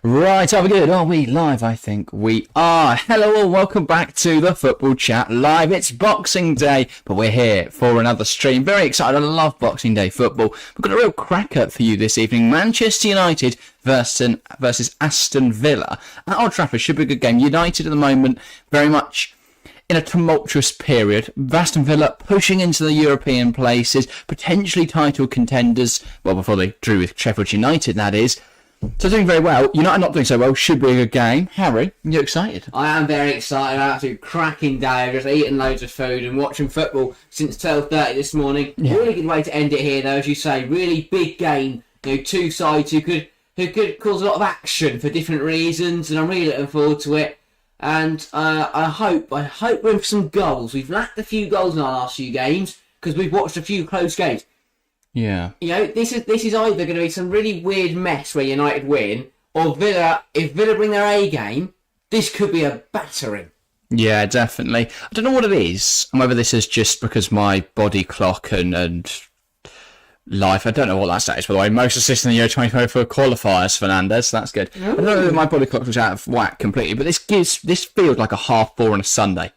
Right, are we good? Are we live? I think we are. Hello all, welcome back to the Football Chat Live. It's Boxing Day, but we're here for another stream. Very excited, I love Boxing Day football. We've got a real cracker for you this evening. Manchester United versus Aston Villa. At Old Trafford, should be a good game. United at the moment, very much in a tumultuous period. Aston Villa pushing into the European places, potentially title contenders, well, before they drew with Sheffield United, that is. So doing very well. United not doing so well. Should be a good game. Harry, you excited? I am very excited. Absolute cracking day. I've just eaten loads of food and watching football since 12:30 this morning. Yeah. Really good way to end it here, though, as you say. Really big game. You know, two sides who could cause a lot of action for different reasons, and I'm really looking forward to it. And I hope with some goals. We've lacked a few goals in our last few games because we've watched a few close games. Yeah. You know, this is either going to be some really weird mess where United win, or Villa, if Villa bring their A game, this could be a battering. Yeah, definitely. I don't know what it is, and whether this is just because my body clock and life, I don't know what that stat is, by the way. Most assists in the Euro 2024 qualifiers, Fernandez, so that's good. Ooh. I don't know if my body clock was out of whack completely, but this feels like a 4:30 on a Sunday.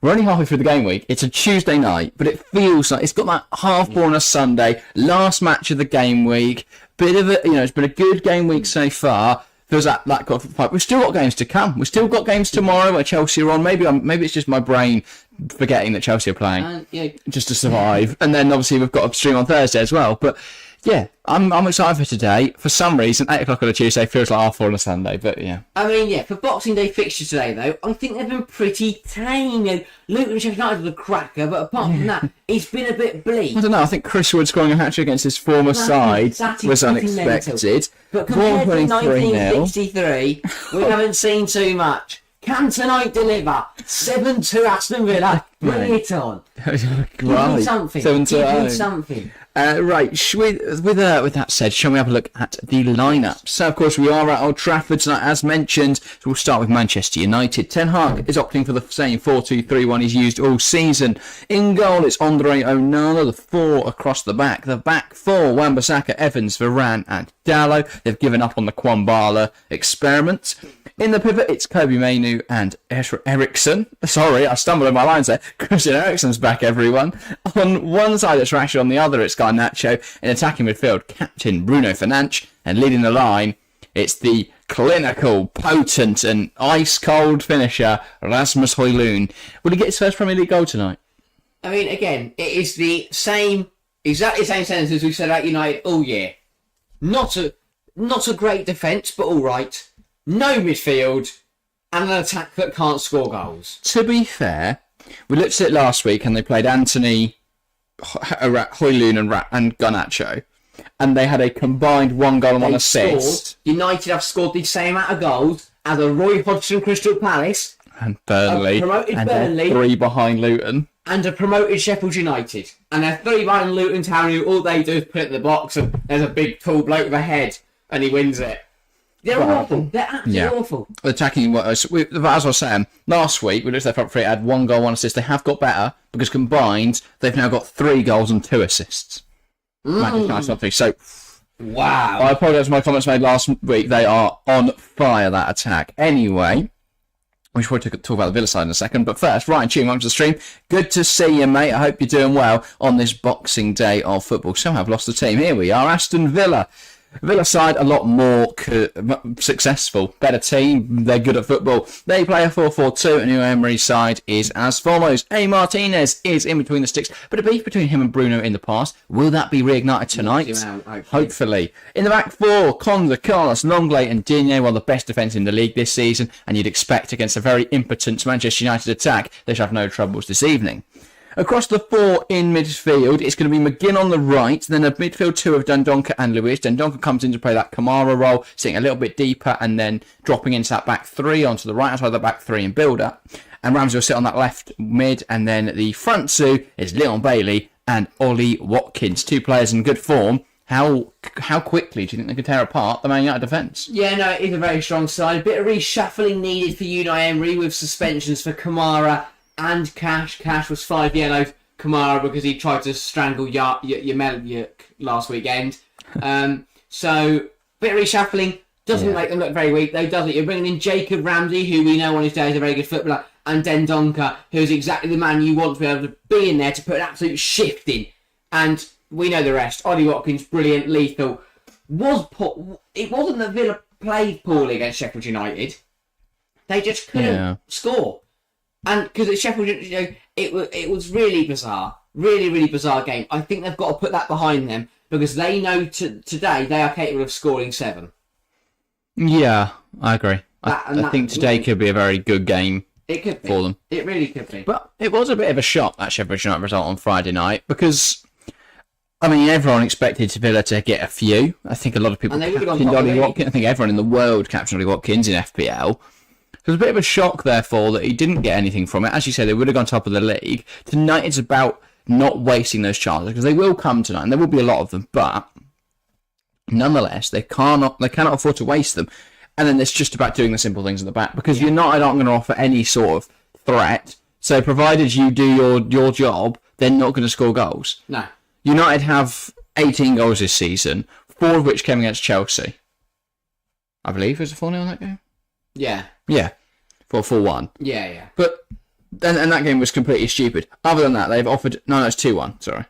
We're only halfway through the game week. It's a Tuesday night, but it feels like it's got that 4:30 on a Sunday. Last match of the game week. Bit of a, it's been a good game week so far. Feels like that got fight. We've still got games to come. We've still got games tomorrow where Chelsea are on. Maybe it's just my brain forgetting that Chelsea are playing just to survive. And then obviously we've got a stream on Thursday as well. But yeah, I'm excited for today. For some reason, 8 o'clock on a Tuesday feels like 4:30 on a Sunday, but yeah. I mean, yeah, for Boxing Day fixtures today, though, I think they've been pretty tame. You know, Luton and Sheffield United was a cracker, but apart from that, it's been a bit bleak. I don't know, I think Chris Wood scoring a hat-trick against his former side was unexpected. Mental. But compared to 1963, we haven't seen too much. Can tonight deliver? 7-2 Aston Villa. Bring it on. Give me something. 7-2. Right, with that said, shall we have a look at the lineup? So, of course, we are at Old Trafford tonight, as mentioned. So we'll start with Manchester United. Ten Hag is opting for the same 4-2-3-1 he's used all season. In goal, it's Andre Onana, the 4 across the back. The back 4, Wan-Bissaka, Evans, Varane and Dalot. They've given up on the Kwambala experiment. In the pivot, it's Kobe Mainoo and Eriksson. Sorry, I stumbled on my lines there. Christian Eriksen's back, everyone. On one side, it's Rashford. On the other, it's Garnacho. In attacking midfield, captain Bruno Fernandes. And leading the line, it's the clinical, potent and ice-cold finisher, Rasmus Højlund. Will he get his first Premier League goal tonight? I mean, again, it is the exactly same sentence as we've said about United all year. Not a great defence, but all right. No midfield, and an attack that can't score goals. To be fair, we looked at it last week, and they played Anthony, Højlund and Garnacho, and they had a combined 1 goal and 1 assist. United have scored the same amount of goals as a Roy Hodgson Crystal Palace, and Burnley, and 3 behind Luton, and a promoted Sheffield United. And they're 3 behind Luton Town, who all they do is put it in the box, and there's a big tall bloke with a head, and he wins it. They're awful. They're absolutely awful. Attacking, as I was saying, last week, we looked at their front three, had 1 goal, 1 assist. They have got better, because combined, they've now got 3 goals and 2 assists. So, wow. I apologise for my comments made last week. They are on fire, that attack. Anyway, we should probably talk about the Villa side in a second. But first, Ryan Tune, welcome to the stream. Good to see you, mate. I hope you're doing well on this Boxing Day of football. Somehow I've lost the team. Here we are, Aston Villa. Villa side a lot more successful, better team. They're good at football. They play a 4-4-2, and Unai Emery's side is as follows. A. Martinez is in between the sticks, but a beef between him and Bruno in the past. Will that be reignited tonight? Hopefully. In the back 4, Konza, Carlos, Longley and Digne, the best defence in the league this season, and you'd expect against a very impotent Manchester United attack, they should have no troubles this evening. Across the 4 in midfield, it's going to be McGinn on the right, then a midfield 2 of Dendoncker and Luiz. Dendoncker comes in to play that Kamara role, sitting a little bit deeper and then dropping into that back 3 onto the right side of the back 3 in build-up. And Ramsey will sit on that left mid, and then the front 2 is Leon Bailey and Ollie Watkins. 2 players in good form. How quickly do you think they could tear apart the Man United defence? Yeah, no, it is a very strong side. A bit of reshuffling needed for Unai Emery with suspensions for Kamara and Cash. Cash was 5 yellows. Kamara because he tried to strangle Yarmoliuk last weekend. So, bit of reshuffling. Doesn't make them look very weak, though, does it? You're bringing in Jacob Ramsey, who we know on his day is a very good footballer, and Dendoncker, who's exactly the man you want to be able to be in there to put an absolute shift in. And we know the rest. Ollie Watkins, brilliant, lethal. It wasn't that Villa played poorly against Sheffield United. They just couldn't score. And because at Sheffield, it was really bizarre. Really, really bizarre game. I think they've got to put that behind them because they know today they are capable of scoring 7. Yeah, I agree. I think today could be a very good game for them. It really could be. But it was a bit of a shock, that Sheffield United result on Friday night, because, I mean, everyone expected Villa to get a few. I think a lot of people captained Ollie Watkins. I think everyone in the world captained Ollie Watkins in FPL. It was a bit of a shock, therefore, that he didn't get anything from it. As you said, they would have gone top of the league. Tonight it's about not wasting those chances, because they will come tonight, and there will be a lot of them, but nonetheless, they cannot afford to waste them. And then it's just about doing the simple things at the back, because United aren't going to offer any sort of threat. So provided you do your job, they're not going to score goals. No. United have 18 goals this season, 4 of which came against Chelsea. I believe it was a 4-0 in that game? Yeah. Yeah. 4-1. Yeah. But and that game was completely stupid. Other than that, they've offered... No, it's 2-1, sorry.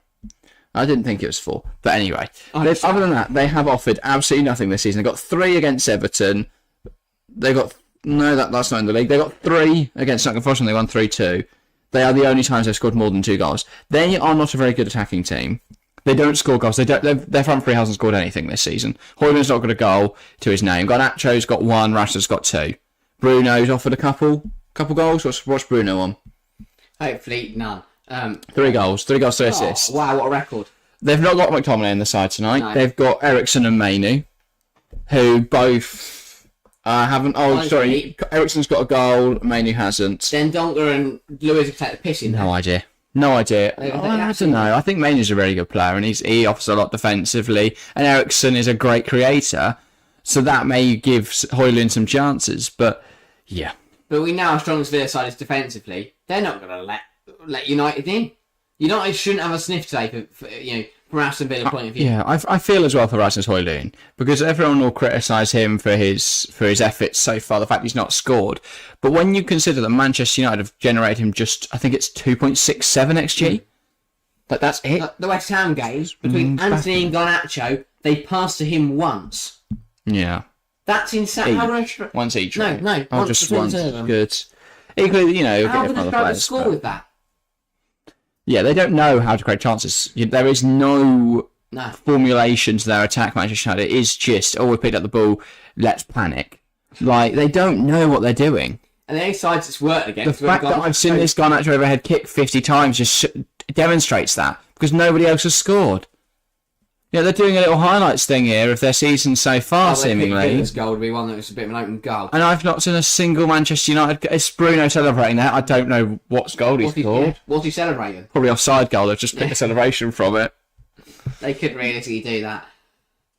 I didn't think it was 4. But anyway, other than that, they have offered absolutely nothing this season. They got 3 against Everton. They got... No, that's not in the league. They got 3 against Nottingham Forest and they won 3-2. They are the only times they've scored more than 2 goals. They are not a very good attacking team. They don't score goals. Their front three hasn't scored anything this season. Højlund's not got a goal to his name. Garnacho's got 1. Rashford's got 2. Bruno's offered a couple goals. What's Bruno on? Hopefully none. 3 goals. 3 goals, 3 assists. Wow, what a record. They've not got McTominay in the side tonight. No. They've got Eriksen and Mainu, who both haven't... Oh, sorry. Eriksen's got a goal. Mainu hasn't. Dendoncker and Lewis have taken the piss in there. No idea. I don't know. I think Mainu's a very good player, and he offers a lot defensively. And Eriksen is a great creator, so that may give Højlund some chances. But yeah. But we know how strong this Villa side is defensively. They're not going to let United in. United shouldn't have a sniff today from Aston Villa point of view. Yeah, I feel as well for Rasmus Højlund, because everyone will criticise him for his efforts so far, the fact he's not scored. But when you consider that Manchester United have generated him just, I think it's 2.67 XG. That's it. The West Ham games, between Anthony and Garnacho, they passed to him once. Yeah. That's insane. Once each. No. Just once. Good. Equally, how can they try to score with that? Yeah, they don't know how to create chances. There is no formulation to their attack, Manchester United. It is just, we picked up the ball, let's panic. Like, they don't know what they're doing. And the only sides it's worked against... The fact that I've seen this Garnacho overhead kick 50 times just demonstrates that, because nobody else has scored. Yeah, they're doing a little highlights thing here of their season so far, seemingly. This goal would be one that was a bit of an open goal. And I've not seen a single Manchester United... It's Bruno celebrating that. I don't know what goal he scored. What's he celebrating? Probably offside goal. They've just picked a celebration from it. They couldn't realistically do that.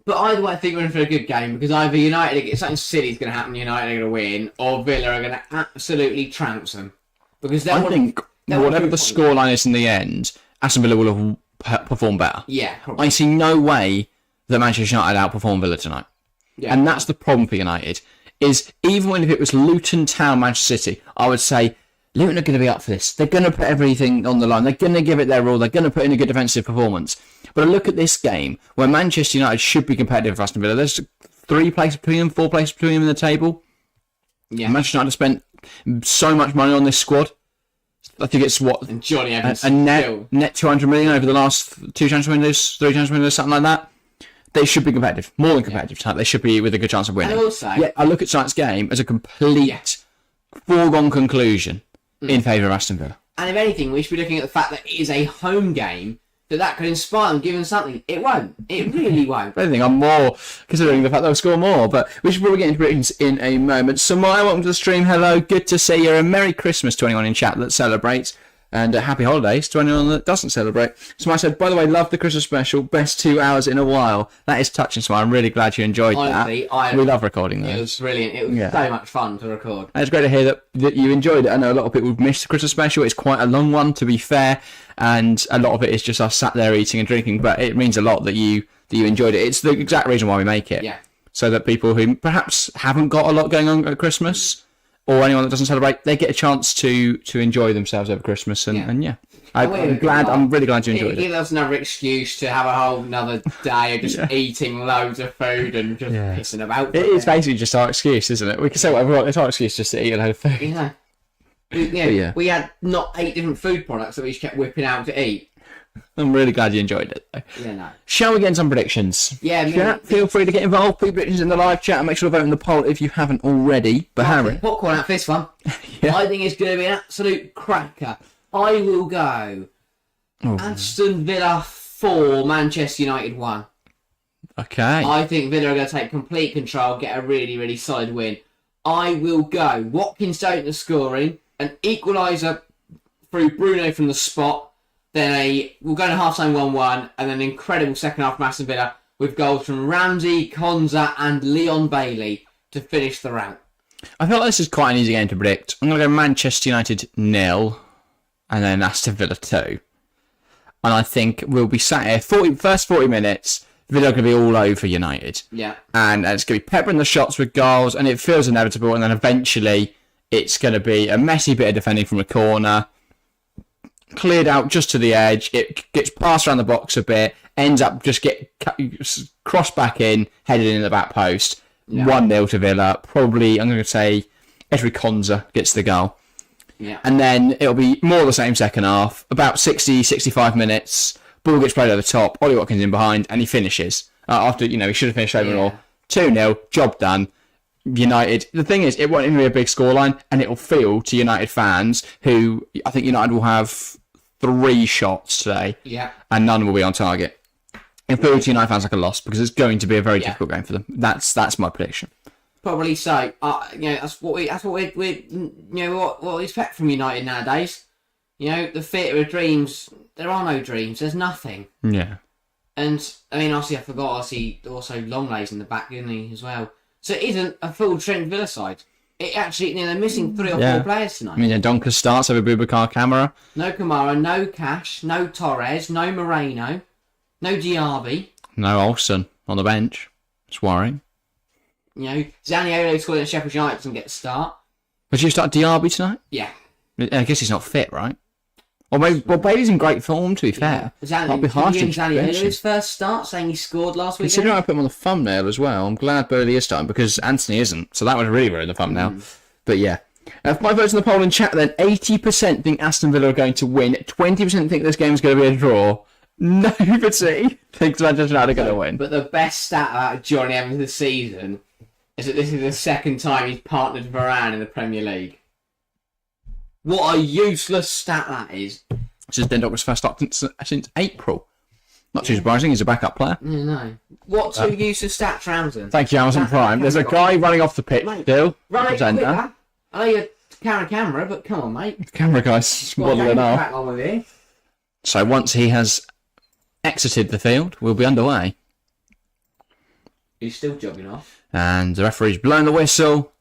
But either way, I think we're in for a good game, because either United... Something silly is going to happen, United are going to win, or Villa are going to absolutely trounce them. Because I think whatever the scoreline is in the end, Aston Villa will have perform better. Yeah, probably. I see no way that Manchester United outperform Villa tonight. Yeah. And that's the problem for United, is even if it was Luton Town, Manchester City, I would say Luton are going to be up for this. They're going to put everything on the line. They're going to give it their all. They're going to put in a good defensive performance. But I look at this game where Manchester United should be competitive for Aston Villa. There's 3 places between them, 4 places between them in the table. Yeah. Manchester United have spent so much money on this squad. I think it's and Johnny Evans a net 200 million over the last 2 transfer windows, 3 transfer windows, something like that. They should be competitive, more than competitive tonight. They should be with a good chance of winning. And also, I look at tonight's game as a complete foregone conclusion in favour of Aston Villa. And if anything, we should be looking at the fact that it is a home game, that could inspire them, give them something. It won't. It really won't. I think I'm more considering the fact they'll score more, but we should probably get into predictions in a moment. Samaya, welcome to the stream. Hello, good to see you. A Merry Christmas to anyone in chat that celebrates, and Happy Holidays to anyone that doesn't celebrate. Samaya said, by the way, love the Christmas special. Best 2 hours in a while. That is touching, Samaya. I'm really glad you enjoyed that. We love recording those. It was brilliant. It was so much fun to record. And it's great to hear that you enjoyed it. I know a lot of people have missed the Christmas special. It's quite a long one, to be fair. And a lot of it is just us sat there eating and drinking, but it means a lot that you enjoyed it. It's the exact reason why we make it. Yeah. so that people who perhaps haven't got a lot going on at Christmas, or anyone that doesn't celebrate, they get a chance to enjoy themselves over Christmas. And yeah. I'm really glad you enjoyed it. Give us another excuse to have a whole another day of just eating loads of food and just pissing about. It is basically just our excuse, isn't it? We can say whatever we want. It's our excuse just to eat a load of food. We had not 8 different food products that we just kept whipping out to eat. I'm really glad you enjoyed it, though. Yeah, no. Shall we get some predictions? Yeah, chat, feel free to get involved. Put predictions in the live chat and make sure to vote in the poll if you haven't already. But Harry, popcorn out for this one. I think it's going to be an absolute cracker. I will go Aston Villa 4, Manchester United 1. Okay. I think Villa are going to take complete control, get a really, really solid win. I will go Watkins Doan scoring, an equaliser through Bruno from the spot. Then we'll go to half-time 1-1, and then an incredible second half from Aston Villa with goals from Ramsey, Konza, and Leon Bailey to finish the round. I feel like this is quite an easy game to predict. I'm going to go Manchester United 0, and then Aston Villa 2. And I think we'll be sat here, first 40 minutes, Villa are going to be all over United. Yeah. And it's going to be peppering the shots with goals, and it feels inevitable, and then eventually it's going to be a messy bit of defending from a corner, cleared out just to the edge, it gets passed around the box a bit, ends up just crossed back in, headed in the back post. 1-0 to Villa. Probably, I'm going to say, Ezri Konza gets the goal. Yeah. And then it'll be more the same second half. About 60, 65 minutes, ball gets played over the top, Ollie Watkins in behind, and he finishes. After, he should have finished overall. 2-0, job done. United. The thing is, it won't even be a big scoreline, and it'll feel to United fans who, I think United will have 3 shots today, and none will be on target. It'll feel to United fans like a loss because it's going to be a very difficult game for them. That's my prediction. Probably so. That's what we expect from United nowadays. The theatre of dreams. There are no dreams. There's nothing. Yeah. And obviously, I forgot. Also Longlay's in the back, didn't he, as well? So it isn't a full strength Villa side. It actually, they're missing 3 or 4 players tonight. Donker starts over Boubacar Kamara. No Kamara, no Cash, no Torres, no Moreno, no Diaby. No Olsen on the bench. It's worrying. Zaniolo scored at Sheffield United doesn't get a start. But you start Diaby tonight? Yeah. I guess he's not fit, right? Or maybe, Bailey's in great form, to be fair. I'll be harsh on Zaniolo's first start, saying he scored last week. Considering I put him on the thumbnail as well, I'm glad Bailey is starting because Anthony isn't. So that would really ruin the thumbnail. But yeah. My votes in the poll in chat then, 80% think Aston Villa are going to win, 20% think this game's going to be a draw, nobody thinks Manchester United are going to win. But the best stat about Johnny Evans this season is that this is the second time he's partnered Varane in the Premier League. What a useless stat that is. This is Dendok's first start since April. Not too surprising, he's a backup player. No. What 2 useless stats, Ramsden? Thank you, Amazon Prime. There's a guy running off the pitch still. Right, quicker. I know you're carrying a camera, but come on, mate. The camera guy's waddling off. So once he has exited the field, we'll be underway. He's still jogging off. And the referee's blowing the whistle.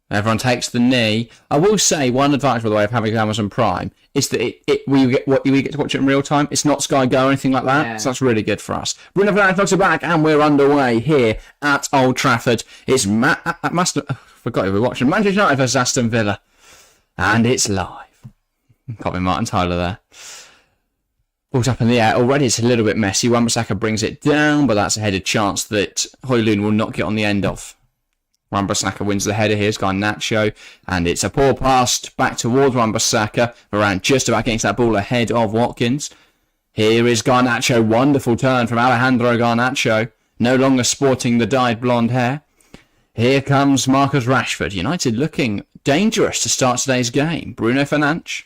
Everyone takes the knee. I will say one advantage, by the way, of having Amazon Prime is that we get to watch it in real time. It's not Sky Go or anything like that, so that's really good for us. Bruno Fernandes are back, and we're underway here at Old Trafford. It's forgot who we're watching. Manchester United vs Aston Villa, and it's live. Can't be Martin Tyler there. Ball's up in the air. Already it's a little bit messy. Wan-Bissaka brings it down, but that's a headed chance that Højlund will not get on the end of. Wan-Bissaka wins the header. Here's Garnacho, and it's a poor pass back towards Wan-Bissaka. Varane just about getting that ball ahead of Watkins. Here is Garnacho. Wonderful turn from Alejandro Garnacho. No longer sporting the dyed blonde hair. Here comes Marcus Rashford. United looking dangerous to start today's game. Bruno Fernandes.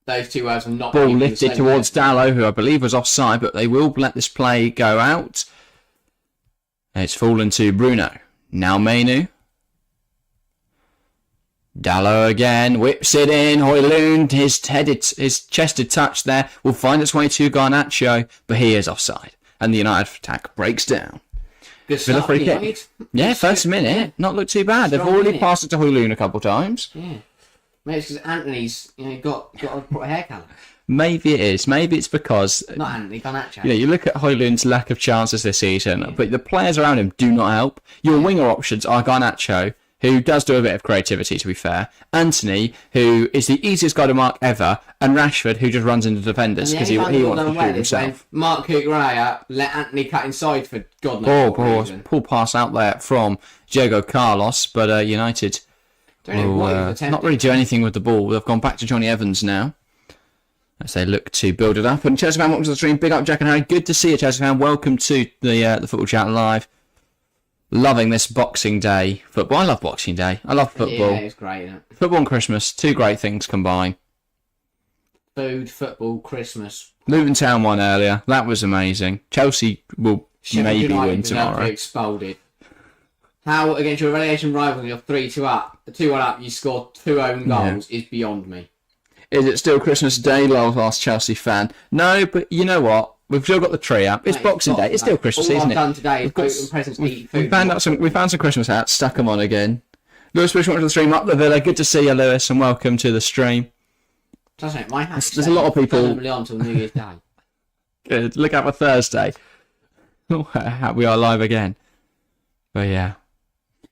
Those 2 words are not... Ball lifted towards Dalot, who I believe was offside, but they will let this play go out. It's fallen to Bruno. Now Mainu. Dalot again, whips it in. Højlund, his chested touch there will find its way to Garnacho, but he is offside. And the United attack breaks down. Good start, free kick. Yeah, first minute. Not looked too bad. They've already passed it to Højlund a couple of times. Yeah. Maybe it's because Anthony's got a proper hair colour. Maybe it is. Maybe it's because Not Anthony, Garnacho. you look at Højlund's lack of chances this season, but the players around him do not help. Your winger options are Garnacho, who does do a bit of creativity, to be fair. Anthony, who is the easiest guy to mark ever, and Rashford, who just runs into defenders because he wants to shoot himself. Mark Cucurella let Anthony cut inside for God knows what reason. Poor pass out there from Diego Carlos, but United will not really do anything with the ball. They've gone back to Johnny Evans now, as they look to build it up. And Chelsea fan, welcome to the stream. Big up, Jack and Harry. Good to see you, Chelsea fan. Welcome to the Football Chat Live. Loving this Boxing Day football. I love Boxing Day. I love football. Yeah, it's great, isn't it? Football and Christmas, two great things combined. Food, football, Christmas. Luton Town won earlier. That was amazing. Chelsea will maybe win tomorrow. Exploded. How, against your relegation rival, you're 2-1 up, you score 2 own goals is beyond me. Is it still Christmas Day, last Chelsea fan? No, but you know what? We've still got the tree up. It's Boxing Day. It's still Christmas, isn't it? All I've done today is open presents, eat food. We found some Christmas hats, stuck them on again. Lewis Bush, welcome to the stream. Up the Villa. Good to see you, Lewis, and welcome to the stream. Doesn't it? My hat's There's a lot of people permanently on till New Year's Day. Good. Look out for Thursday. We are live again. But yeah.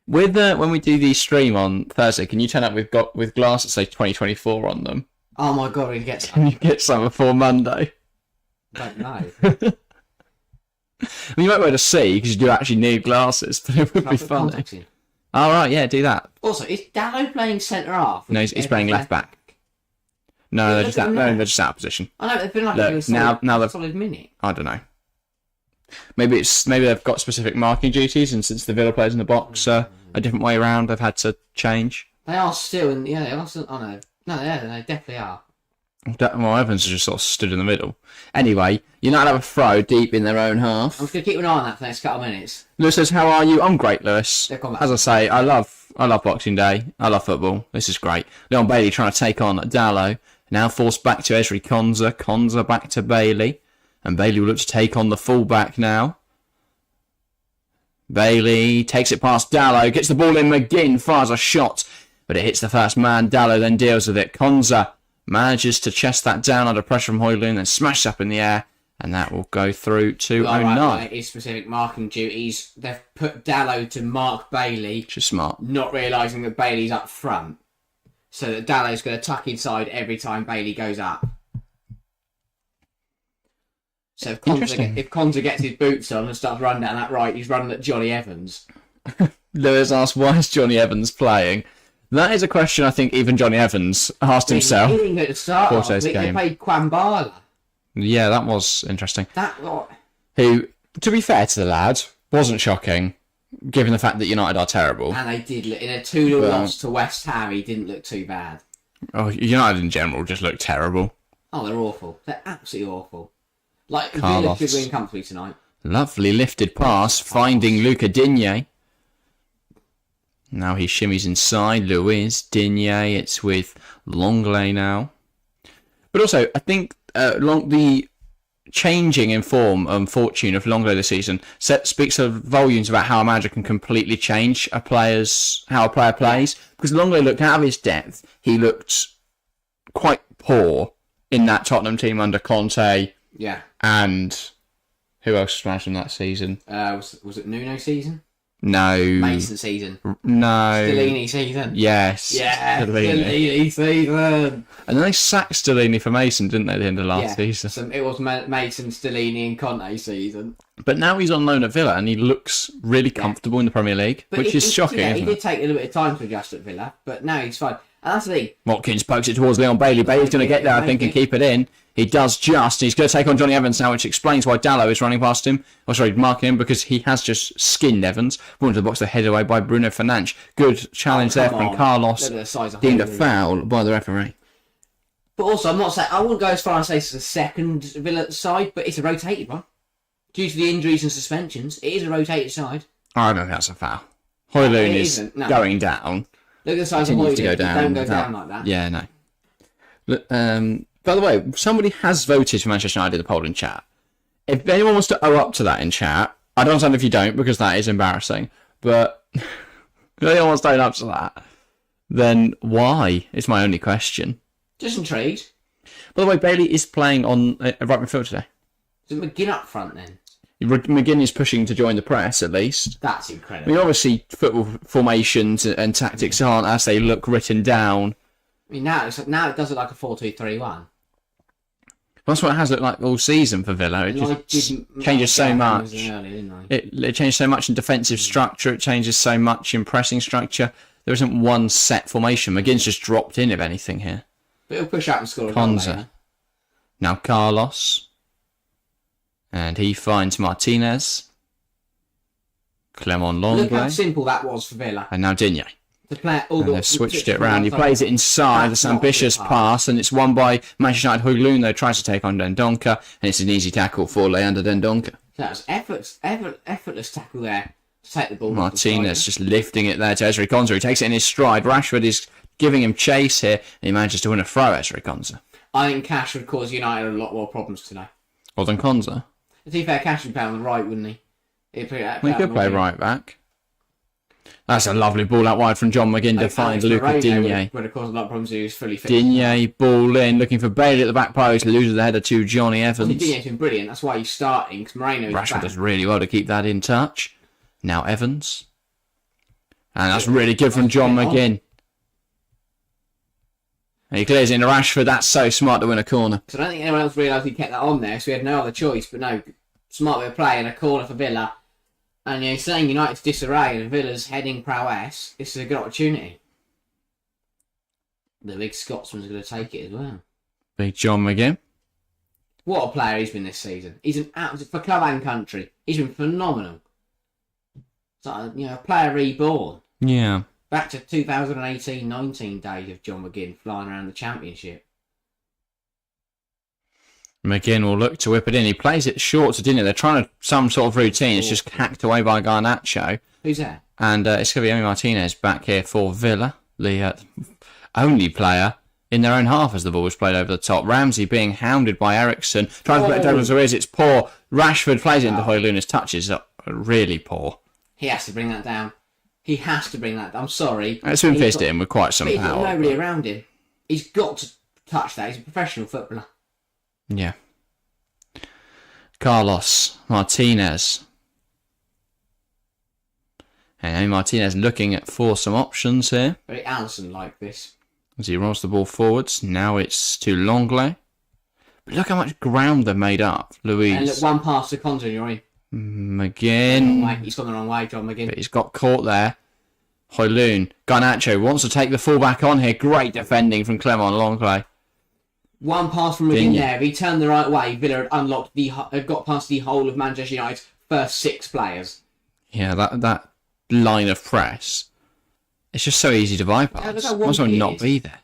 With when we do the stream on Thursday, can you turn up with glasses that say 2024 on them? Oh my god, we can get some. Can you get some before Monday? I don't know. You might be able to see because you do actually need glasses, but it would be funny. All right, yeah, do that. Also, is Dallo playing centre half? No, he's playing left back. No, they're just out of position. I know, they've been like Look, now solid minute. I don't know. Maybe they've got specific marking duties, and since the Villa players in the box are a different way around, they've had to change. They are still, and they are still. Oh no, they definitely are. Well, Evans has just sort of stood in the middle. Anyway, United have a throw deep in their own half. I'm just going to keep an eye on that for the next couple of minutes. Lewis says, how are you? I'm great, Lewis. As I say, I love Boxing Day. I love football. This is great. Leon Bailey trying to take on Dallo. Now forced back to Ezri Konsa. Konsa back to Bailey. And Bailey will look to take on the fullback now. Bailey takes it past Dallo. Gets the ball in. McGinn fires a shot. But it hits the first man. Dallo then deals with it. Konsa manages to chest that down under pressure from Højlund, then smashes up in the air, and that will go through to 09. Right, his specific marking duties. They've put Dallo to mark Bailey. Which is smart. Not realising that Bailey's up front. So that Dallo's going to tuck inside every time Bailey goes up. So if Konsa gets his boots on and starts running down that right, he's running at Johnny Evans. Lewis asked, why is Johnny Evans playing? That is a question I think even Johnny Evans asked himself. He didn't get to start last week. They played Kwambala. Yeah, that was interesting. Who, to be fair to the lad, wasn't shocking, given the fact that United are terrible. And they did look, in a 2-0 loss to West Ham, he didn't look too bad. Oh, United in general just look terrible. Oh, they're awful. They're absolutely awful. Like, Villa could win comfortably tonight. Lovely lifted pass, finding Luca Digne. Now he shimmies inside. Luis Digne. It's with Longley now. But also, I think the changing in form and fortune of Longley this season speaks of volumes about how a manager can completely change how a player plays. Because Longley looked out of his depth. He looked quite poor in that Tottenham team under Conte. Yeah. And who else was managing that season? Was it Nuno season? No. Mason season. No. Stellini season. Yes. Yeah. Stellini season. And then they sacked Stellini for Mason, didn't they, at the end of last season? So it was Mason, Stellini and Conte season. But now he's on loan at Villa and he looks really comfortable in the Premier League, which is shocking, isn't it? He did take a little bit of time to adjust at Villa, but now he's fine. And that's the thing. Watkins pokes it towards Leon Bailey. Bailey's going to get there, I think, and keep it in. He does just. He's going to take on Johnny Evans now, which explains why Dallo is running past him. Marking him, because he has just skinned Evans. Brought into the box, headed away by Bruno Fernandes. Good challenge there from Carlos. Deemed a foul by the referee. But also, I'm not saying, I wouldn't go as far as say it's the second Villa side, but it's a rotated one. Due to the injuries and suspensions, it is a rotated side. I don't think that's a foul. Højlund is going down. Look at the size of Højlund. Don't go down like that. Yeah, no. But, by the way, somebody has voted for Manchester United in the polling chat. If anyone wants to owe up to that in chat, I don't understand if you don't, because that is embarrassing. But if anyone wants to owe up to that, then why? Is my only question. Just intrigued. By the way, Bailey is playing on right midfield today. Is it McGinn up front then? McGinn is pushing to join the press, at least. That's I incredible. mean, obviously, football formations and tactics aren't as they look written down. I mean, now it does look like a 4-2-3-1. That's what it has looked like all season for Villa. It just changes so much. It changes so much in defensive structure. It changes so much in pressing structure. There isn't one set formation. McGinn's just dropped in, if anything, here. But he'll push out and score a goal Konza. later. Now Carlos. And he finds Martinez. Clement Look how Longley. simple that was for Villa. And now Digne. The player, And they've switched it around. He plays it inside, this That's not a ambitious good pass, and it's won by Manchester United. Højlund, though, tries to take on Dendoncker, and it's an easy tackle for Leander Dendoncker. That was effortless tackle there to take the ball. Martinez just lifting it there to Ezri Konsa. He takes it in his stride. Rashford is giving him chase here, and he manages to win a throw, Ezri Konsa. I think Cash would cause United a lot more problems today. More than Konsa. To be fair, Cash would play on the right, wouldn't he? He could play right back. That's a lovely ball out wide from John McGinn to find Luca Digne. Would have caused a lot of problems. He was fully fit. Digne, ball in, looking for Bailey at the back post, loses the header to Johnny Evans. Digne's been brilliant. That's why he's starting, because Moreno's Rashford back. does really well to keep that in touch. Now Evans. And that's really good from John McGinn. And he clears into Rashford. That's so smart to win a corner. So I don't think anyone else realised he kept that on there, so he had no other choice. But no, smart way of play and a corner for Villa. And saying United's disarray and Villa's heading prowess, this is a good opportunity. The big Scotsman's going to take it as well. Big John McGinn. What a player he's been this season. He's an absolute, for club and country, he's been phenomenal. It's like, a player reborn. Yeah. Back to 2018-19 days of John McGinn flying around the championship. McGinn will look to whip it in. He plays it short to Digne. They're trying some sort of routine. It's just hacked away by Garnacho. Who's that? And it's going to be Emi Martinez back here for Villa. The only player in their own half as the ball was played over the top. Ramsey being hounded by Ericsson. Trying to play it down to Ruiz. It's poor. Rashford plays it into Højlund. His touches are really poor. He has to bring that down. He has to bring that down. I'm sorry. It's been fisted in with quite some But he's got power. nobody around him. He's got to touch that. He's a professional footballer. Yeah. Carlos Martinez. And Martinez looking for some options here. Very Alisson-like this. As he rolls the ball forwards. Now it's to Longley. But look how much ground they've made up. Luiz. And look, one pass to Konza and you're in. McGinn. He's gone the wrong way, John McGinn. But he's got caught there. Højlund. Garnacho wants to take the fullback on here. Great defending from Clement Longley. One pass from McGinn there. If he turned the right way, Villa had got past the whole of Manchester United's first 6 players. Yeah, that line of press. It's just so easy to bypass. look how Might as well wonky it not is. be there.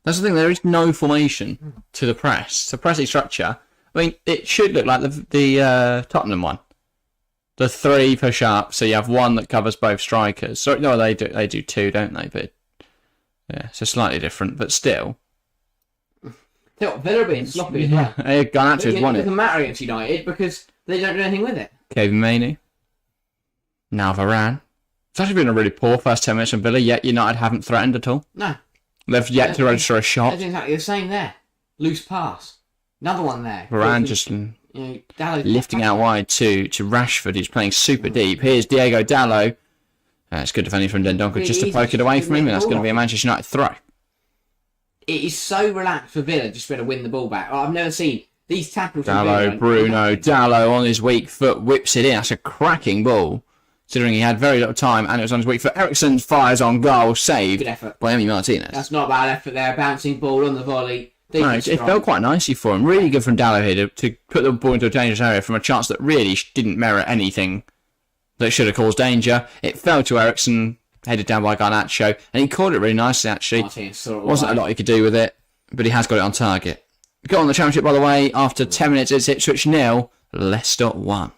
That's the thing. There is no formation to the press. The pressing structure. I mean, it should look like the Tottenham one. The 3 push up, so you have one that covers both strikers. So no, they do 2, don't they? But yeah, so slightly different, but still. Villa are being sloppy as well. Garnacho's won It it. doesn't matter against United because they don't do anything with it. Kevin Mainoo. Now Varane. It's actually been a really poor first 10 minutes from Villa, yet United haven't threatened at all. No. They've yet to register a shot. That's exactly the same there. Loose pass. Another one there. Varane just lifting out wide to Rashford, who's playing super deep. Here's Diego Dallo. It's good defending from Dendoncker just to poke it away from him, and that's going to be a Manchester United throw. It is so relaxed for Villa just to be able to win the ball back. I've never seen these tackles from Dallo, Villa. Bruno, Dallo on his weak foot, whips it in. That's a cracking ball, considering he had very little time and it was on his weak foot. Ericsson fires on goal, saved Good effort. by Emi Martinez. That's not a bad effort there. Bouncing ball on the volley. No, it felt quite nicely for him. Really good from Dallo here to put the ball into a dangerous area from a chance that really didn't merit anything that should have caused danger. It fell to Ericsson, headed down by Garnacho, and he caught it really nicely, actually. Wasn't a lot he could do with it, but he has got it on target. Got on the championship, by the way, after 10 minutes, it's Ipswich 0, Leicester 1.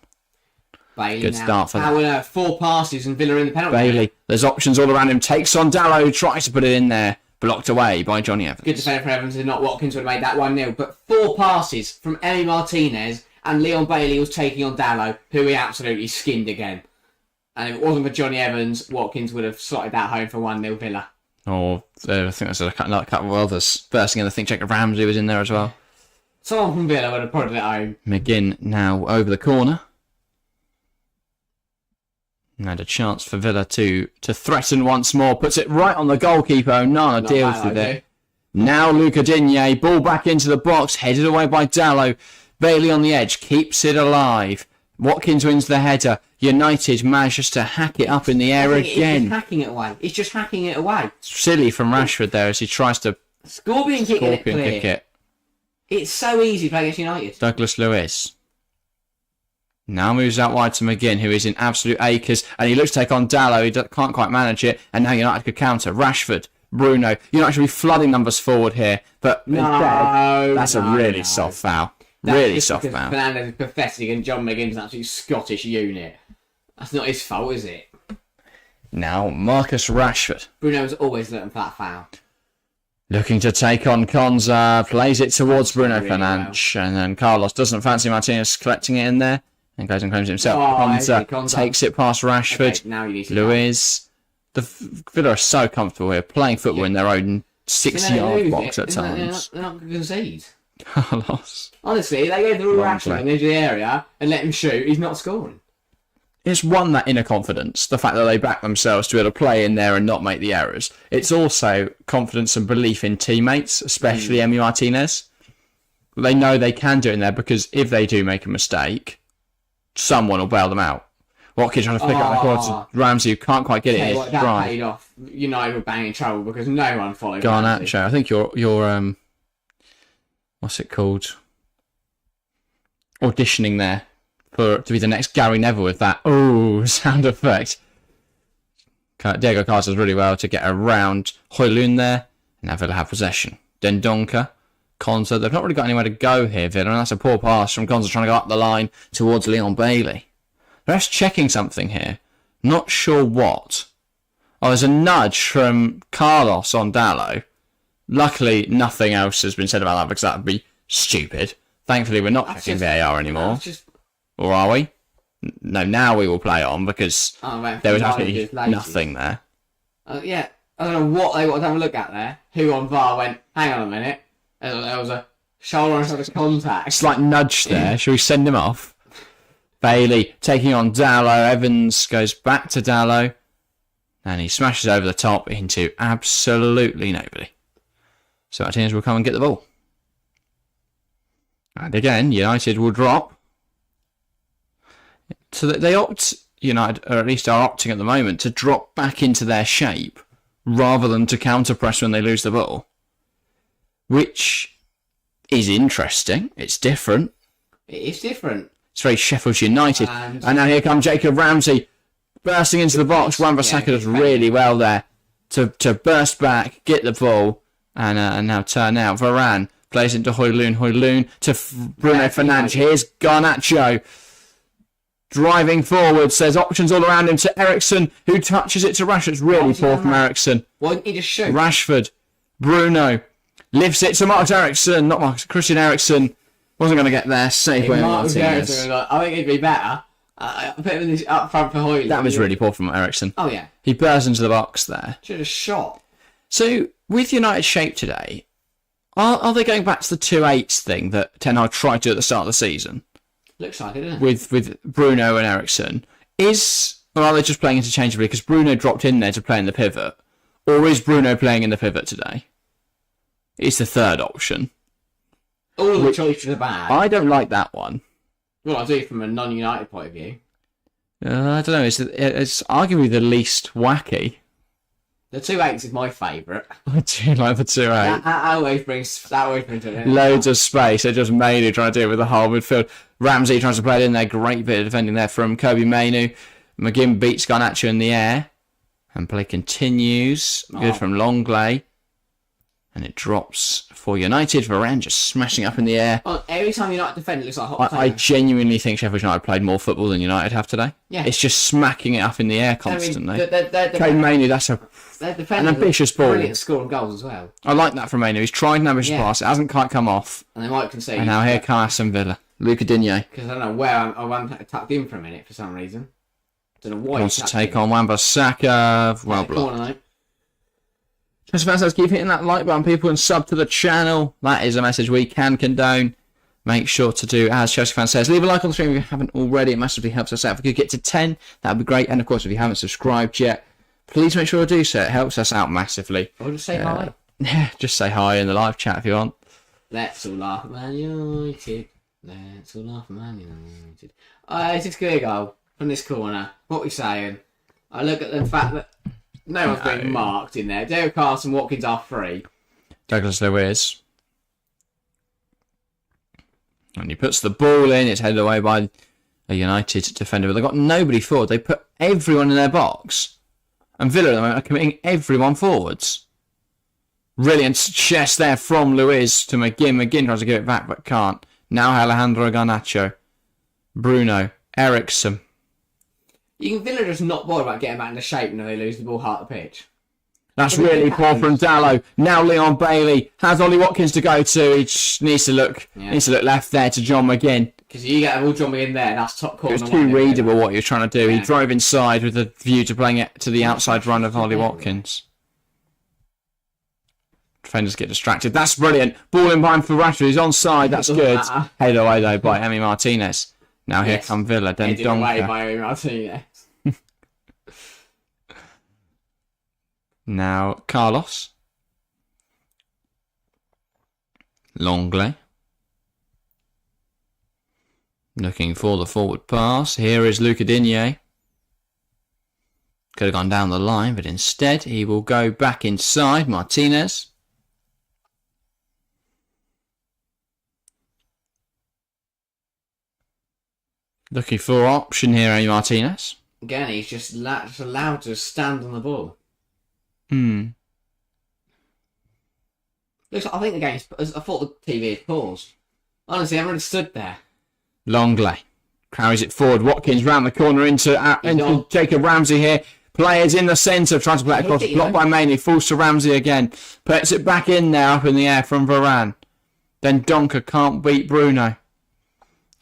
Bailey Good now. start for them. 4 passes and Villa in the penalty. Bailey, there's options all around him, takes on Dallo, tries to put it in there, blocked away by Johnny Evans. Good defender for Evans, and not Watkins would have made that 1-0. But 4 passes from Emi Martinez, and Leon Bailey was taking on Dallo, who he absolutely skinned again. And if it wasn't for Johnny Evans, Watkins would have slotted that home for 1-0 Villa. Or I think there's another couple of others bursting in. I think Jacob Ramsey was in there as well. Someone from Villa would have put it at home. McGinn now over the corner. And a chance for Villa to threaten once more. Puts it right on the goalkeeper. Onana deals with it. Now Luca Digne. Ball back into the box. Headed away by Dalot. Bailey on the edge. Keeps it alive. Watkins wins the header. United manages to hack it up in the air again. He's hacking it away. He's just hacking it away. Silly from Rashford there as he tries to Scorpion kick it. It's so easy playing against United. Douglas Luiz. Now moves out wide to McGinn, who is in absolute acres, and he looks to take on Dalot. He can't quite manage it, and now United could counter. Rashford, Bruno. United should be flooding numbers forward here, but instead, that's a really soft foul. Really soft foul. Fernandes is pathetic, and John McGinn's an absolute Scottish unit. That's not his fault, is it? Now Marcus Rashford. Bruno's always looking for that foul. Looking to take on Konza, plays it towards Bruno Fernandes, and then Carlos doesn't fancy Martinez collecting it in there, and goes and claims it himself. Konza takes it past Rashford. Okay, now you need to Luiz. The Villa are so comfortable here, playing football in their own 6-yard box at times. They're not going to concede. Carlos. Honestly, they go through Rashford in the edge of the area and let him shoot. He's not scoring. It's one, that inner confidence, the fact that they back themselves to be able to play in there and not make the errors. It's also confidence and belief in teammates, especially Emi Martinez. They know they can do it in there because if they do make a mistake, someone will bail them out. Watkins trying to pick up the corner to Ramsey, who can't quite get it in his that stride. paid off. United were banging trouble because no one followed Garnacho, I think you're what's it called? Auditioning there to be the next Gary Neville with that sound effect. Diego Carlos does really well to get around Højlund there. Now Villa have possession. Dendonka, Konza. They've not really got anywhere to go here, Villa, and that's a poor pass from Konza trying to go up the line towards Leon Bailey. The ref's checking something here. Not sure what. Oh, there's a nudge from Carlos on Dalot. Luckily, nothing else has been said about that because that would be stupid. Thankfully, we're not checking VAR anymore. Or are we? No, now we will play on because there was absolutely nothing there. Yeah, I don't know what they wanted to have a look at there. Who on VAR went, hang on a minute. There was a shoulder-on-shoulder contact. Slight nudge there. Shall we send him off? Bailey taking on Dalot. Evans goes back to Dalot. And he smashes over the top into absolutely nobody. So Martinez will come and get the ball. And again, United will drop. So that they opt, United, or at least are opting at the moment, to drop back into their shape rather than to counter-press when they lose the ball. Which is interesting. It's different. It is different. It's very Sheffield United. And now here comes Jacob Ramsey bursting into the box. Wan-Bissaka does really well there to burst back, get the ball, and now turn out. Varane plays into Højlund. Højlund to Bruno Fernandes. Here's Garnacho. Driving forward, says options all around him to Ericsson, who touches it to Rashford. It's really poor from Ericsson. Why didn't he just shoot? Rashford, Bruno, lifts it to Christian Eriksen. Wasn't going to get there. Safe way Martinez. I think it'd be better. Put him up front for Højlund. That was really poor from Ericsson. Oh, yeah. He burst into the box there. Should have shot. So, with United's shape today, are they going back to the 2-8s thing that Ten Hag tried to do at the start of the season? Looks like it, doesn't it? With Bruno and Ericsson. Or are they just playing interchangeably? Because Bruno dropped in there to play in the pivot. Or is Bruno playing in the pivot today? It's the third option. All the choices are bad. I don't like that one. Well, I do from a non-United point of view. I don't know. It's arguably the least wacky. The 2-8s is my favourite. I do like the 2-8. That always brings it. Loads of space. They're just mainly trying to do it with the whole midfield. Ramsey tries to play it in there. Great bit of defending there from Kobe Mainoo. McGinn beats Garnacho in the air. And play continues. Good from Longley. And it drops for United. Varane just smashing up in the air. Well, every time United defend, it looks like hot I genuinely think Sheffield United played more football than United have today. Yeah. It's just smacking it up in the air constantly. Kobe Mainoo, that's an ambitious ball. Brilliant scoring goals as well. I like that from Mainoo. He's tried an ambitious pass. It hasn't quite come off. And they might concede. And now here comes Aston Villa. Luca Digne. Because I don't know where I tucked in for a minute for some reason. Don't know why. Wants to take on Wan-Bissaka. Well blocked. Chelsea fans, let's keep hitting that like button, people, and sub to the channel. That is a message we can condone. Make sure to do as Chelsea fans says. Leave a like on the stream if you haven't already. It massively helps us out. If we could get to 10, that would be great. And of course, if you haven't subscribed yet, please make sure to do so. It helps us out massively. Or just say hi. Yeah, just say hi in the live chat if you want. Let's all laugh at Man United. Let's all laugh at Man United. It's just going to go from this corner. What are we saying? I look at the fact that no one's being marked in there. Derek Carson, Watkins are free. Douglas Luiz. And he puts the ball in. It's headed away by a United defender. But they've got nobody forward. They put everyone in their box. And Villa at the moment are committing everyone forwards. Brilliant chest there from Luiz to McGinn. McGinn tries to give it back but can't. Now Alejandro Garnacho. Bruno. Eriksson. Villa just not bothered about getting back into shape when they lose the ball half the pitch. That's really poor from Dallo. Now Leon Bailey has Ollie Watkins to go to. He just needs to look left there to John McGinn. Because you get a ball John McGinn there, that's top corner. It was too readable what he was trying to do. Yeah. He drove inside with a view to playing it to the outside run of Ollie Watkins. Defenders get distracted. That's brilliant. Ball in behind for Rashford. He's onside. That's good. Headed away though by Emi Martinez. Now here come Villa. Then Headed away by Emi Martinez. Now Carlos. Longley. Looking for the forward pass. Here is Luca Digne. Could have gone down the line, but instead he will go back inside. Martinez. Looking for option here, Emi Martinez. Again, he's just allowed to stand on the ball. I think the game's... I thought the TV had paused. Honestly, everyone stood there. Longley carries it forward. Watkins round the corner into Jacob Ramsey here. Players in the centre trying to play it across. Blocked by Maney. Falls to Ramsey again. Puts it back in there up in the air from Varane. Then Donker can't beat Bruno.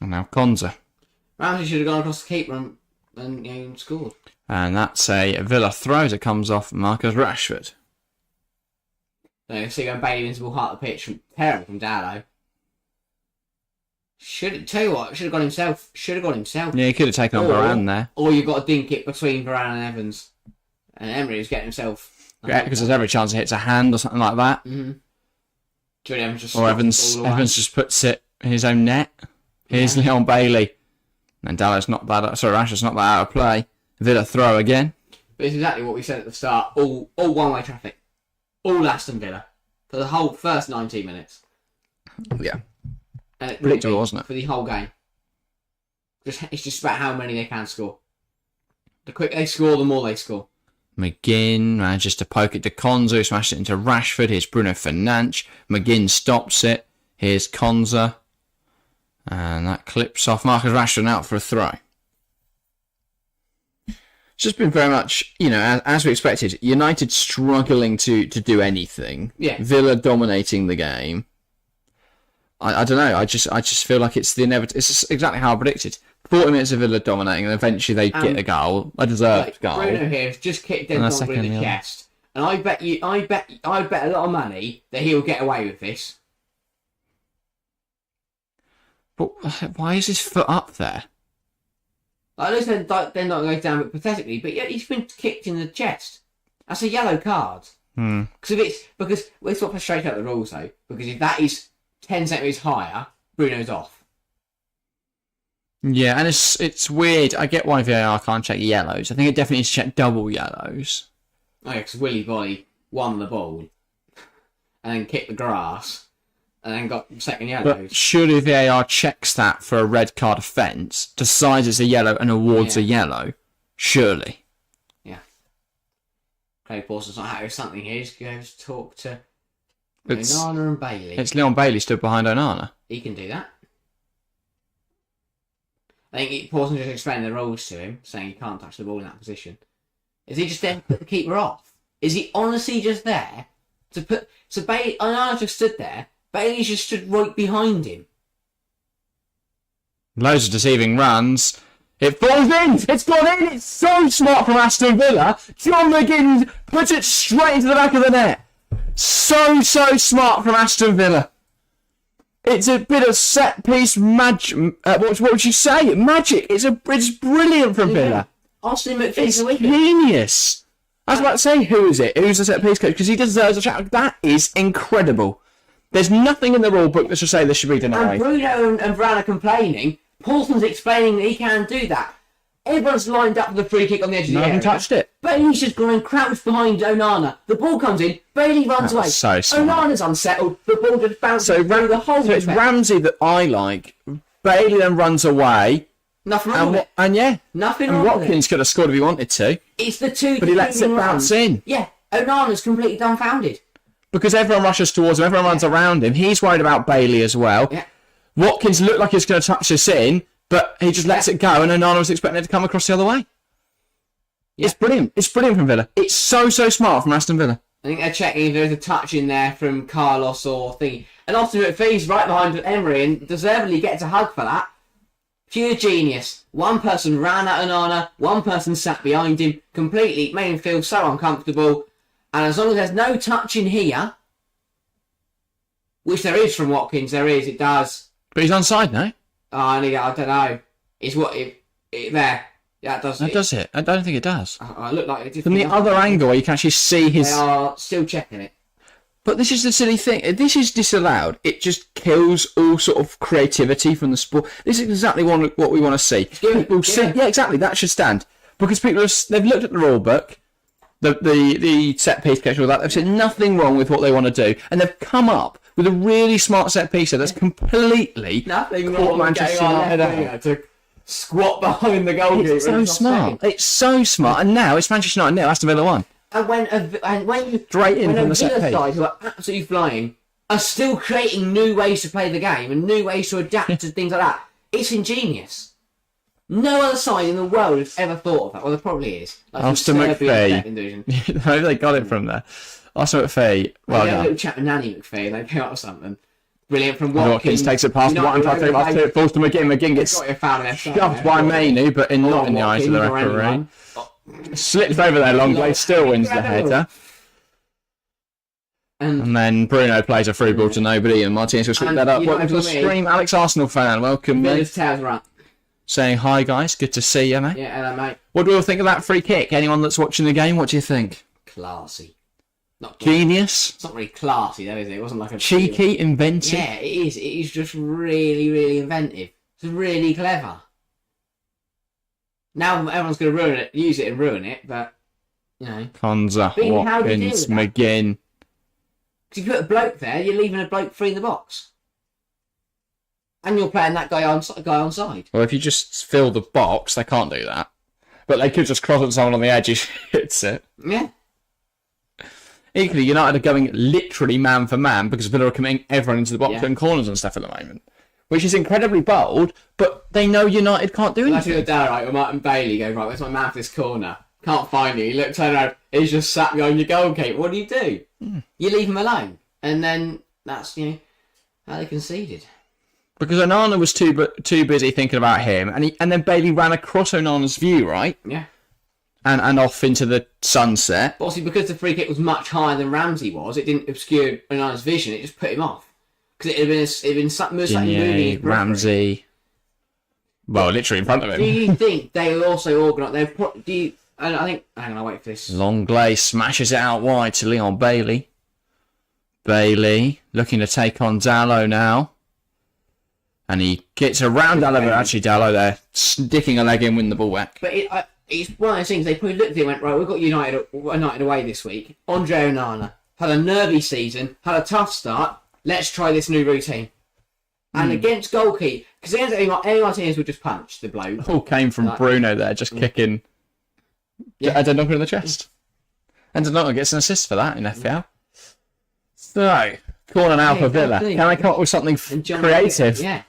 And now Konza. Ramsey should have gone across the keeper and scored. And that's a Villa throw that comes off Marcus Rashford. You see when Bailey wins the ball half the pitch. Terrible from Dallo. Should have gone himself. Yeah, he could have taken on Varane there. Or you've got a dink it between Varane and Evans. And Emery was getting himself. Yeah, because there's every chance he hits a hand or something like that. Mm-hmm. Evans just puts it in his own net. Here's Leon Bailey. And Rashford's not that out of play. Villa throw again. But it's exactly what we said at the start. All one-way traffic. All Aston Villa. For the whole first 19 minutes. Yeah. And it predictable, wasn't it? For the whole game. It's just about how many they can score. The quicker they score, the more they score. McGinn manages to poke it to Konza, who smashed it into Rashford. Here's Bruno Fernandes. McGinn stops it. Here's Konza. And that clips off Marcus Rashford out for a throw. It's just been very much, as we expected, United struggling to do anything. Yeah. Villa dominating the game. I don't know. I just feel like it's the inevitable. It's just exactly how I predicted. 40 minutes of Villa dominating, and eventually they get a goal, a deserved goal. Bruno here has just kicked Denton in the chest, and I bet a lot of money that he'll get away with this. But why is his foot up there? I understand they're not going down pathetically, but yeah, he's been kicked in the chest. That's a yellow card. Because let's not straight out the rules though. Because if that is 10 centimeters higher, Bruno's off. Yeah, and it's weird. I get why VAR can't check yellows. I think it definitely needs to check double yellows. Oh yeah, because Willy Bolly won the ball and then kicked the grass. And then got second yellows. But surely VAR checks that for a red card offence, decides it's a yellow and awards a yellow. Surely. Yeah. Craig Paulson's not happy with something here. He's going to talk to Onana and Bailey. It's Leon Bailey stood behind Onana. He can do that. I think Paulson just explained the rules to him, saying he can't touch the ball in that position. Is he just there to put the keeper off? Is he honestly just there to put... So Bailey... Onana just stood there. Bailey just stood right behind him. Loads of deceiving runs. It falls in! It's gone in! It's so smart from Aston Villa! John McGinn puts it straight into the back of the net! So smart from Aston Villa. It's a bit of set piece magic. What would you say? Magic. It's brilliant from Villa. Austin McPhee's It's a wicket. genius. I was about to say, who is it? Who's the set piece coach? Because he deserves a shout. That is incredible. There's nothing in the rule book that should say this should be And denied. Bruno and Varane are complaining. Paulson's explaining that he can do that. Everyone's lined up for the free kick on the edge of the No area. one touched it. Bailey's just gone and crouched behind Onana. The ball comes in. Bailey runs away. so smart. Onana's unsettled. The ball just bounces So, through the whole so it's defence. Ramsey that I like. Bailey then runs away. Nothing wrong with it. Nothing And wrong with it. Watkins could have scored if he wanted to. It's the two. But he lets it defending bounce runs. in. Yeah, Onana's completely dumbfounded. Because everyone rushes towards him, everyone runs around him. He's worried about Bailey as well. Yeah. Watkins looked like he's going to touch this in, but he just lets it go, and Onana was expecting it to come across the other way. Yeah. It's brilliant. It's brilliant from Villa. It's so smart from Aston Villa. I think they're checking if there's a touch in there from Carlos or thingy. And Austin McPhee's right behind Emery and deservedly gets a hug for that. Pure genius. One person ran at Onana, one person sat behind him, completely made him feel so uncomfortable. And as long as there's no touch in here, which there is from Watkins, it does. But he's onside now. Oh, I don't know. It's what it there. Yeah, it does. That does it. I don't think it does. Oh, it looked like it did. From the other angle where you can actually see his... They are still checking it. But this is the silly thing. This is disallowed. It just kills all sort of creativity from the sport. This is exactly what we want to see. People sit, yeah, exactly. That should stand. Because people they've looked at the rule book, the set piece coach, all that. They've said nothing wrong with what they want to do, and they've come up with a really smart set piece that's completely Nothing caught wrong with Manchester getting on United left out. winger to squat behind the goalkeeper. It's so smart. It's so smart. And now it's Manchester United nil, Aston Villa 1. And when you Straight in when from a the set Villa piece. side who are absolutely flying are still creating new ways to play the game and new ways to adapt to things like that, it's ingenious. No other side in the world has ever thought of that. Well, there probably is. Like Austin McPhee. McPhee. Maybe they got it from there. Austin McPhee. Well A done. little chat with Nanny McPhee. They came up with something brilliant from Watkins Watkins. takes it past one, tries to take it past two, it falls to McGinn. McGinn gets Got your foul in there, shoved by Mainoo, but not in the eyes of the referee. Slips over there, Longley, still wins the header. And then Bruno plays a through ball to nobody, and Martinez will sweep And that up. you know Welcome to the for me- stream, Alex Arsenal fan. Welcome, mate. Villa's tails run. Saying hi, guys. Good to see you, mate. Yeah, hello, mate. What do we all think of that free kick? Anyone that's watching the game, what do you think? Classy. Not Genius? It's not really classy, though, is it? It wasn't like a Cheeky? Inventive? Yeah, it is. It is just really, really inventive. It's really clever. Now everyone's going to use it and ruin it, but, you know. Konza, But how do you deal Watkins, with that? McGinn. Because you put a bloke there, you're leaving a bloke free in the box. And you're playing that guy on side. Well, if you just fill the box, they can't do that. But they could just cross at someone on the edge who hits it. Yeah. Equally, United are going literally man for man because Villa are committing everyone into the box Yeah. and corners and stuff at the moment. Which is incredibly bold, but they know United can't do Imagine anything. the day, right, with Martin Bailey going, right, where's my man for this corner? Can't find you. You look, turn around, he's just sat behind your goalkeeper. What do? You leave him alone. And then that's, you know, how they conceded. Because Onana was too busy thinking about him, and then Bailey ran across Onana's view, right? Yeah. And off into the sunset. But obviously, because the free kick was much higher than Ramsey was, it didn't obscure Onana's vision, it just put him off. Because it had been slightly moving Digne, his periphery. Ramsey. Well, literally in front of him. Do you think they were also organised? I think. Hang on, I'll wait for this. Longley smashes it out wide to Leon Bailey. Bailey looking to take on Dallo now. And he gets around Dallo, but actually Dallo there sticking a leg in, win the ball back. But it's one of those things, they probably looked at it and went, right, we've got United away this week. Andre Onana had a nervy season, had a tough start. Let's try this new routine. And against goalkeeper, because against Eddie Martinez would just punch the bloke. All came from Bruno there, just kicking Dendoncker in the chest. And Dendoncker gets an assist for that in FPL. So, corner now for Villa. exactly. Can they come up with something creative? Yeah.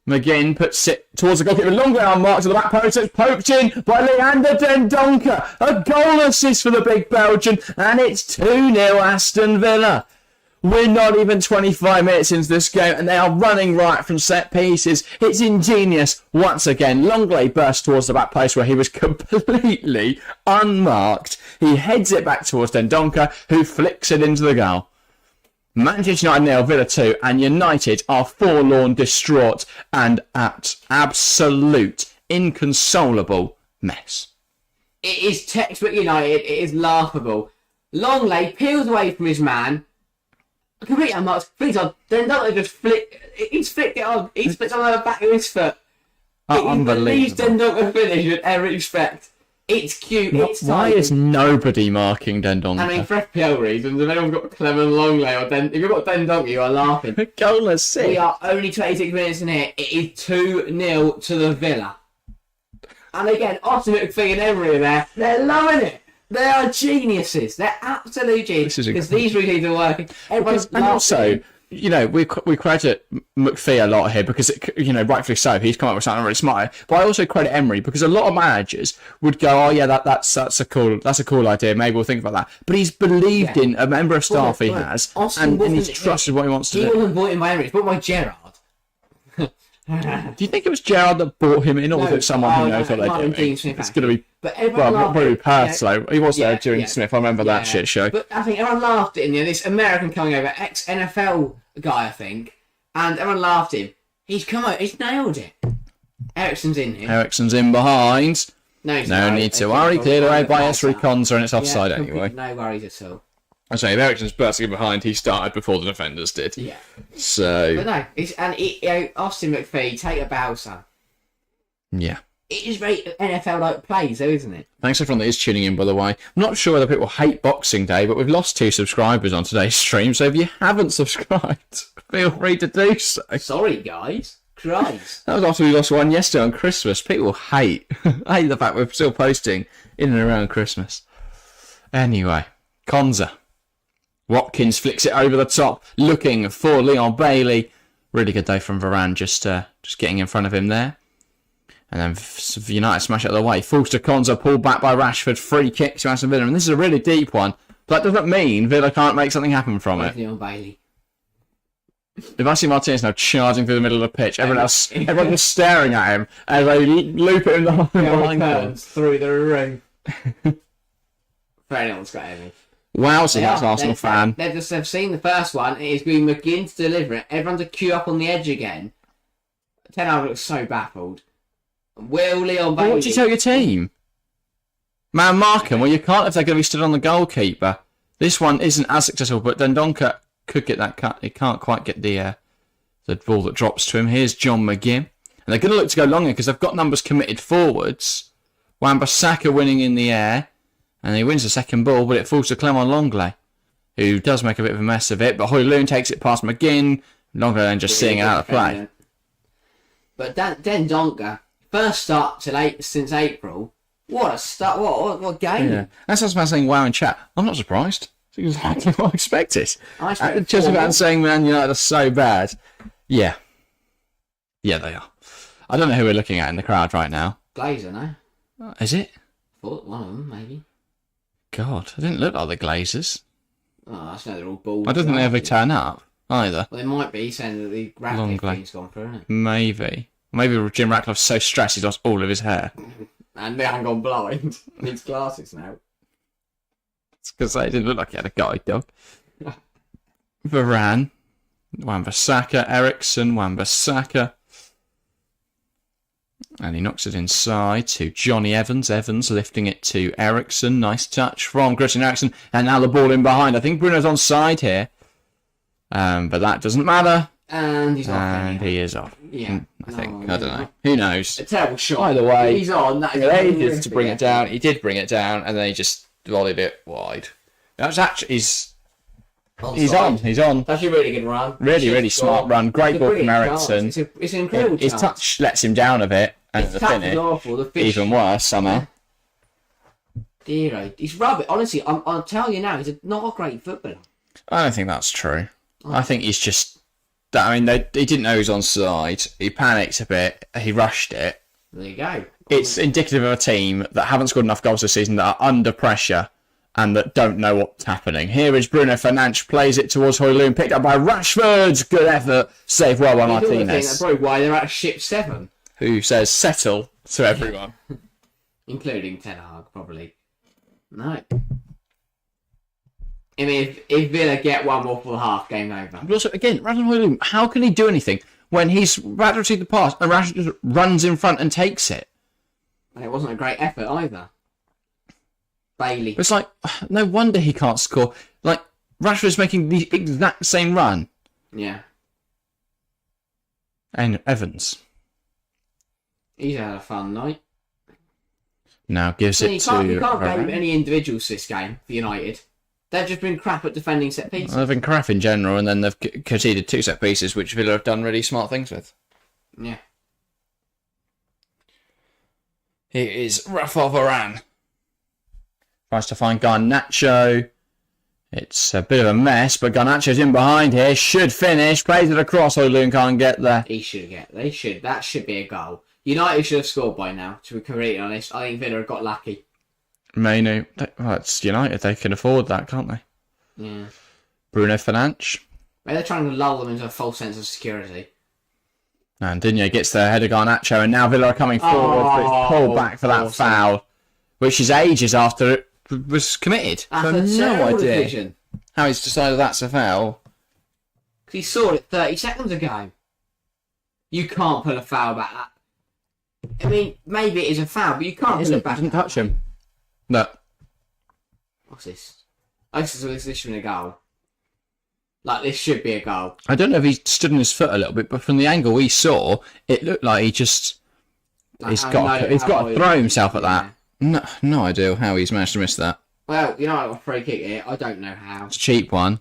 McGinn puts it towards the goalkeeper. Long way unmarked to the back post. It's poked in by Leander Dendoncker. A goal assist for the big Belgian. And it's 2-0 Aston Villa. We're not even 25 minutes into this game and they are running right from set pieces. It's ingenious once again. Longley bursts towards the back post where he was completely unmarked. He heads it back towards Dendoncker, who flicks it into the goal. Manchester United 0, Villa 2, and United are forlorn, distraught, and at absolute, inconsolable mess. It is textbook United. It is laughable. Longley peels away from his man. Completely unmarked. Flicks on. Then Donker just he's flicked it on. He splits on the back of his foot. Unbelievable. Then Donker finish with every respect. It's cute. It's Why is nobody marking Dendoncker? I mean, for FPL reasons, if anyone's got Clement Longley or if you've got Dendoncker, you are laughing. Goalless 6. We are only 26 minutes in here. It is 2-0 to the Villa. And again, Austin McPhee and Emery are there. They're loving it. They are geniuses. They're absolute geniuses. Because these routines are working. Everyone's and also, you know, we credit McPhee a lot here because, rightfully so, he's come up with something really smart. But I also credit Emery because a lot of managers would go, oh yeah, that's a cool idea. Maybe we'll think about that. But he's believed in a member of staff he has, and he's trusted what he wants to do. He wasn't bought in by Emery. He's bought by Gerrard. Do you think it was Gerrard that brought him in, or was it someone who knows what they're doing? It's going to be, probably Perslow. He was there during Smith. I remember that shit show. But I think everyone laughed at him. This American coming over, ex-NFL guy, I think, and everyone laughed at him. He's come out. He's nailed it. Ericsson's in here. Ericsson's in behind. No need to worry. Cleared away by Esri Konza, and it's offside anyway. No worries at all. I say, if Ericsson's bursting behind, he started before the defenders did. Yeah. So. But no, Austin McPhee, take a bow, son. Yeah. It is very NFL-like plays, though, isn't it? Thanks everyone that is tuning in, by the way. I'm not sure whether people hate Boxing Day, but we've lost 2 subscribers on today's stream, so if you haven't subscribed, feel free to do so. Sorry, guys. Christ. That was after we lost 1 yesterday on Christmas. People hate the fact we're still posting in and around Christmas. Anyway, Konza. Watkins flicks it over the top, looking for Leon Bailey. Really good day from Varane, just getting in front of him there. And then United smash it out of the way. Falls to Konza, pulled back by Rashford. Free kick to Aston Villa. And this is a really deep one. But that doesn't mean Villa can't make something happen from it. Leon Bailey. If I see Martinez now charging through the middle of the pitch, everyone is staring at him as they loop it in the behind him. Through the room. Fair enough, got Emery. Wow, so that's an Arsenal fan. They've seen the first one. It is going to begin to deliver it. Everyone's a queue up on the edge again. Ten Hag looks so baffled. Will Leon Bailey... What do you tell your team? Man, mark him. Well, you can't if they're going to be stood on the goalkeeper. This one isn't as successful, but Dendoncker could get that cut. He can't quite get the ball that drops to him. Here's John McGinn. And they're going to look to go longer because they've got numbers committed forwards. Wan-Bissaka winning in the air. And he wins the second ball, but it falls to Clement Longley, who does make a bit of a mess of it. But Højlund takes it past McGinn. Longley then just seeing it out of play. But Dendoncker, first start since April. What a start! What game? Yeah. That's what I was saying. Wow, in chat. I'm not surprised. It's exactly what I expected. Just about saying Man United are so bad. Yeah, they are. I don't know who we're looking at in the crowd right now. Glazer, no? Is it? Thought one of them, maybe. God, it didn't look like the Glazers. Oh, I just know they're all balls. I don't think they ever turn up either. Well, they might be saying that the Ratcliffe thing's gone through, isn't it? Maybe Jim Ratcliffe's so stressed he's lost all of his hair. And they haven't gone blind. Needs glasses now. It's because they didn't look like he had a guide dog. Varane, Wan-Bissaka, Ericsson, Wan-Bissaka. And he knocks it inside to Johnny Evans. Evans lifting it to Ericsson. Nice touch from Christian Eriksen. And now the ball in behind. I think Bruno's onside here. But that doesn't matter. And he's off. And he is off. Yeah. I think. I don't know. Who knows? A terrible shot. Either way. He's on. That is ages to bring it down. He did bring it down. And then he just volleyed it wide. That's actually... He's on. That's a really good run. Really smart run. Great ball from Ericsson. It's an incredible His touch lets him down a bit. And the finish, awful. even worse somehow. Dear, he's rubbish. Honestly, I'll tell you now, he's not a great footballer. I don't think that's true. I think he's just... I mean, he didn't know he was onside. He panicked a bit. He rushed it. There you go. It's indicative of a team that haven't scored enough goals this season, that are under pressure, and that don't know what's happening. Here is Bruno Fernandes, plays it towards Højlund, picked up by Rashford. Good effort. Saved well by Martinez. That's probably why they're at ship 7. Who says settle to everyone. Including Ten Hag, probably. No. I mean, if Villa get one more for the half, game over. But also, again, Rashford, how can he do anything when he's about to receive the pass and Rashford just runs in front and takes it? And it wasn't a great effort either. Bailey. It's like, no wonder he can't score. Like, Rashford's making the exact same run. Yeah. And Evans. He's had a fun night. Now gives it to... You can't blame any individuals this game for United. They've just been crap at defending set pieces. They've been crap in general, and then they've conceded 2 set pieces, which Villa have done really smart things with. Yeah. It is Rafa Varane. Tries to find Garnacho. It's a bit of a mess, but Garnacho's in behind here. Should finish. Plays it across. Højlund can't get there. He should get. They should. That should be a goal. United should have scored by now, to be completely honest. I think Villa have got lucky. Mainu. Well, it's United. They can afford that, can't they? Yeah. Bruno Fernandes. Maybe they're trying to lull them into a false sense of security. And Digne gets the head of Garnacho, and now Villa are coming forward, but it's pulled back for that foul, which is ages after it was committed. That's I have no idea decision. how he's decided that's a foul. Because he saw it 30 seconds ago. You can't pull a foul back. I mean, maybe it is a foul, but you can't pull it back. Didn't touch him. No. What's this? This should be a goal. Like, this should be a goal. I don't know if he stood on his foot a little bit, but from the angle we saw, it looked like he just... Like, he's got to throw himself at that. No idea how he's managed to miss that. Well, you know, I got a free kick here. I don't know how. It's a cheap one.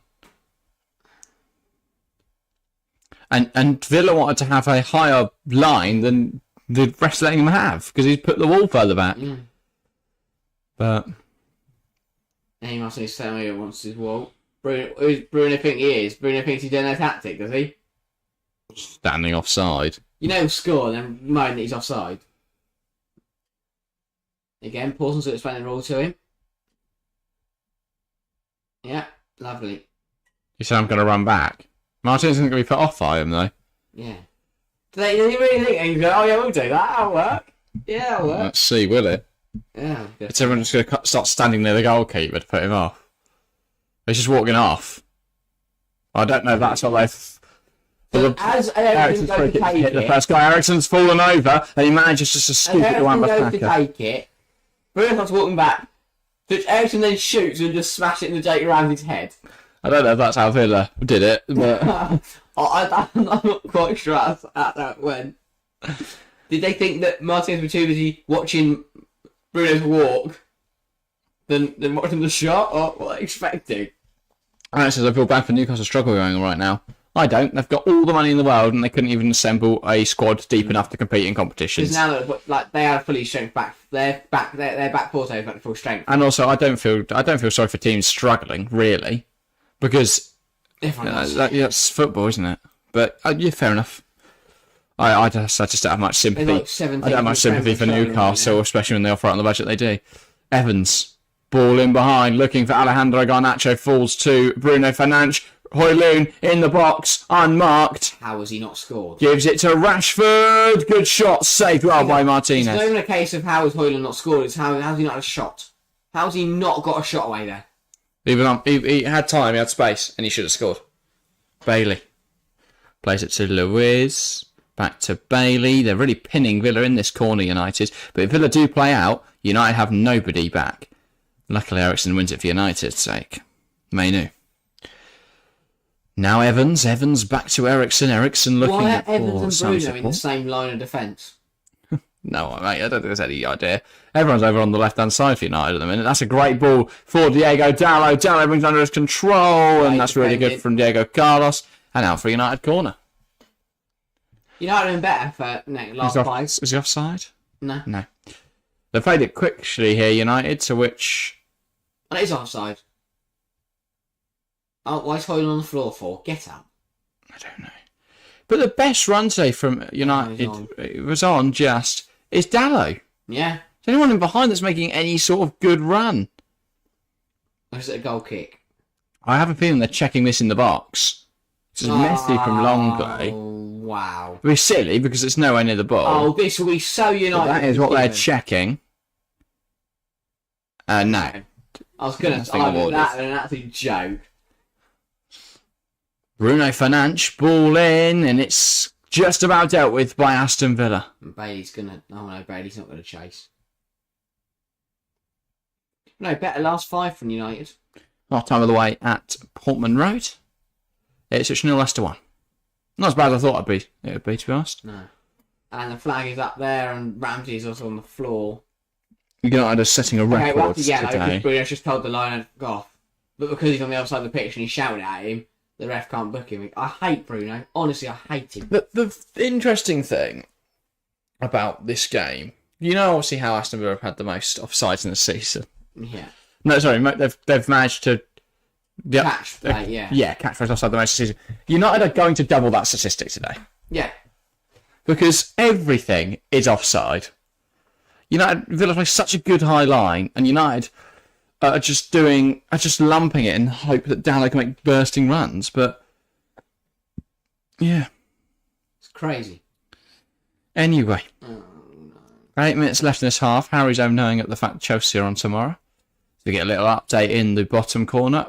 And Villa wanted to have a higher line than the rest letting him have, because he's put the wall further back. Yeah. But... And he must tell me he wants his wall. Who's Bruno think he is? Bruno thinks he's doing a tactic, does he? Standing offside. You know, score and then moan that he's offside. Again, Paulson's to explain the rule to him. Yeah, lovely. You said I'm going to run back. Martinez isn't going to be put off by him, though. Yeah. Do you really think he's going, oh yeah, we'll do that, that'll work. Yeah, that'll work. Let's see, will it? Yeah. It's everyone just going to start standing near the goalkeeper to put him off. He's just walking off. I don't know if that's what they've... So as Eriksen's going to take hit the it... first guy, Eriksen's fallen over, and he manages just to scoop it to one back. Eriksen goes to take it. Bruno's walking back. Which Eriksen then shoots and just smash it into Jake Ramsey's head. I don't know if that's how Villa did it, but... I'm not quite sure how that went. Did they think that Martinez was too busy watching Bruno's walk than watching the shot, or what are they expecting? Alex says, I feel bad for Newcastle struggle going on right now. I don't. They've got all the money in the world and they couldn't even assemble a squad deep enough to compete in competitions. Because now that they are fully strength back, their back four is back to full strength. And also, I don't feel sorry for teams struggling really, because that's football, isn't it? But yeah, fair enough. I just don't have much sympathy. I don't have much sympathy for Newcastle, especially when they offer it on the budget they do. Evans, ball in behind, looking for Alejandro Garnacho, falls to Bruno Fernandes. Højlund in the box, unmarked. How has he not scored? Gives it to Rashford. Good shot, saved well by Martinez. It's not even a case of how has Højlund not scored, it's how's he not had a shot? How's he not got a shot away there? He had time, he had space, and he should have scored. Bailey plays it to Luiz. Back to Bailey. They're really pinning Villa in this corner, United. But if Villa do play out, United have nobody back. Luckily, Eriksen wins it for United's sake. Mainu. Now Evans back to Eriksen. Eriksen looking Why are at Evans and Bruno in the same line of defence? No, mate, I don't think there's any idea. Everyone's over on the left-hand side for United at the minute. That's a great ball for Diego Dallo. Dallo brings under his control, and that's really good from Diego Carlos. And out for a United corner. United been better for last five. Is he offside? No. They played it quickly here, United, to which... And it is offside. Oh, why is Højlund on the floor for? Get up. I don't know. But the best run today from United was on just is Dallo. Yeah. Is anyone in behind that's making any sort of good run? Or is it a goal kick? I have a feeling they're checking this in the box. It's just messy from long play. Wow. It'll be silly because it's nowhere near the ball. Oh, this will be so United. But that is what they're checking. No. I was going to argue that an absolute joke. Bruno Fernandes, ball in, and it's just about dealt with by Aston Villa. And Bailey's going to... Oh, no, Bailey's not going to chase. No, better last 5 from United. Half time of the way at Portman Road. It's 0 Leicester 1. Not as bad as I thought it would be, to be honest. No. And the flag is up there, and Ramsey's also on the floor. United are setting a record today. Because Bruno's just told the line to go off. But because he's on the other side of the pitch and he's shouting at him, the ref can't book him. I hate Bruno. Honestly, I hate him. The interesting thing about this game, you know, obviously how Aston Villa have had the most offsides in the season. Yeah. No, sorry, they've managed to Catch play, yeah. Yeah, catch plays offside the most this season. United are going to double that statistic today. Yeah. Because everything is offside. Villa play such a good high line, and United are just lumping it in hope that Dallo can make bursting runs. But yeah, it's crazy. Anyway, oh, no. 8 minutes left in this half. Harry's home knowing at the fact Chelsea are on tomorrow. So we get a little update in the bottom corner.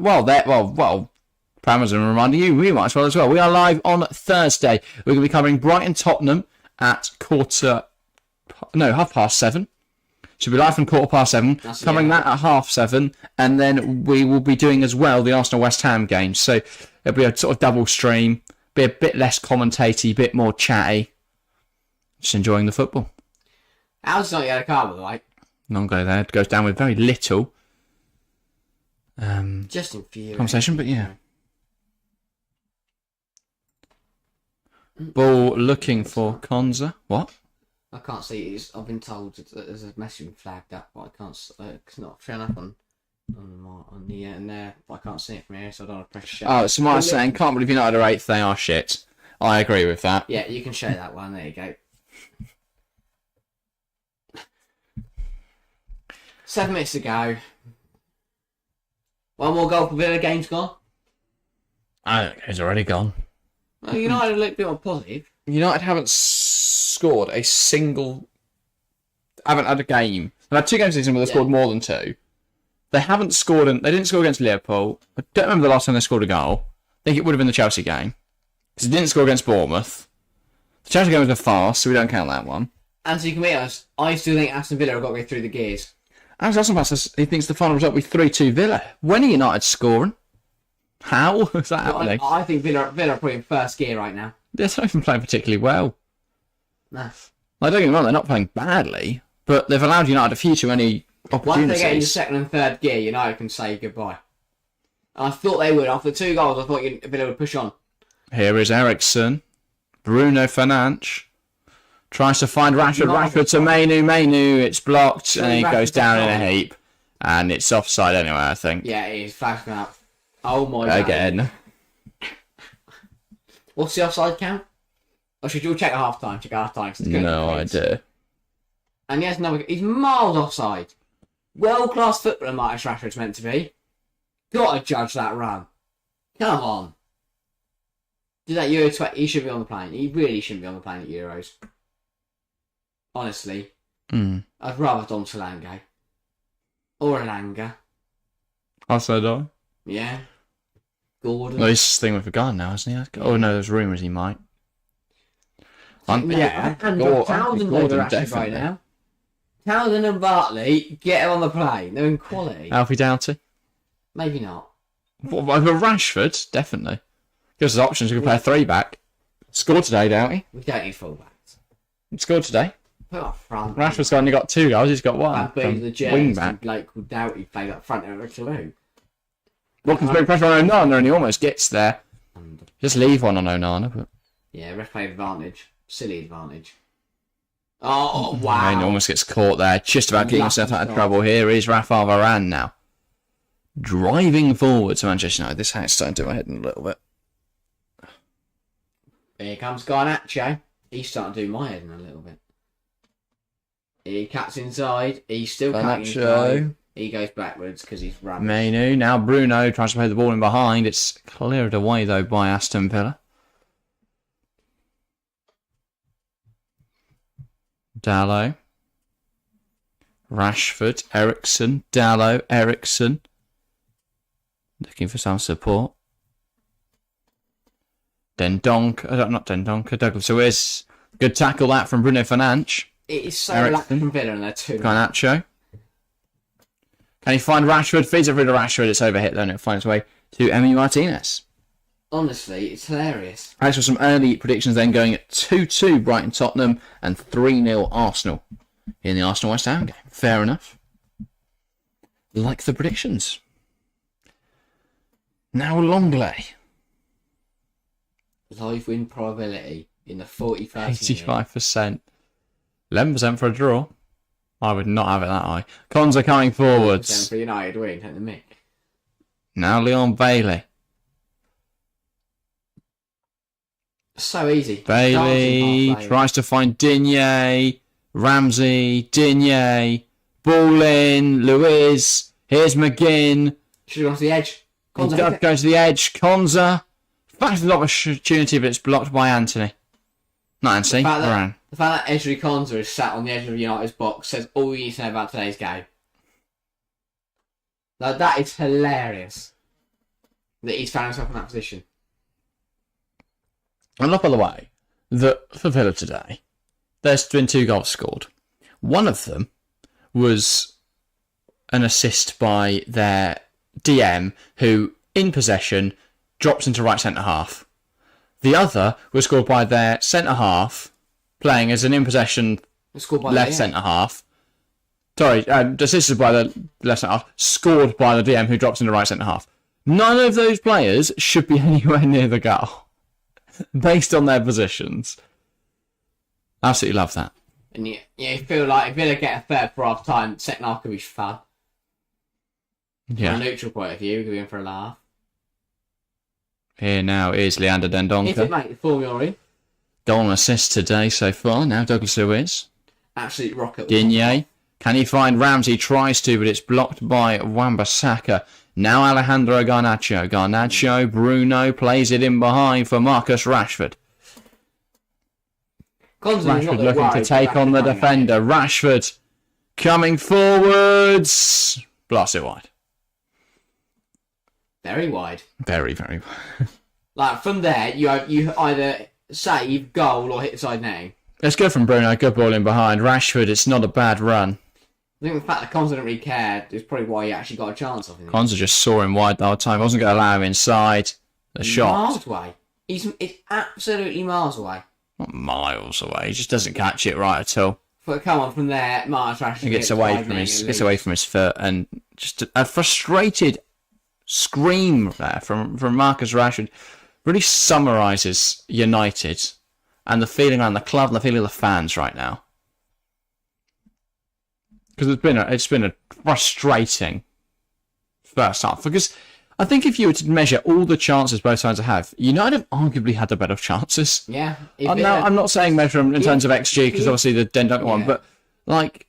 Amazon reminding you, we might as well. We are live on Thursday. We're going to be covering Brighton Tottenham at 7:30. Should be live from 7:15. Covering that at 7:30, and then we will be doing as well the Arsenal West Ham game. So it'll be a sort of double stream, be a bit less commentaty, bit more chatty. Just enjoying the football. Al's not yet a car, by the way. Nongo there goes down with very little just infuriating conversation, but yeah. Ball looking for Konza. What? I can't see it. I've been told that there's a message flagged up, but I can't. It's not showing up on the and there. But I can't see it from here, so I don't want to press show. Oh, someone's saying, can't believe United are 8th. They are shit. I agree with that. Yeah, you can show that one. There you go. 7 minutes to go. One more goal for Villa. Game's gone. I don't know. It's already gone. Well, United look a bit more positive. United haven't scored a single... haven't had a game. They've had 2 games this season where they've scored more than 2. They haven't scored... They didn't score against Liverpool. I don't remember the last time they scored a goal. I think it would have been the Chelsea game. Because they didn't score against Bournemouth. The Chelsea game was a farce, so we don't count that one. And so you can be honest, I still think Aston Villa have got to go through the gears. Alex Aston says he thinks the final result will be 3-2 Villa. When are United scoring? How is that happening? I think Villa are probably in first gear right now. They're not even playing particularly well. No. Like, don't get me wrong, they're not playing badly, but they've allowed United a few too many opportunities. Once they get into second and third gear, United can say goodbye. And I thought they would. After 2 goals, I thought Villa would push on. Here is Ericsson. Bruno Fernandes. Tries to find Rashford. Rashford to Mainu. It's blocked, and he goes down in a heap. And it's offside anyway, I think. Yeah, it is. Flashing up. Oh my god. Again. What's the offside count? Or should you all check at half time? Check at half time. No idea. And yes, he's miles offside. World class footballer, Marcus Rashford's meant to be. Gotta judge that run. Come on. Did that Euro 20? He should be on the plane. He really shouldn't be on the plane at Euros. Honestly. I'd rather Dom Solange. Or Elanga. I'll say that. Yeah. Gordon. Well, he's staying with a guy now, isn't he? Oh no, there's rumours he might. Yeah. And Townsend over Rashford right now. Townsend and Bartley, get him on the plane. They're in quality. Alfie Doughty? Maybe not. What, over Rashford? Definitely. Gives us options. We can play a 3-back. Scored today, Doughty. We don't need fullbacks. He scored today. Put up front. Rashford's only got 2 goals. He's got 1. The wing-back. Blake called Doughty played up front over to Watkins putting pressure on Onana and he almost gets there. Just leave one on Onana. But... yeah, ref play advantage. Silly advantage. Oh, wow. And he almost gets caught there. Just about getting himself out of trouble. Here is Rafael Varane now. Driving forward to Manchester United. This hat's starting to do my head in a little bit. Here comes Garnacho. He's starting to do my head in a little bit. He cuts inside. He's still cutting inside. He goes backwards because he's running. Mainu. Now Bruno tries to play the ball in behind. It's cleared away, though, by Aston Villa. Dallo. Rashford. Ericsson. Dallo. Ericsson. Looking for some support. Dendonka, Douglas Luiz. Good tackle that from Bruno Fernandes. It is so relaxed from Villa and they're 2. Garnacho. Can he find Rashford? Feeds it through to Rashford. It's overhit though, and it finds its way to Emi Martinez. Honestly, it's hilarious. As for some early predictions then, going at 2-2 Brighton Tottenham and 3-0 Arsenal in the Arsenal West Ham game. Fair enough. Like the predictions. Now Longley. Live win probability in the 41st 85%. 11% for a draw. I would not have it that high. Konza coming forwards. For United win, take the mick. Now Leon Bailey. So easy. Bailey tries to find Digne. Ramsey. Digne. Ball in. Luiz. Here's McGinn. Should have gone to the edge. He does go to the edge. Konza. Fact, a lot of opportunity, but it's blocked by Anthony. Not Anthony. The fact that Ezri Konza is sat on the edge of United's box says all you need to know about today's game. Now, that is hilarious. That he's found himself in that position. And look, by the way, that for Villa today, there's been 2 goals scored. One of them was an assist by their DM, who, in possession, drops into right centre-half. The other was scored by their centre-half, playing as an in-possession left centre-half. Sorry, assisted by the left centre-half, scored by the DM, who drops into right centre-half. None of those players should be anywhere near the goal, based on their positions. Absolutely love that. And you feel like if Villa get a third for half time, second half could be fun. Yeah. From a neutral point of view, we could be in for a laugh. Here now is Leander Dendonka. Hit it, mate. The form you're in. Goal and assist today so far. Now Douglas Luiz. Absolute rocket. Digne. Can he find Ramsey? Tries to, but it's blocked by Wan-Bissaka. Now Alejandro Garnacho. Garnacho, Bruno plays it in behind for Marcus Rashford. Rashford looking to take on the defender. Rashford coming forwards. Blast it wide. Very wide. Very, very wide. Like, from there, you either save, goal, or hit the side netting. It's good from Bruno. Good ball in behind. Rashford, it's not a bad run. I think the fact that Konza didn't really care is probably why he actually got a chance of him. Konza just saw him wide the whole time. Wasn't going to allow him inside. The shot. Miles away. It's absolutely miles away. Not miles away. He just doesn't catch it right at all. But come on, from there, Marcus Rashford He gets away from his foot, and just a frustrated scream there from Marcus Rashford really summarises United and the feeling around the club and the feeling of the fans right now. Because it's been a frustrating first half. Because I think if you were to measure all the chances both sides have, United have arguably had the better chances. Yeah. I'm not saying measure them in terms of XG, because obviously the Dendonka one, but like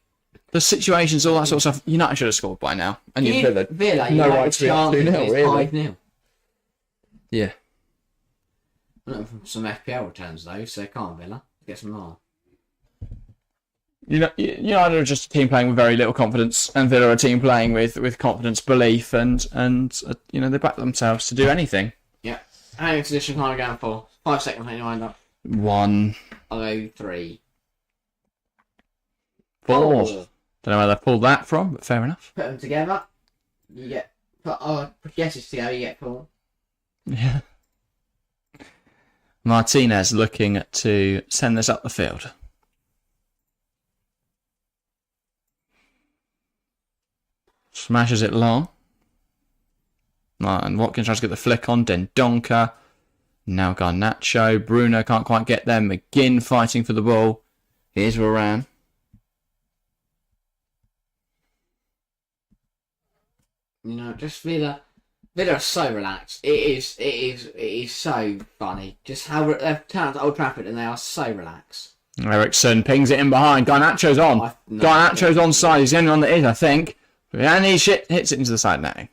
the situations, all that sort of stuff, United should have scored by now. And Villa, no right to be up 2-0, really. 5-0. Yeah. I'm looking for some FPL returns though, so come on, Villa, get some more. United are just a team playing with very little confidence, and Villa are a team playing with confidence, belief, and they back themselves to do anything. Yeah. How many position time are we going for? 5 seconds, how you wind up? 1. I'll go 3. 4. Oh. Don't know where they pulled that from, but fair enough. Put them together. You get guesses together. You get 4. Yeah. Martinez looking to send this up the field. Smashes it long. And Watkins tries to get the flick on. Dendonka. Now Garnacho. Bruno can't quite get there. McGinn fighting for the ball. Here's Varane. Just Villa are so relaxed. It is so funny. Just how they've turned to Old Trafford and they are so relaxed. Ericsson pings it in behind. Garnacho's on. Garnacho's onside. He's the only one that is, I think. And he hits it into the side netting.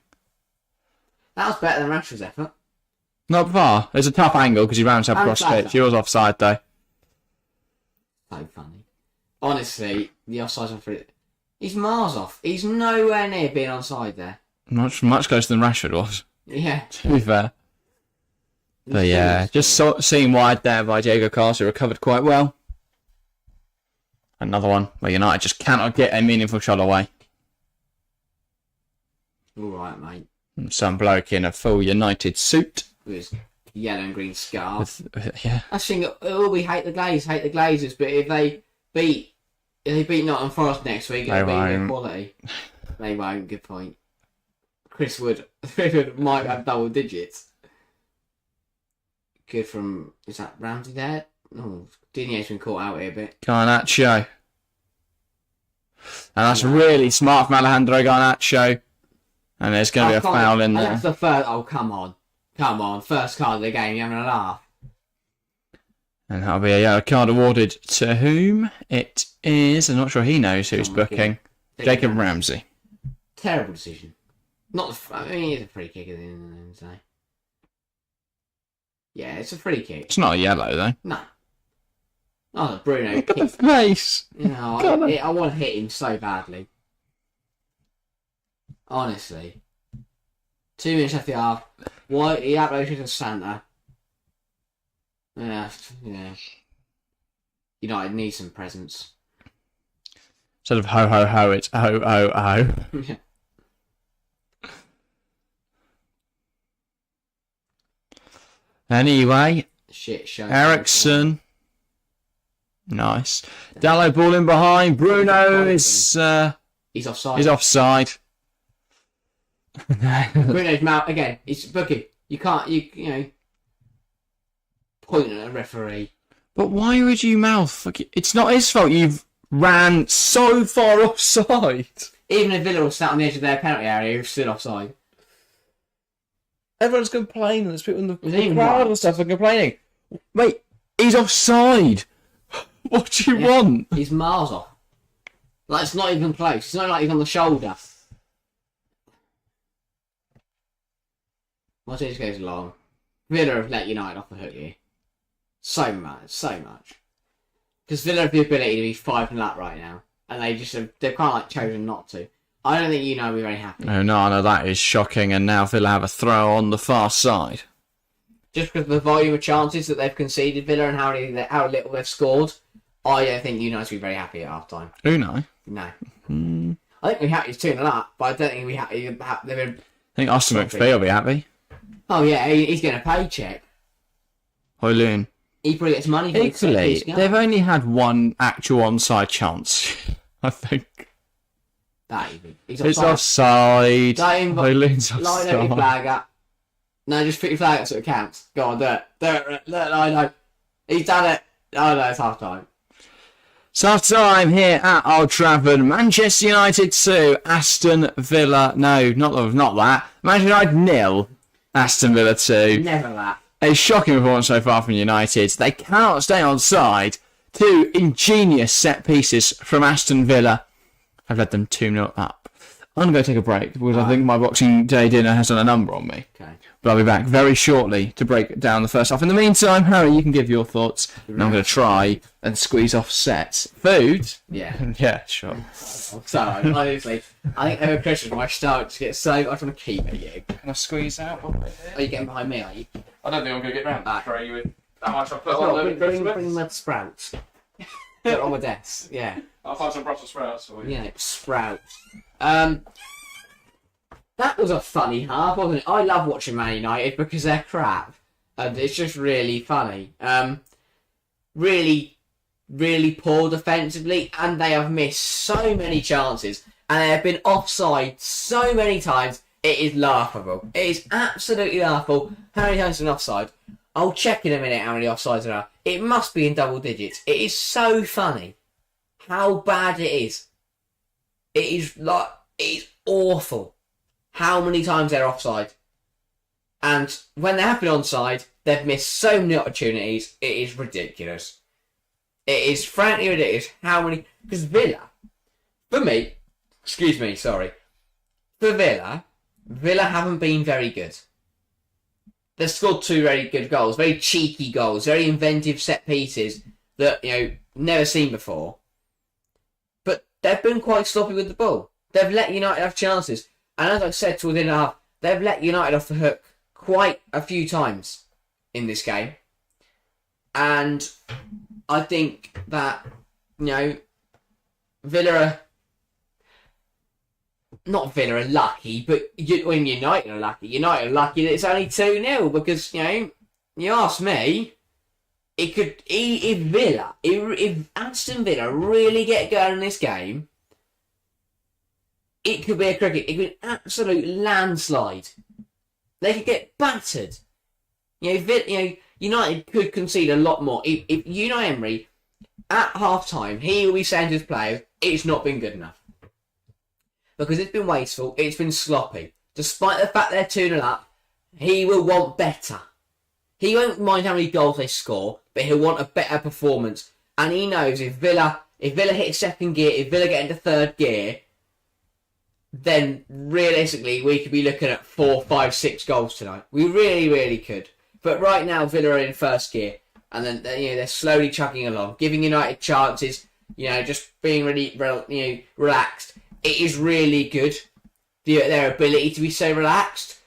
That was better than Rashford's effort. Not far. There's a tough angle because he ran himself across the pitch. He was offside though. So funny. Honestly, the offside's on for it. He's miles off. He's nowhere near being onside there. Much closer than Rashford was. Yeah. To be fair. But yeah, just seen wide there by Diego Costa, who recovered quite well. Another one where United just cannot get a meaningful shot away. All right, mate. And some bloke in a full United suit. With his yellow and green scarf. Yeah. I think, we hate the Glazers, but if they beat Nottingham Forest next week, it'll be their quality. They won't. Good point. Chris Wood might have double digits. Good from... Is that Ramsey there? Oh, Dinier's been caught out here a bit. Garnacho. And that's really smart from Alejandro Garnacho. And there's going to be a foul in there. That's the first... Oh, come on. Come on. First card of the game. You're having a laugh. And that'll be a yellow card awarded to whom? It is... I'm not sure he knows who's booking. Jacob Ramsey. Terrible decision. I mean, it's a free kick at the end of the day. Yeah, it's a free kick. It's not a yellow, though. No. Oh, Bruno. Look at the face. You know, I want to hit him so badly. Honestly. 2 minutes left the half. Why he uploaded to Santa. Yeah. United needs some presents. Instead of ho ho ho, it's ho ho ho. Yeah. Anyway, Shit show. Ericsson. Nice. Dallo ball in behind. Bruno is... he's offside. He's offside. Bruno's mouth again. It's booking. You can't. You know. Point at a referee. But why would you mouth? It's not his fault. You've ran so far offside. Even if Villa was sat on the edge of their penalty area, he was still offside. Everyone's complaining. There's people in the crowd and stuff are complaining. Mate, he's offside. What do you want? He's miles off. Like, it's not even close. It's not like he's on the shoulder. Once it just goes along, Villa have let United off the hook here. So much. Because Villa have the ability to be 5-0 up right now. And they've kind of like chosen not to. I don't think United will be very happy. No, that is shocking. And now Villa have a throw on the far side. Just because of the volume of chances that they've conceded, Villa, and how little they've scored, I don't think United will be very happy at half time. Unai? No. I think we're happy it's 2-0 up, but I don't think we're happy. I think Austin McPhee will be happy. Oh, yeah, he's getting a paycheck. Hoylun. He probably gets money for Equally, they've only had one actual onside chance, I think. It's offside. Hoylun's offside. Line up your flag up. No, just put your flag up so it counts. Go on, do it. No. He's done it. Oh, no, it's half time. It's half time here at Old Trafford. Manchester United 2, Aston Villa. No, not that. Manchester United 0, Aston Villa 2. Never that. A shocking performance so far from United. They cannot stay on side. 2 ingenious set pieces from Aston Villa have led them 2-0 up. I'm going to go take a break because I think my Boxing Day dinner has done a number on me. Okay. But I'll be back very shortly to break down the first half. In the meantime, Harry, you can give your thoughts. And I'm going to try and squeeze off sets. Food? Yeah. Yeah, sure. So, honestly, I think over Christmas my stomach just gets so... I just want to keep it. Can I squeeze out? Are you getting behind me, are you? I don't think I'm going to get round that tray with that much I put Bring my sprouts. Put it on my desk, yeah. I'll find some Brussels sprouts for you. Yeah, sprouts. That was a funny half, wasn't it? I love watching Man United because they're crap. And it's just really funny. Really, really poor defensively, and they have missed so many chances, and they have been offside so many times, it is laughable. It is absolutely laughable. How many times an offside? I'll check in a minute how many offsides there are. It must be in double digits. It is so funny how bad it is. It is awful how many times they're offside. And when they have been onside, they've missed so many opportunities, it is ridiculous. It is frankly ridiculous how many... Because Villa, for Villa haven't been very good. They've scored 2 very good goals, very cheeky goals, very inventive set pieces that, never seen before. But they've been quite sloppy with the ball. They've let United have chances. And as I said towards the end of the half, they've let United off the hook quite a few times in this game. And I think that, Villa are lucky, but when United are lucky. United are lucky that it's only 2-0 because, you ask me, if Aston Villa really get going in this game, it could be a cricket. It could be an absolute landslide. They could get battered. United could concede a lot more. If Unai Emery, at half-time, he will be saying to his players, it's not been good enough. Because it's been wasteful, it's been sloppy. Despite the fact they're 2-0 up, he will want better. He won't mind how many goals they score, but he'll want a better performance. And he knows if Villa hit second gear, if Villa get into third gear, then realistically we could be looking at 4, 5, 6 goals tonight. We really, really could. But right now Villa are in first gear, and then they're slowly chugging along, giving United chances. Just being really relaxed. It is really good, their ability to be so relaxed,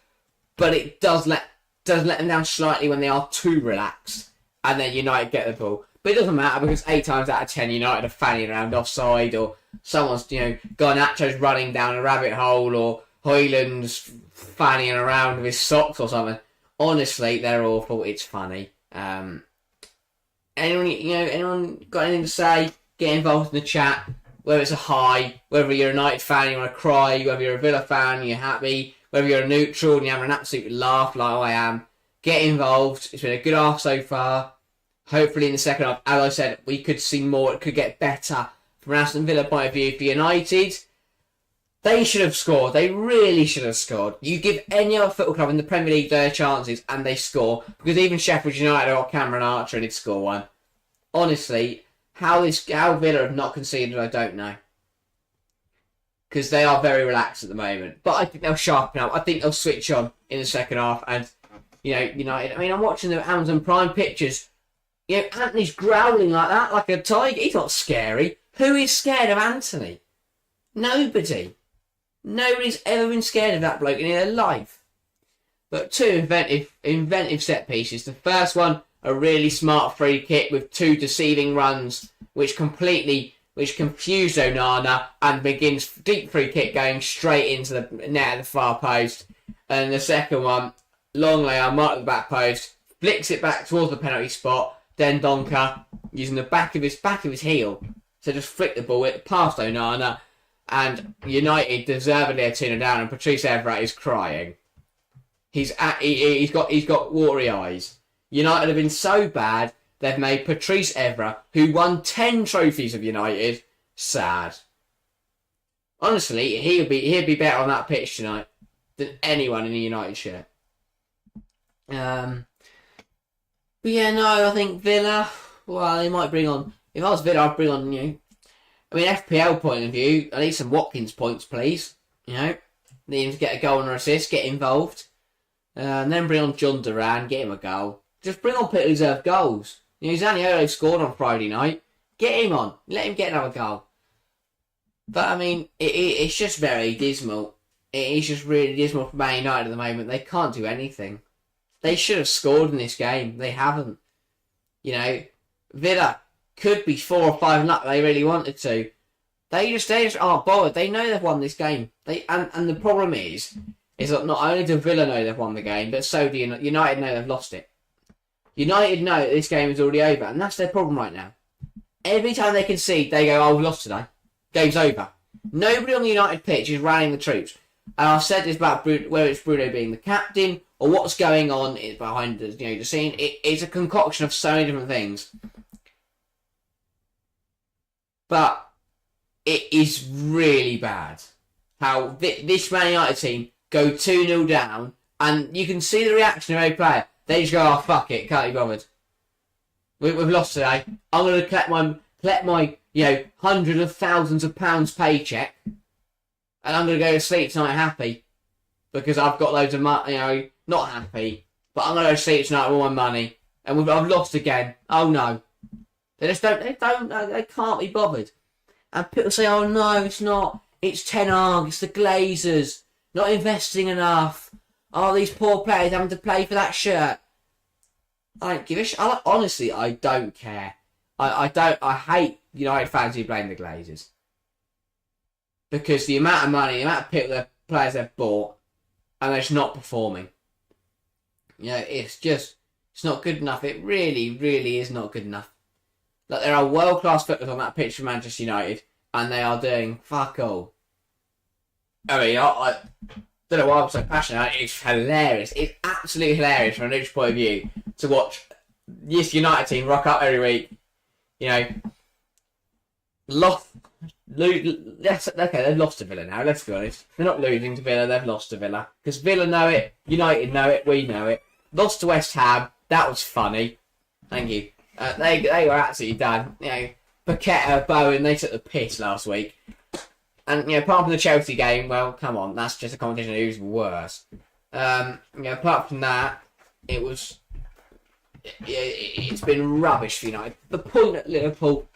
but it does let them down slightly when they are too relaxed, and then United get the ball. But it doesn't matter because 8 times out of 10 United are fanning around offside, or someone's Garnacho's running down a rabbit hole, or Højlund's fanning around with his socks or something. Honestly, they're awful. It's funny. Anyone got anything to say? Get involved in the chat. Whether it's a high, whether you're a United fan, you want to cry, whether you're a Villa fan, you're happy, whether you're a neutral and you're having an absolute laugh like I am, get involved. It's been a good half so far. Hopefully in the second half, as I said, we could see more. It could get better from an Aston Villa point of view. For United, they should have scored. They really should have scored. You give any other football club in the Premier League their chances and they score, because even Sheffield United or Cameron Archer and they'd score one. Honestly, how Villa have not conceded, I don't know. Because they are very relaxed at the moment. But I think they'll sharpen up. I think they'll switch on in the second half. And, United... I'm watching the Amazon Prime pictures. Anthony's growling like that, like a tiger. He's not scary. Who is scared of Anthony? Nobody. Nobody's ever been scared of that bloke in their life. But 2 inventive set pieces. The first one, a really smart free kick with 2 deceiving runs, which confused Onana, and begins deep free kick going straight into the net at the far post. And the second one, long layout, mark at the back post, flicks it back towards the penalty spot. Then Donker, using the back of his heel, so just flick the ball past Onana, and United deservedly are 2-0 down, and Patrice Evra is crying. He's got watery eyes. United have been so bad, they've made Patrice Evra, who won 10 trophies of United, sad. Honestly, he'd be better on that pitch tonight than anyone in a United shirt. But yeah, no, I think Villa, well, they might bring on... If I was Villa, I'd bring on, FPL point of view, I need some Watkins points, please. Need him to get a goal and an assist, get involved. And then bring on John Duran, get him a goal. Just bring on people who deserve goals. Zaniolo scored on Friday night. Get him on. Let him get another goal. But, it's just very dismal. It is just really dismal for Man United at the moment. They can't do anything. They should have scored in this game. They haven't. Villa could be 4 or 5 up if they really wanted to. They just aren't bothered. They know they've won this game. And the problem is that not only do Villa know they've won the game, but so do United know they've lost it. United know that this game is already over, and that's their problem right now. Every time they concede, they go, we've lost today. Game's over. Nobody on the United pitch is rallying the troops. And I've said this about whether it's Bruno being the captain or what's going on behind the scene. It's a concoction of so many different things. But it is really bad how this Man United team go 2-0 down, and you can see the reaction of every player. They just go, fuck it, can't be bothered. We've lost today. I'm going to collect my hundreds of thousands of pounds paycheck, and I'm going to go to sleep tonight happy because I've got loads of money. Not happy, but I'm going to go to sleep tonight with all my money, and I've lost again. Oh no, they can't be bothered. And people say, oh no, it's not. It's Ten Hag, it's the Glazers not investing enough. Oh, these poor players having to play for that shirt. I don't give a shit. Honestly, I don't care. I hate United fans who blame the Glazers. Because the amount of money, the amount of people, the players they've bought, and they're just not performing. It's not good enough. It really, really is not good enough. Like, there are world-class footballers on that pitch for Manchester United, and they are doing fuck all. I mean, I don't know why I'm so passionate. It's hilarious. It's absolutely hilarious from a neutral point of view to watch this United team rock up every week. They've lost to Villa now, let's be honest. They're not losing to Villa, they've lost to Villa. Because Villa know it, United know it, we know it. Lost to West Ham, that was funny. Thank you. They were absolutely done. Paqueta, Bowen, they took the piss last week. And, apart from the Chelsea game, well, come on, that's just a competition of who's worse. Apart from that, it's been rubbish for United. The point at Liverpool,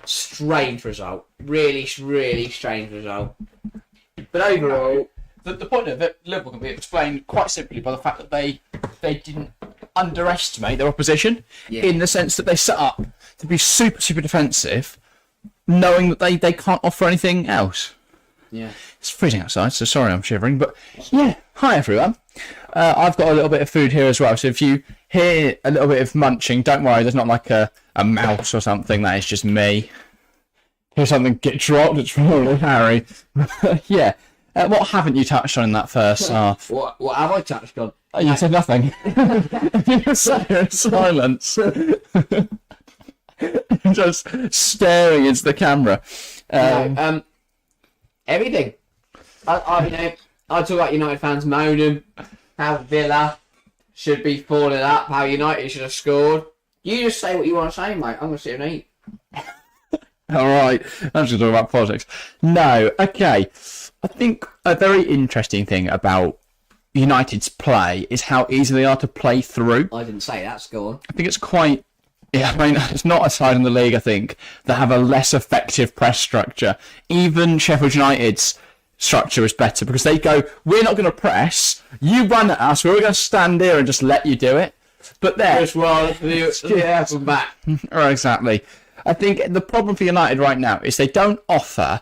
strange result. Really, really strange result. But overall, the point of it, Liverpool can be explained quite simply by the fact that they didn't underestimate their opposition in the sense that they set up to be super, super defensive, knowing that they can't offer anything else. Yeah. It's freezing outside, so sorry I'm shivering. But yeah, hi everyone. I've got a little bit of food here as well, so if you hear a little bit of munching, don't worry, there's not like a mouse or something, that is just me. Here's something get dropped, it's probably Harry. Yeah. What haven't you touched on in that first half? What have I touched on? Oh, you said nothing. You sat here in silence. Just staring into the camera. Everything. I talk about United fans moaning how Villa should be falling up, how United should have scored. You just say what you want to say, mate. I'm going to sit and eat. Alright, I'm just going to talk about politics. No, okay. I think a very interesting thing about United's play is how easy they are to play through. I didn't say that, go on. I think it's quite... Yeah, I mean, it's not a side in the league, I think, that have a less effective press structure. Even Sheffield United's structure is better because they go, we're not going to press, you run at us, we're going to stand here and just let you do it. But there... Just roll the back. Right, exactly. I think the problem for United right now is they don't offer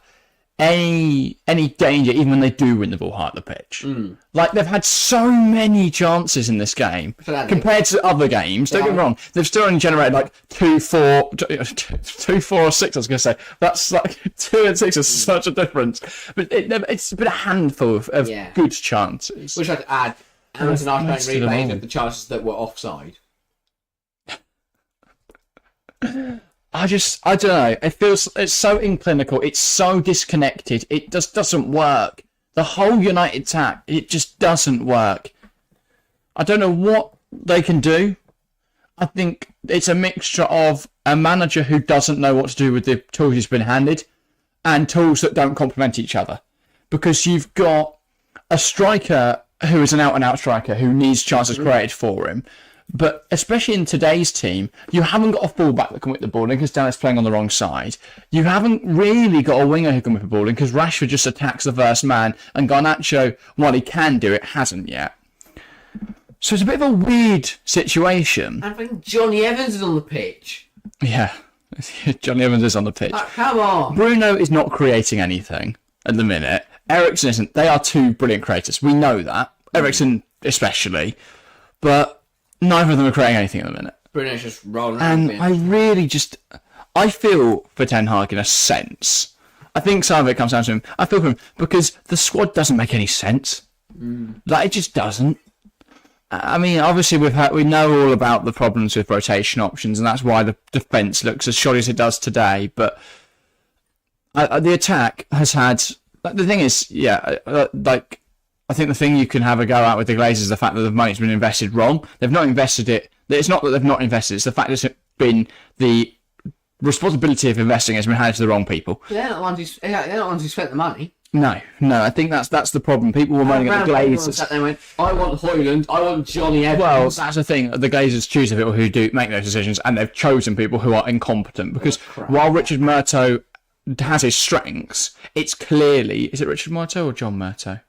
any danger even when they do win the ball high at the pitch. Like, they've had so many chances in this game compared to other games. Don't get me wrong, they've still only generated like 2, 4 or 6, I was going to say. That's like 2 and 6 is such a difference. But it's been a handful of good chances. Which I'd add, Amazon Arsenal replays of the chances that were offside. I don't know. It's so inclinical. It's so disconnected. It just doesn't work. The whole United attack, it just doesn't work. I don't know what they can do. I think it's a mixture of a manager who doesn't know what to do with the tools he's been handed and tools that don't complement each other. Because you've got a striker who is an out-and-out striker who needs chances created for him. But especially in today's team, you haven't got a fullback that can whip the ball in because Dallas playing on the wrong side. You haven't really got a winger who can whip the ball in because Rashford just attacks the first man and Garnacho, while he can do it, hasn't yet. So it's a bit of a weird situation. I think Johnny Evans is on the pitch. Yeah, Johnny Evans is on the pitch. Come on. Bruno is not creating anything at the minute. Eriksen isn't. They are two brilliant creators. We know that. Eriksen especially. But... neither of them are creating anything at the minute. Bruno's just rolling around. And I feel for Ten Hag in a sense. I think some of it comes down to him. I feel for him because the squad doesn't make any sense. Like, it just doesn't. I mean, obviously we know all about the problems with rotation options, and that's why the defence looks as shoddy as it does today. But the attack has had... the thing is, I think the thing you can have a go at with the Glazers is the fact that the money's been invested wrong. They've not invested it. It's not that they've not invested. It's the fact that it's been the responsibility of investing has been handed to the wrong people. They're not the ones who spent the money. No. I think that's the problem. People were moaning at the Glazers. They went, I want Højlund, I want Johnny Evans. Well, that's the thing. The Glazers choose the people who do make those decisions, and they've chosen people who are incompetent. Because while Richard Murtough has his strengths, it's clearly... is it Richard Murtough or John Murtough?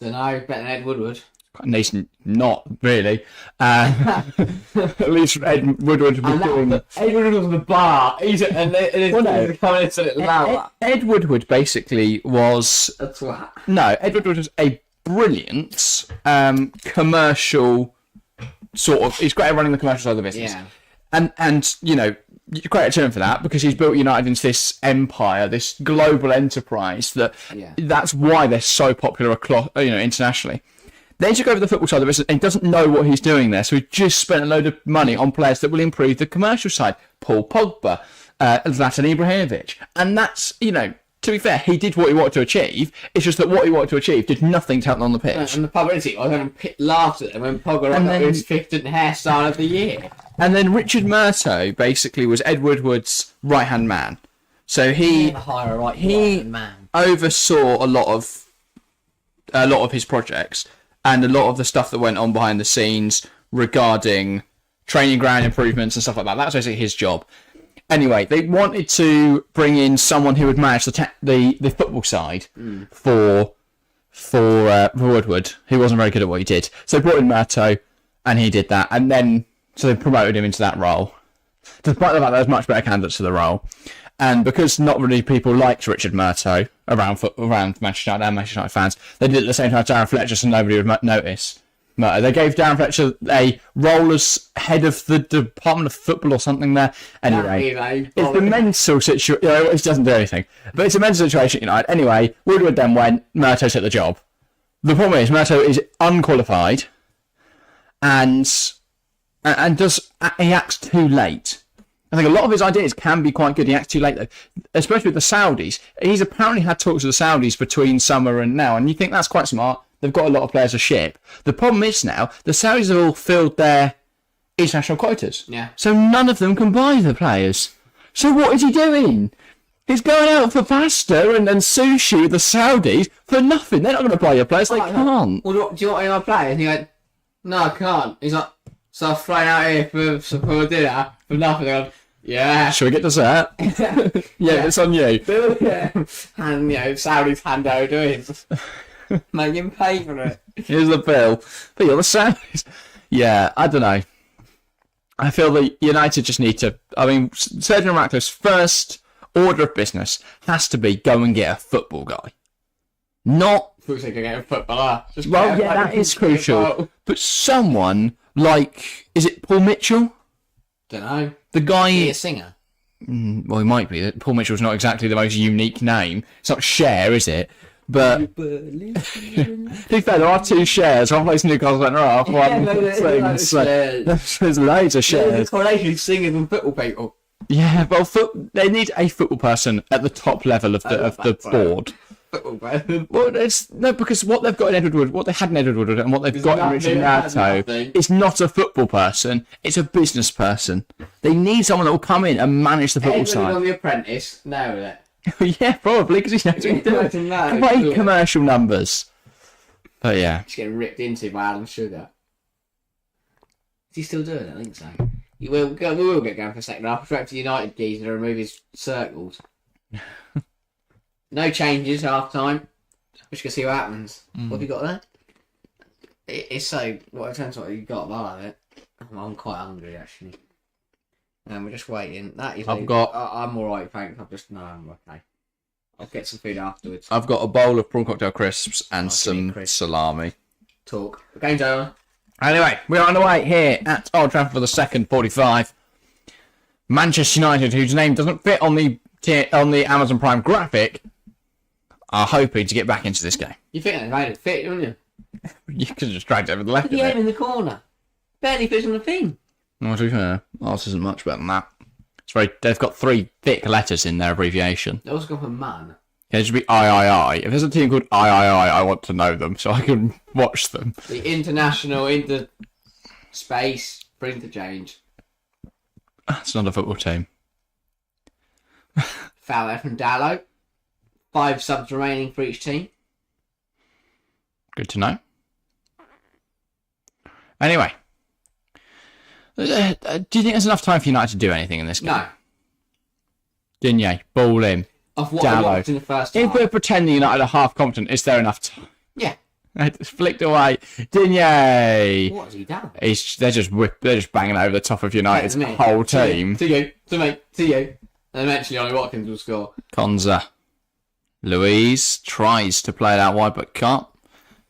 Don't know, better than Ed Woodward. Quite decent, not really. At least Ed Woodward was doing. Ed Woodward was on the bar. He's coming into it loud. Ed Woodward basically was. That's what. No, Ed Woodward was a brilliant commercial sort of. He's great at running the commercial side of the business. Yeah. And you know, credit to him for that because he's built United into this empire, this global enterprise. That's why they're so popular across, internationally. Then he took over the football side of the business and he doesn't know what he's doing there, so he just spent a load of money on players that will improve the commercial side. Paul Pogba, Zlatan Ibrahimovic, and that's to be fair, he did what he wanted to achieve. It's just that what he wanted to achieve did nothing to help them on the pitch. And the publicity, I laughed at him when Pogba got his 15th hairstyle of the year. And then Richard Murtough basically was Ed Woodward's right-hand man. So he oversaw a lot of his projects and a lot of the stuff that went on behind the scenes regarding training ground improvements and stuff like that. That was basically his job. Anyway, they wanted to bring in someone who would manage the football side for Woodward, who wasn't very good at what he did. So they brought in Murtough, and he did that, and then so they promoted him into that role. Despite the fact there was much better candidates for the role, and because not really people liked Richard Murtough around Manchester United and Manchester United fans, they did it at the same time as Darren Fletcher, so nobody would notice. They gave Darren Fletcher a role as head of the Department of Football or something there. Anyway, it's the mental situation. It doesn't do anything. But it's a mental situation at United. Anyway, Woodward then went, Murtough took the job. The problem is, Murtough is unqualified and he acts too late. I think a lot of his ideas can be quite good. He acts too late, though, especially with the Saudis. He's apparently had talks with the Saudis between summer and now, and you think that's quite smart. They've got a lot of players to ship. The problem is now, the Saudis have all filled their international quotas. Yeah. So none of them can buy the players. So what is he doing? He's going out for pasta and sushi with the Saudis for nothing. They're not going to buy your players. They can't. Well, do you want any of my players? And he went, no, I can't. He's like, so I've flown out here for dinner for nothing. Yeah. Shall we get dessert? Yeah, it's on you. Yeah. And, Saudis hand over to him. Make him pay for it. Here's the bill. But you're the Saudis. Yeah, I don't know. I feel that United just need to... I mean, Sergio Ratcliffe's first order of business has to be go and get a football guy. Not... I thought you go get a footballer. Well, yeah, that is crucial. But someone like... Is it Paul Mitchell? Don't know. The guy... Is he a singer? Well, he might be. Paul Mitchell's not exactly the most unique name. It's not Cher, is it? But to be fair, there are two shares. One plays Newcastle and half. There's loads of shares. There's a correlation of singers and football people. Yeah, well, they need a football person at the top level of the board. Football person. Well, because what they've got in Edward Wood, what they had in Edward Wood, and what they've got in Richard Murtough is not a football person. It's a business person. They need someone that will come in and manage the football side. On The Apprentice, nailed it. Yeah, probably, because he knows what he's doing. Great commercial numbers. But yeah. He's getting ripped into by Alan Sugar. Is he still doing it? I think so. We will get going for a second. I'll direct to United geezer to remove his circles. No changes half time. Just gonna see what happens. What have you got there? It's so... What depends what you got. I like it. I'm quite hungry, actually. And we're just waiting. I'm alright, thanks. I'm okay. I'll get some food afterwards. I've got a bowl of prawn cocktail crisps and some salami. Talk. The game's over. Anyway, we're on the way here at Old Trafford for the second 45. Manchester United, whose name doesn't fit on the Amazon Prime graphic, are hoping to get back into this game. You think they made it fit, didn't you? You could have just dragged it over the left. Yeah, in the corner. Barely fits on the thing. No, to be fair, ours isn't much better than that. They've got 3 thick letters in their abbreviation. They also go for man. Yeah, it should be III. If there's a team called III, I want to know them so I can watch them. The international space for interchange. That's not a football team. Foul there from Dallo. 5 subs remaining for each team. Good to know. Anyway. Do you think there's enough time for United to do anything in this game? No. Digne, ball in. Of what I watched in the first half. If we're pretending United are half competent, is there enough time? Yeah. It's flicked away. Digne. What has he done? They're just banging over the top of United's whole team. To you. And eventually Ollie Watkins will score. Konza. Louise tries to play it out wide but can't.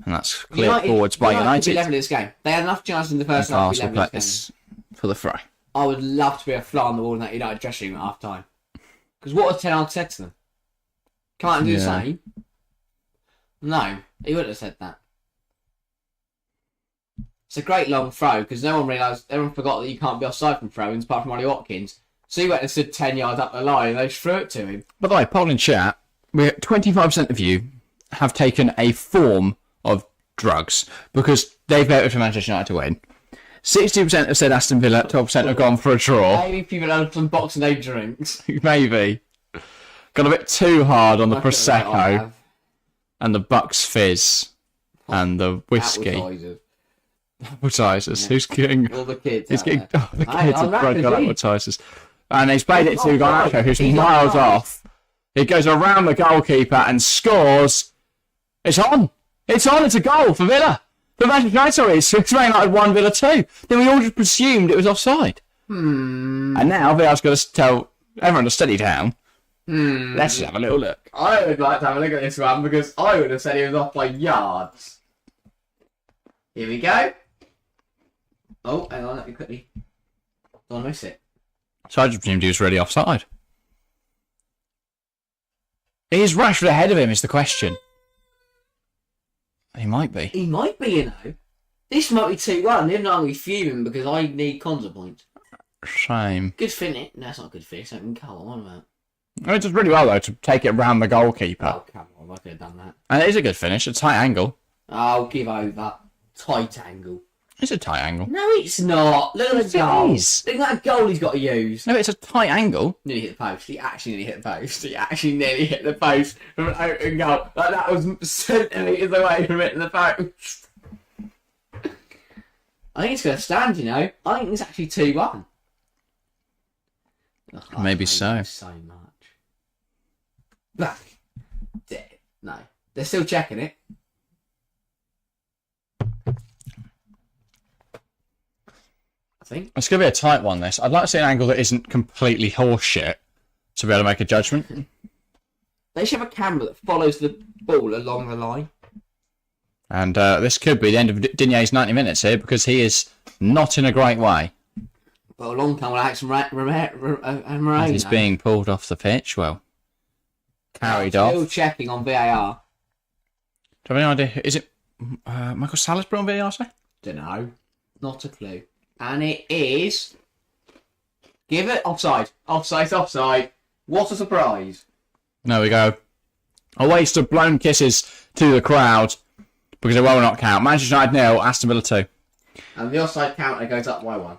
And that's cleared forwards by United. Could be level this game. They had enough chances in the first half to be level this game. For the fry. I would love to be a fly on the wall in that United dressing room at half time. Because what has Ten Hag said to them? Come out and do the same? No, he wouldn't have said that. It's a great long throw because everyone forgot that you can't be offside from throw-ins apart from Ollie Watkins. So he went and stood 10 yards up the line and they just threw it to him. By the way, poll in chat, 25% of you have taken a form of drugs because they voted for Manchester United to win. 60% have said Aston Villa, 12% have gone for a draw. Maybe people had some Boxing Day drinks. Maybe. Got a bit too hard on the Prosecco and the Bucks Fizz and the whiskey. Appetizers. Who's getting... All the kids. The kids have got appetizers. And he's played it to Garnacho, who's miles off. He goes around the goalkeeper and scores. It's on. It's a goal for Villa. For Manchester United, sorry, it's Man United 1, Villa 2. Then we all just presumed it was offside. And now Villa's got to tell everyone to steady down. Let's just have a little look. I would like to have a look at this one because I would have said he was off by yards. Here we go. Oh, hang on, let me quickly. Don't miss it. So I just presumed he was really offside. Is Rashford ahead of him is the question. He might be. He might be, you know. This might be 2-1. Even though I'm fuming because I need Konza points. Shame. Good finish. No, it's not good finish. Open goal. What about? It does really well, though, to take it round the goalkeeper. Oh, come on. I could have done that. And it is a good finish. A tight angle. I'll give over. Tight angle. It's a tight angle. No, it's not. Look at the goal. Look at that goal he's got to use. No, it's a tight angle. Nearly hit the post. He actually nearly hit the post. He actually nearly hit the post from an open goal. Like that was centimetres away from hitting the post. I think it's going to stand, you know. I think it's actually 2-1. Maybe so. So much. No. They're still checking it. It's going to be a tight one, this. I'd like to see an angle that isn't completely horseshit to be able to make a judgment. They should have a camera that follows the ball along the line. And this could be the end of Digne's 90 minutes here because he is not in a great way. Well, a long time with Alex Moreno. He's being pulled off the pitch, carried off. Still checking on VAR. Do you have any idea? Is it Michael Salisbury on VAR, say? Don't know. Not a clue. And it is... Give it offside. Offside. What a surprise. There we go. A waste of blown kisses to the crowd because it will not count. Manchester United 0, Aston Villa 2. And the offside counter goes up by 1.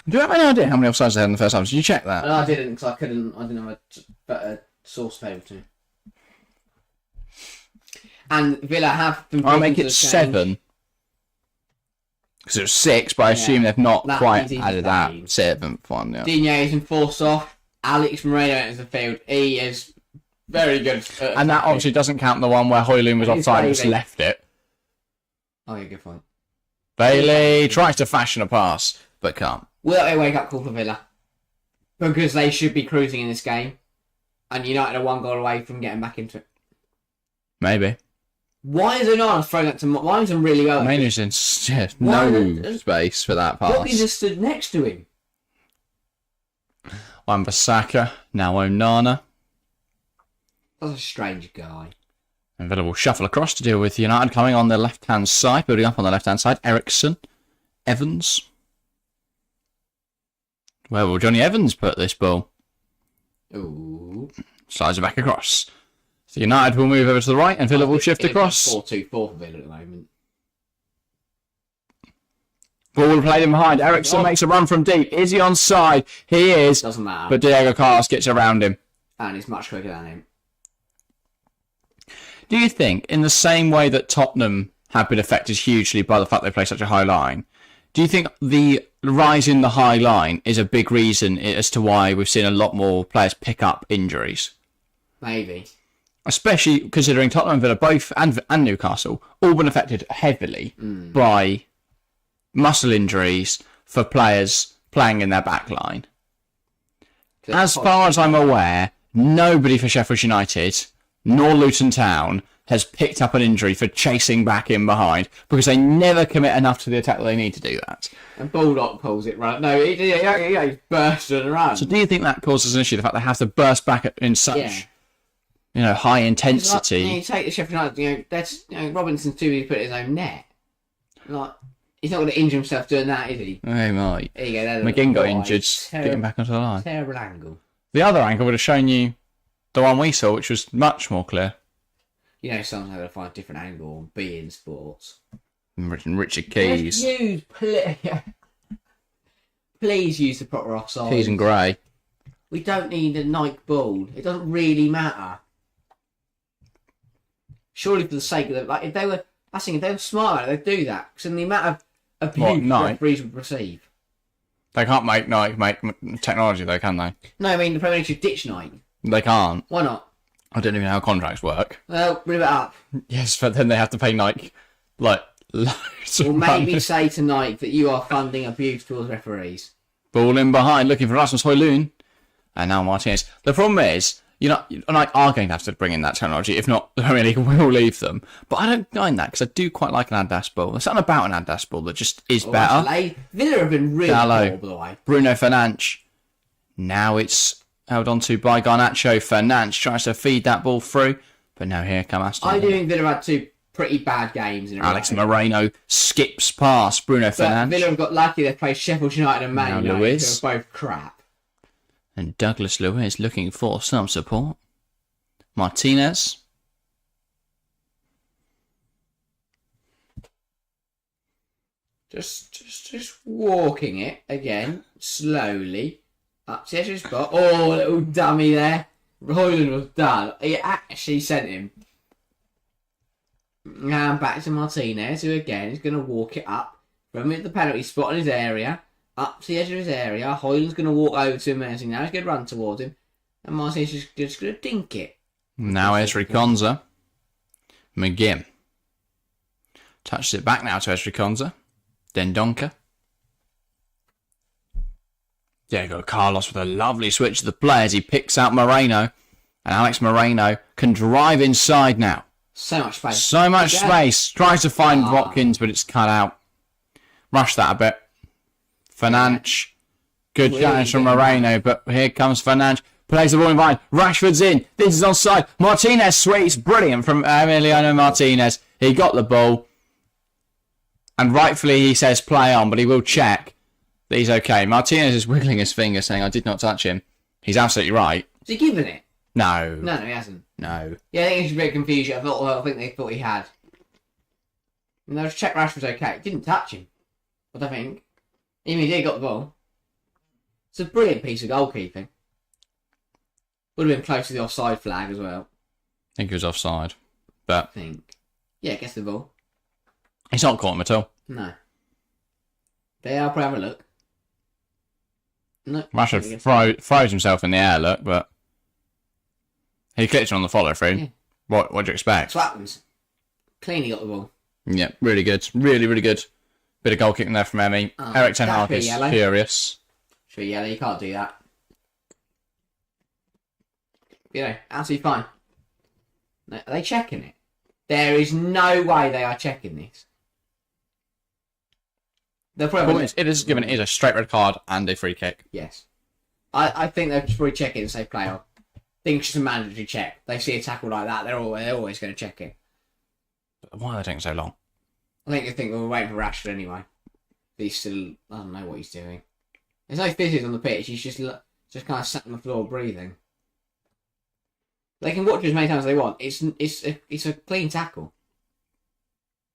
Do you have any idea how many offsides they had in the first half? Did you check that? No, I didn't because I didn't have a better source favour to me. And Villa have... I'll make it 7. Because it was 6, but I assume they've not quite added that 7th one. Yeah. Digne is enforced off. Alex Moreno enters the field. He is very good. And that obviously doesn't count the one where Højlund was offside and just left it. Oh, yeah, good point. Bailey tries to fashion a pass, but can't. Will it be a wake-up call for Villa? Because they should be cruising in this game. And United are 1 goal away from getting back into it. Maybe. Why is Onana throwing that to... Why is he really well? Mainly's in no space for that pass. Bobby just stood next to him. Wan-Bissaka, now Onana. That's a strange guy. And Villa will shuffle across to deal with United coming on the left-hand side, building up on the left-hand side. Ericsson, Evans. Where will Johnny Evans put this ball? Ooh. Slides it back across. So United will move over to the right and Villa will shift across. 4-2-4 for Villa at the moment. Ball will play them behind. Ericsson makes a run from deep. Is he onside? He is. Doesn't matter. But Diego Carlos gets around him. And he's much quicker than him. Do you think, in the same way that Tottenham have been affected hugely by the fact they play such a high line, do you think the rise in the high line is a big reason as to why we've seen a lot more players pick up injuries? Maybe. especially considering Tottenham and Villa both and Newcastle all been affected heavily by muscle injuries for players playing in their back line. As far as I'm aware, nobody for Sheffield United nor Luton Town has picked up an injury for chasing back in behind because they never commit enough to the attack that they need to do that. And Bulldog pulls it right. No, he bursts and runs. So do you think that causes an issue, the fact they have to burst back in such high intensity? Like, you take the Sheffield United, that's Robinson's too big to put in his own net. Like, he's not going to injure himself doing that, is he? Hey, mate. There you go. McGinn got injured getting back onto the line. Terrible angle. The other angle would have shown you the one we saw, which was much more clear. Someone's going to find a different angle on beIN Sports. Richard Keys. Please use the proper offside. Keys and Gray. We don't need a Nike ball. It doesn't really matter. Surely for the sake of them, if they were smart, they'd do that. Because in the amount of abuse referees would receive. They can't make Nike make technology though, can they? No, I mean the Premier League should ditch Nike. They can't. Why not? I don't even know how contracts work. Well, rip it up. Yes, but then they have to pay Nike loads Or of maybe money. say to Nike that you are funding abuse towards referees. Ball in behind, looking for Rasmus Højlund. And now Martinez. The problem is, Nike are going to have to bring in that technology. If not, the Premier League will leave them. But I don't mind that because I do quite like an Adidas ball. There's something about an Adidas ball that just is better. Villa have been really poor, by the way. Bruno Fernandes. Now it's held on to by Garnacho. Fernandes tries to feed that ball through. But now here come Aston Villa. I do think Villa had two pretty bad games in a row. Alex Moreno skips past Bruno Fernandes. Villa have got lucky they played Sheffield United and Man United, who are both crap. And Douglas Luiz looking for some support. Martinez. Just walking it again, slowly. Up to the edge of the spot. Oh, little dummy there. Højlund was done. He actually sent him. And back to Martinez, who again is going to walk it up from the penalty spot in his area, up to the edge of his area. Højlund's going to walk over to him and now he's going to run towards him. And Martinez is just going to dink it. Now Ezri Konsa. McGinn. Touches it back now to Ezri Konsa. Dendonka. Diego Carlos with a lovely switch to the players. He picks out Moreno. And Alex Moreno can drive inside now. So much space. So much space. Tries to find Watkins, but it's cut out. Rush that a bit. Fernandes. Good challenge from Moreno, but here comes Fernandes. Plays the ball in behind. Rashford's in. This is onside. Martinez sweeps. Brilliant from Emiliano Martinez. He got the ball. And rightfully he says play on, but he will check that he's okay. Martinez is wiggling his finger saying, I did not touch him. He's absolutely right. Has he given it? No. No, he hasn't. No. Yeah, I think it's a bit of confusion. I think they thought he had. And they'll check Rashford's okay. Didn't touch him. I don't think. Even he did got the ball. It's a brilliant piece of goalkeeping. Would have been close to the offside flag as well. I think he was offside. But I think. Yeah, gets the ball. he's not caught him at all. No. They are probably have a look. No. Rashford throws himself in the air, look, but he clicked on the follow through. Yeah. What do you expect? That's what happens. Cleanly got the ball. Yeah, really good. Really, really good. Bit of goal kicking there from Emmy. Eric Ten Hag is furious. Should be yellow, you can't do that. Absolutely fine. No, are they checking it? There is no way they are checking this. They'll probably... It is given. It is a straight red card and a free kick. Yes. I think they'll probably check it and say play on. I think it's just a mandatory check. They see a tackle like that, they're always going to check it. Why are they taking so long? I think they think we're waiting for Rashford anyway. He's still... I don't know what he's doing. There's no physics on the pitch. He's just kind of sat on the floor breathing. They can watch it as many times as they want. It's a clean tackle.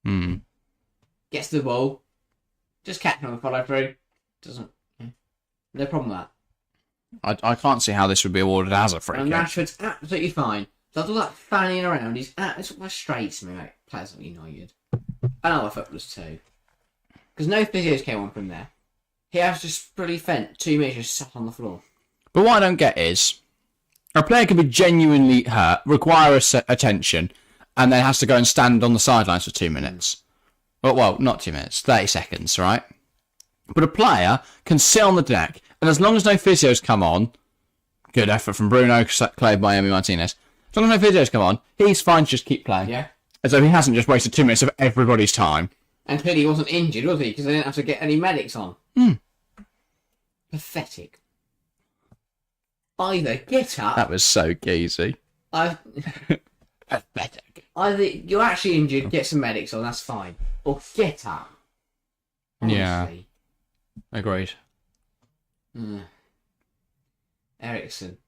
Gets the ball. Just catch on the follow through. Doesn't... No problem with that. I can't see how this would be awarded as a free kick. And Rashford's absolutely fine. So all that fanning around, it's what frustrates me, mate. Pleasantly United. And other footballers too. Because no physios came on from there. He has just really spent 2 minutes just sat on the floor. But what I don't get is, A player can be genuinely hurt, require attention, and then has to go and stand on the sidelines for 2 minutes. Well, not 2 minutes, 30 seconds, right? But a player can sit on the deck, and as long as no physios come on, good effort from Bruno, played by Emi Martinez. As long as no physios come on, he's fine to just keep playing. Yeah. As though he hasn't just wasted 2 minutes of everybody's time. And clearly he wasn't injured, was he? Because they didn't have to get any medics on. Pathetic. Either get up. That was so geezy. Pathetic. Either you're actually injured, get some medics on, that's fine. Or get up. Honestly. Yeah. Agreed. Ericsson.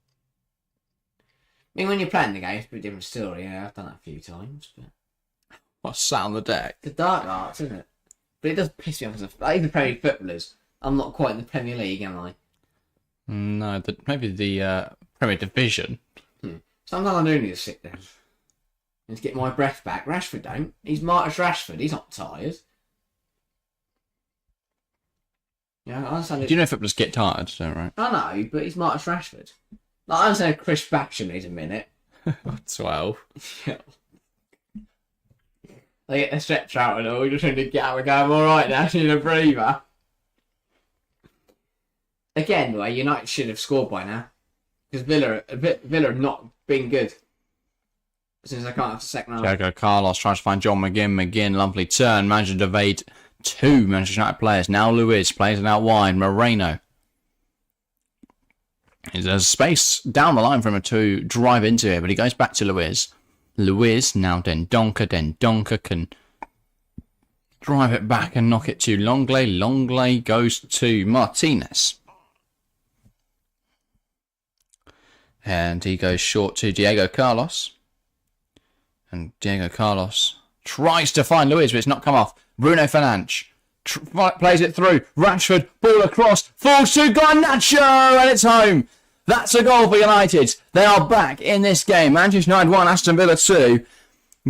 I mean, when you're playing the game, it's a bit different story. Yeah, I've done that a few times. But What's sat on the deck? the dark arts, isn't it? But it does piss me off. Like even Premier League footballers, I'm not quite in the Premier League, am I? No, maybe the Premier Division. Sometimes I do need to sit down and to get my breath back. Rashford don't. He's Marcus Rashford. He's not tired. Yeah, I understand. Do you know footballers get tired? Don't right? I know, but he's Marcus Rashford. Like, I understand Chris Baction needs a minute. 12. Yeah. They get their stretch out and all. You're just trying to get out and go, I'm alright now. I need a breather. Again, though, United should have scored by now. Because Villa have not been good. Since I can't have the second half. Diego Carlos tries to find John McGinn. McGinn, lovely turn. Managed to evade 2 Manchester United players. Now Luiz plays it out wide. Moreno. There's space down the line for him to drive into it, but he goes back to Luiz. Luiz, now Dendoncker. Dendoncker can drive it back and knock it to Longley. Longley goes to Martinez. And he goes short to Diego Carlos. And Diego Carlos tries to find Luiz, but it's not come off. Bruno Fernandes plays it through. Rashford, ball across, falls to Garnacho, and it's home. That's a goal for United. They are back in this game. Manchester United 1, Aston Villa 2.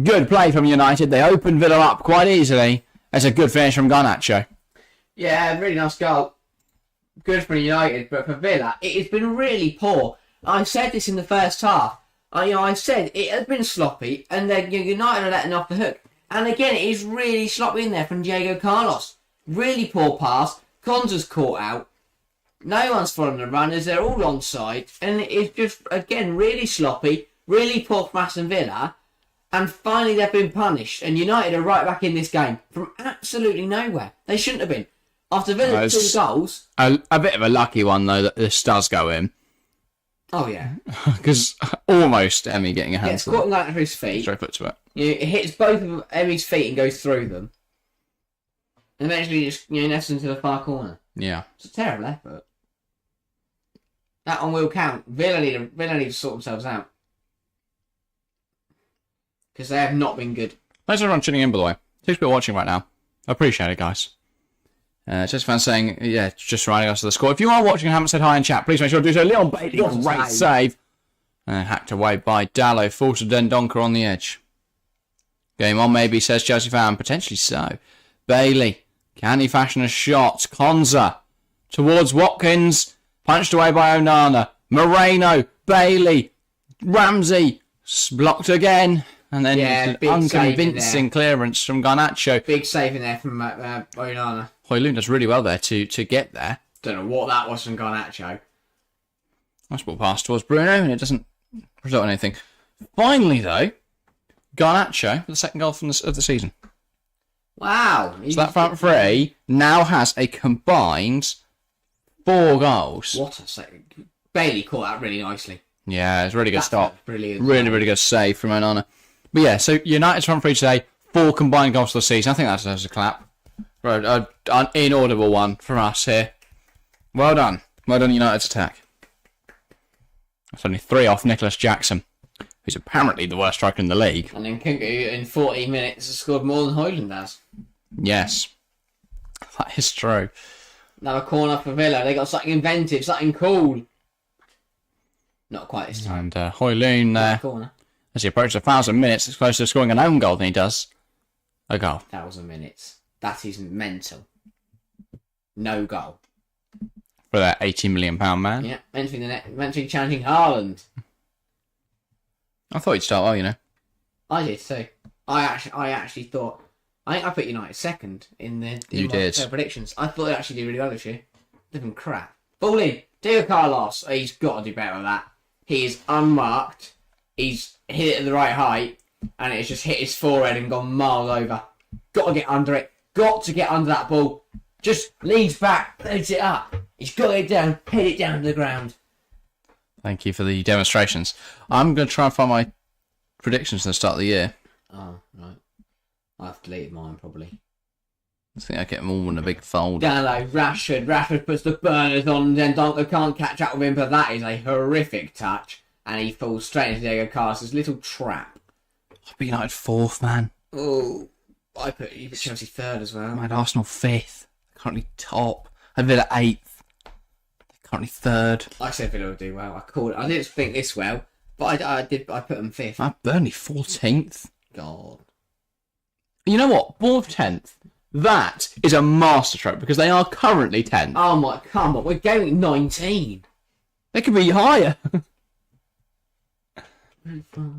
Good play from United. They opened Villa up quite easily. It's a good finish from Garnacho. Yeah, really nice goal. Good for United, but for Villa, it has been really poor. I said this in the first half. I said it has been sloppy, and then United are letting off the hook. And again, it is really sloppy in there from Diego Carlos. Really poor pass. Konza's caught out. No one's following the runners. They're all onside. And it's just, again, really sloppy. Really poor from Aston Villa. And finally they've been punished. And United are right back in this game from absolutely nowhere. They shouldn't have been. After Villa's 2 goals. A bit of a lucky one, though, that this does go in. Oh, yeah. Because almost Emmy getting a hand. It's caught him through his feet. Straight foot to it. It hits both of Emmy's feet and goes through them. And eventually just, nets into the far corner. Yeah. It's a terrible effort. That one will count. Villa need to sort themselves out. Because they have not been good. Thanks everyone tuning in, by the way. Thanks for watching right now. I appreciate it, guys. Just fan saying, yeah, just writing us to the score. If you are watching and haven't said hi in chat, please make sure to do so. Leon Bailey, great save. Hacked away by Dallo. Falls to Dendoncker on the edge. Game on, maybe, says Chelsea fan. Potentially so. Bailey, can he fashion a shot? Konza towards Watkins. Punched away by Onana. Moreno, Bailey, Ramsey. Blocked again. And then an unconvincing clearance from Garnacho. Big save in there from Onana. Højlund does really well there to get there. Don't know what that was from Garnacho. Nice ball pass towards Bruno, and it doesn't result in anything. Finally, though, Garnacho, the second goal of the season. Wow. So that front three now has a combined 4 goals. What a save. Bailey caught that really nicely. Yeah, it's a really good stop. Brilliant. Really good save from Onana. But yeah, so United's front three today, 4 combined goals for the season. I think that deserves a clap. An inaudible one from us here. Well done. Well done, United's attack. That's only 3 off Nicholas Jackson, who's apparently the worst striker in the league. And then Kunku, in 14 minutes, has scored more than Højlund has. Yes. That is true. Another corner for Villa. They got something inventive, something cool. Not quite this time. And Højlund there, Corner. as he approaches 1,000 minutes, is closer to scoring an own goal than he does a goal. 1,000 minutes. That is mental. No goal. For that £80 million man. Yeah, meant to be challenging Haaland. I thought he'd start well, you know. I did too. I actually thought. I think I put United second in my predictions. I thought they'd actually do really well this year. Living crap. Ball in. Diego Carlos. He's got to do better than that. He is unmarked. He's hit it at the right height, and it's just hit his forehead and gone miles over. Got to get under it. Got to get under that ball. Just leans back, leads it up. He's got it down, head it down to the ground. Thank you for the demonstrations. I'm going to try and find my predictions at the start of the year. Oh, right. I've deleted mine, probably. I think I get them all in a big folder. Gallo, Rashford. Rashford puts the burners on, then Donker can't catch up with him, but that is a horrific touch. And he falls straight into Diego Carlos' little trap. I've been United 4th, man. Oh, I put Chelsea 3rd as well. I had Arsenal 5th. Currently top. I had Villa 8th. Currently 3rd. I said Villa would do well. I called it. I didn't think this well, but I did. I put them 5th. I had Burnley 14th. God. You know what? Bournemouth 10th. That is a masterstroke because they are currently 10th. Oh my, come on. We're going 19. They could be higher.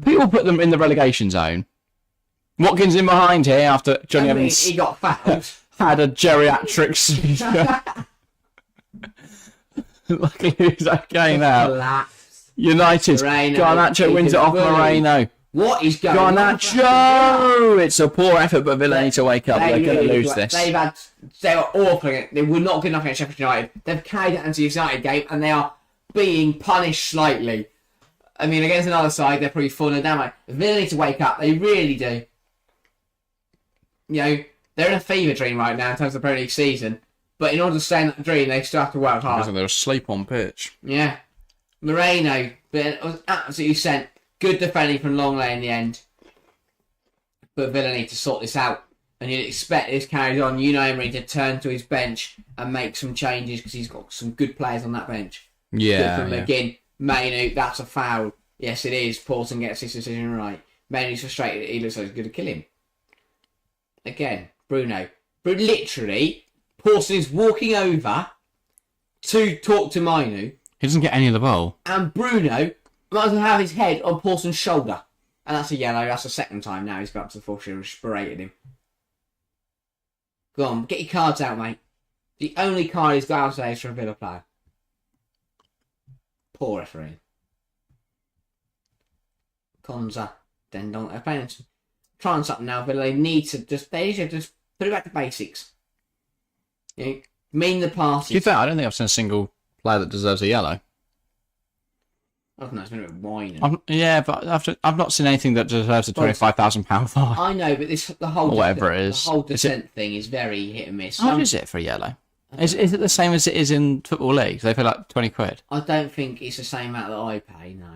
People put them in the relegation zone. Watkins in behind here after Johnny Evans. He got fouled. Had a geriatric seizure. Luckily he's okay now. Collapsed. United. Garnacho wins it off Moreno. What is going on? Garnacho! It's a poor effort, but Villa need to wake up. They're going to lose this. They were awful. They were not good enough against Sheffield United. They've carried it into the United game, and they are being punished slightly. I mean, against another side, they're probably falling down. Like, Villa need to wake up. They really do. You know, they're in a fever dream right now in terms of the Premier League season. But in order to stay in that dream, they still have to work hard. Because they're asleep on pitch. Yeah. Moreno was absolutely sent. Good defending from Longley in the end. But Villa need to sort this out. And you'd expect this carries on. Unai Emery to turn to his bench and make some changes because he's got some good players on that bench. Yeah. Good from McGinn. Mainu, that's a foul. Yes, it is. Paulson gets his decision right. Mainu's frustrated. He looks like he's going to kill him. Again, Bruno. But literally, Paulson is walking over to talk to Mainu. He doesn't get any of the ball. And Bruno might as well have his head on Paulson's shoulder. And that's a yellow. That's the second time now he's got up to the full shield and berated him. Go on, get your cards out, mate. The only card he's got out today is for a Villa player. Poor referee. Konza. Dendon. They're playing trying something now, Villa. They need to just put it back to basics. You know, mean the party. To be fair, I don't think I've seen a single player that deserves a yellow. I don't know, it's been a bit whining. But I've not seen anything that deserves a £25,000 fine. I know, but the whole whatever it is, the whole dissent thing is very hit and miss. How much is it for a yellow? Is it the same as it is in football leagues? They pay like £20. I don't think it's the same amount that I pay. No.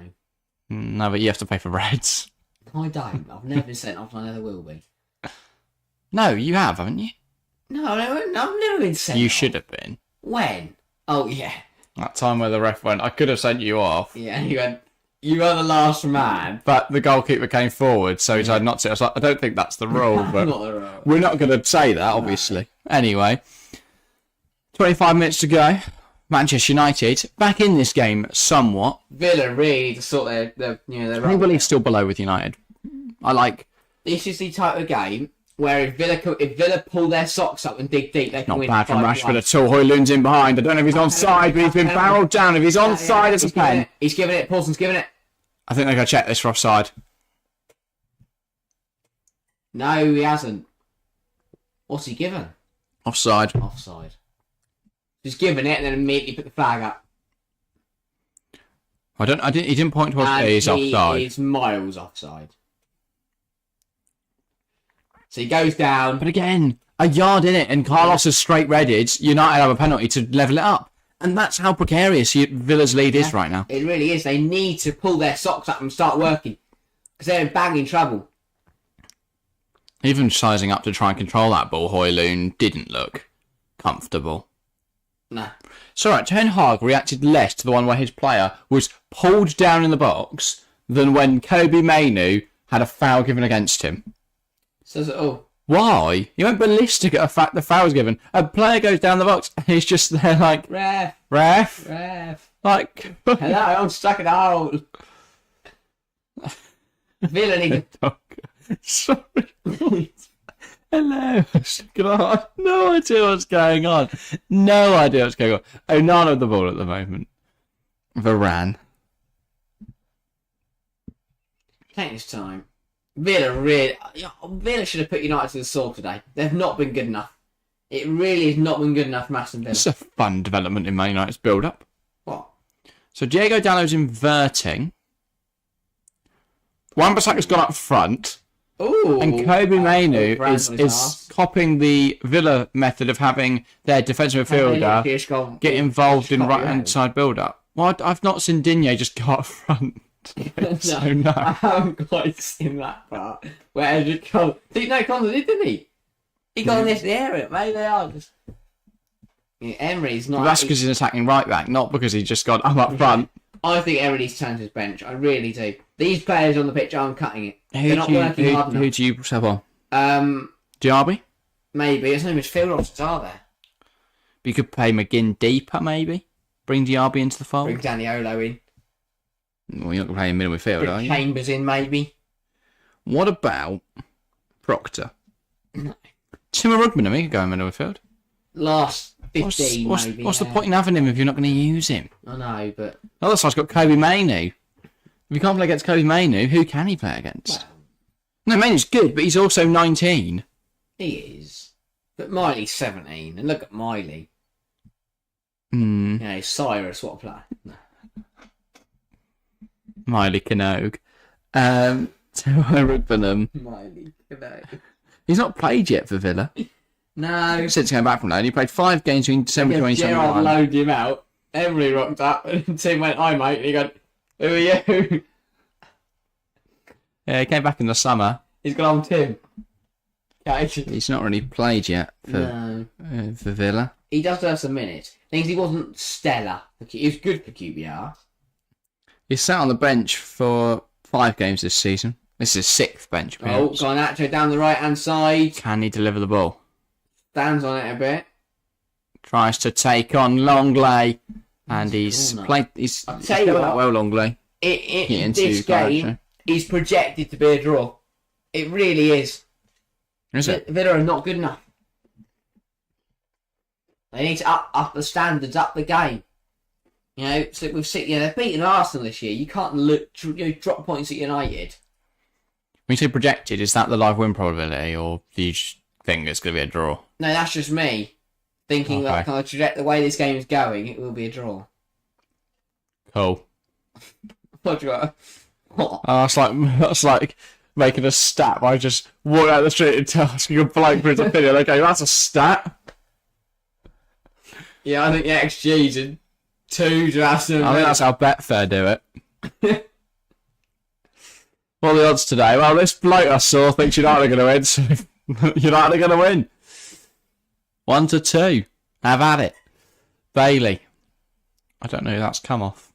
No, but you have to pay for reds. I don't. I've never been sent off, and I never will be. No, you have, haven't you? No, I've never been sent off. You should have been. When? Oh, yeah. That time where the ref went, I could have sent you off. Yeah, he went, you are the last man. But the goalkeeper came forward, so he decided not to. I was like, I don't think that's the rule, but not the rule. We're not going to say that, obviously. No. Anyway, 25 minutes to go. Manchester United back in this game somewhat. Villa really need to sort their I believe still below with United. This is the type of game where if Villa pull their socks up and dig deep, they can win. Not bad from Rashford at all. Højlund's in behind. I don't know if he's onside, but he's been barrelled down. If he's onside, it's a pen. He's giving it. Paulson's giving it. I think they're going to check this for offside. No, he hasn't. What's he given? Offside. Offside. He's given it and then immediately put the flag up. He didn't point towards me. He's offside. He's miles offside. So he goes down. But again, a yard in it, and Carlos is straight redded. United have a penalty to level it up. And that's how precarious Villa's lead is right now. It really is. They need to pull their socks up and start working. Because they're in banging trouble. Even sizing up to try and control that ball, Højlund didn't look comfortable. No. So right, Ten Hag reacted less to the one where his player was pulled down in the box than when Kobe Mainu had a foul given against him. Says it all. Why? He went ballistic at the fact the foul was given. A player goes down the box and he's just there like... Ref. Like... Hello, I'm stuck in a hole. Villa need Sorry. Hello. God, no idea what's going on. No idea what's going on. Onana with the ball at the moment. Varane. take this time. Villa should have put United to the sword today. They've not been good enough. It really has not been good enough for Aston Villa. It's a fun development in Man United's build-up. What? So Diego Dallo's inverting. Wan-Bissaka's gone up front. Ooh, And Kobe Mainu is copying the Villa method of having their defensive midfielder get involved in right-hand side build-up. Well, I've not seen Digne just go up front. So no. I haven't quite seen that part. Where did Con? No, Conor did, didn't he? He got in this area. Maybe they are just. Yeah, Emery's not. But that's because he's attacking right back, not because he's just gone up front. I think Emery's turned his bench. I really do. These players on the pitch aren't cutting it. They're not working hard enough. Who do you sub on? Diaby? Maybe. There's no midfield options, are there? But you could play McGinn deeper, maybe. Bring Diaby into the fold. Bring Daniolo in. Well, you're not going to play in middle midfield, are Bring you? Chambers in, maybe. What about Proctor? No. Timo Rugman, he could go in middle midfield. Last 15, maybe. What's the point in having him if you're not going to use him? I know, but... The other side's got Kobe Mainu. If you can't play against Kobe Mainu, who can he play against? Well, No, Mainu's good, but he's also 19. he is. But Miley's 17, and look at Miley. Hmm. You know, Cyrus, what a player. No. Miley Canogue. Timo Rugman. Miley, you know. He's not played yet for Villa. No. Since coming back from loan, he played 5 games between December Gerrard 2021. loaned him out. Emery rocked up, and Tim went, "Hi, mate." And he goes, "Who are you?" Yeah, he came back in the summer. He's gone, "I'm Tim." Okay. He's not really played yet for Villa. He does have some minutes. Things he wasn't stellar. He was good for QBR. He's sat on the bench for 5 games this season. This is his 6th bench Oh, appearance. Garnacho down the right hand side. Can he deliver the ball? Stands on it a bit. Tries to take on Longley. And he's played. He's I'll tell you done what, that well, Longley. In this game, he's projected to be a draw. It really is. Is it? Villa are not good enough. They need to up the standards, up the game. You know, so we've seen, they've beaten Arsenal this year. You can't drop points at United. When you say projected, is that the live win probability, or do you just think it's going to be a draw? No, that's just me thinking that kind of the way this game is going, it will be a draw. Cool. What do you want? What? That's like making a stat. I just walk out the street and asking a bloke for his opinion. Okay, that's a stat. Yeah, I think the XG's in 2 to Aston Villa. I think that's how Betfair do it. What are the odds today? Well, this bloke I saw thinks United are going to win, so United are going to win. 1-2. Have at it. Bailey. I don't know who that's come off.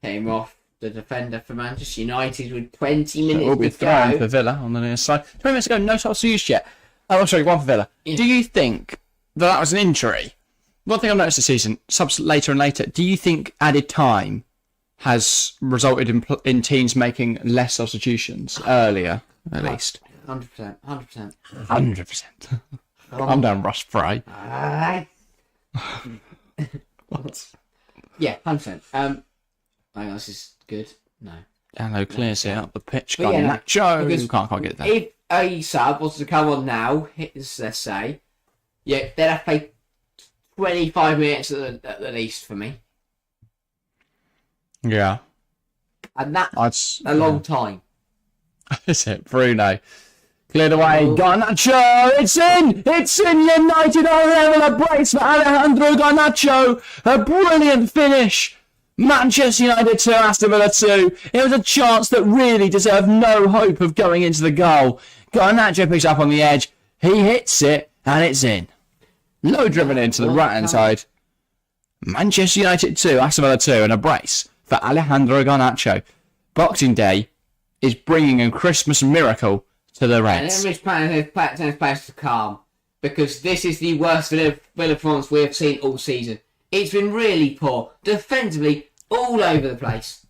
Came off the defender for Manchester United with 20 minutes It will be to thrown go. for Villa on the near side. 20 minutes ago, no substitutes yet. Oh, sorry, 1 for Villa. Yeah. Do you think that was an injury? One thing I've noticed this season, subs later and later, do you think added time has resulted in teams making less substitutions earlier, at least? 100%. 100%. 100%. I'm down Ross Fry. What? Yeah, 100%. Hang on, this is good. No. Dallo clears it up the pitch. But yeah, Garnacho. because Can't quite get there. If a sub was to come on now, let's say, yeah, they'd have to play 25 minutes at the least for me. Yeah. And that's a long time. Is it? Bruno. Cleared away. Garnacho. It's in. It's in. United are level. A brace for Alejandro Garnacho. A brilliant finish. Manchester United 2, Aston Villa 2. It was a chance that really deserved no hope of going into the goal. Garnacho picks up on the edge. He hits it, and it's in. Low driven into the right-hand side. Manchester United 2, Aston Villa 2, and a brace for Alejandro Garnacho. Boxing Day is bringing a Christmas miracle to the And Reds. Emery's players to calm, because this is the worst Villa performance we have seen all season. It's been really poor. Defensively, all over the place.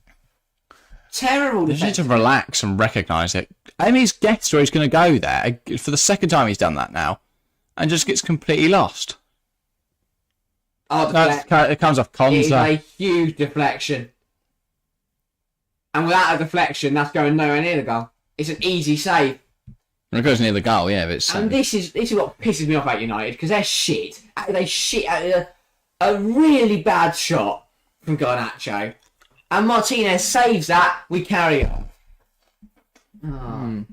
Terrible They just need defense. to relax and recognise it. Emery's guessed where he's going to go there. For the second time he's done that now. And just gets completely lost. Oh, It comes off it is Konza. a huge deflection. And without a deflection, that's going nowhere near the goal. It's an easy save. It goes near the goal, yeah. But it's, And this is what pisses me off about United, because they're shit. They shit at a really bad shot from Garnacho. And Martinez saves that, we carry on. Oh.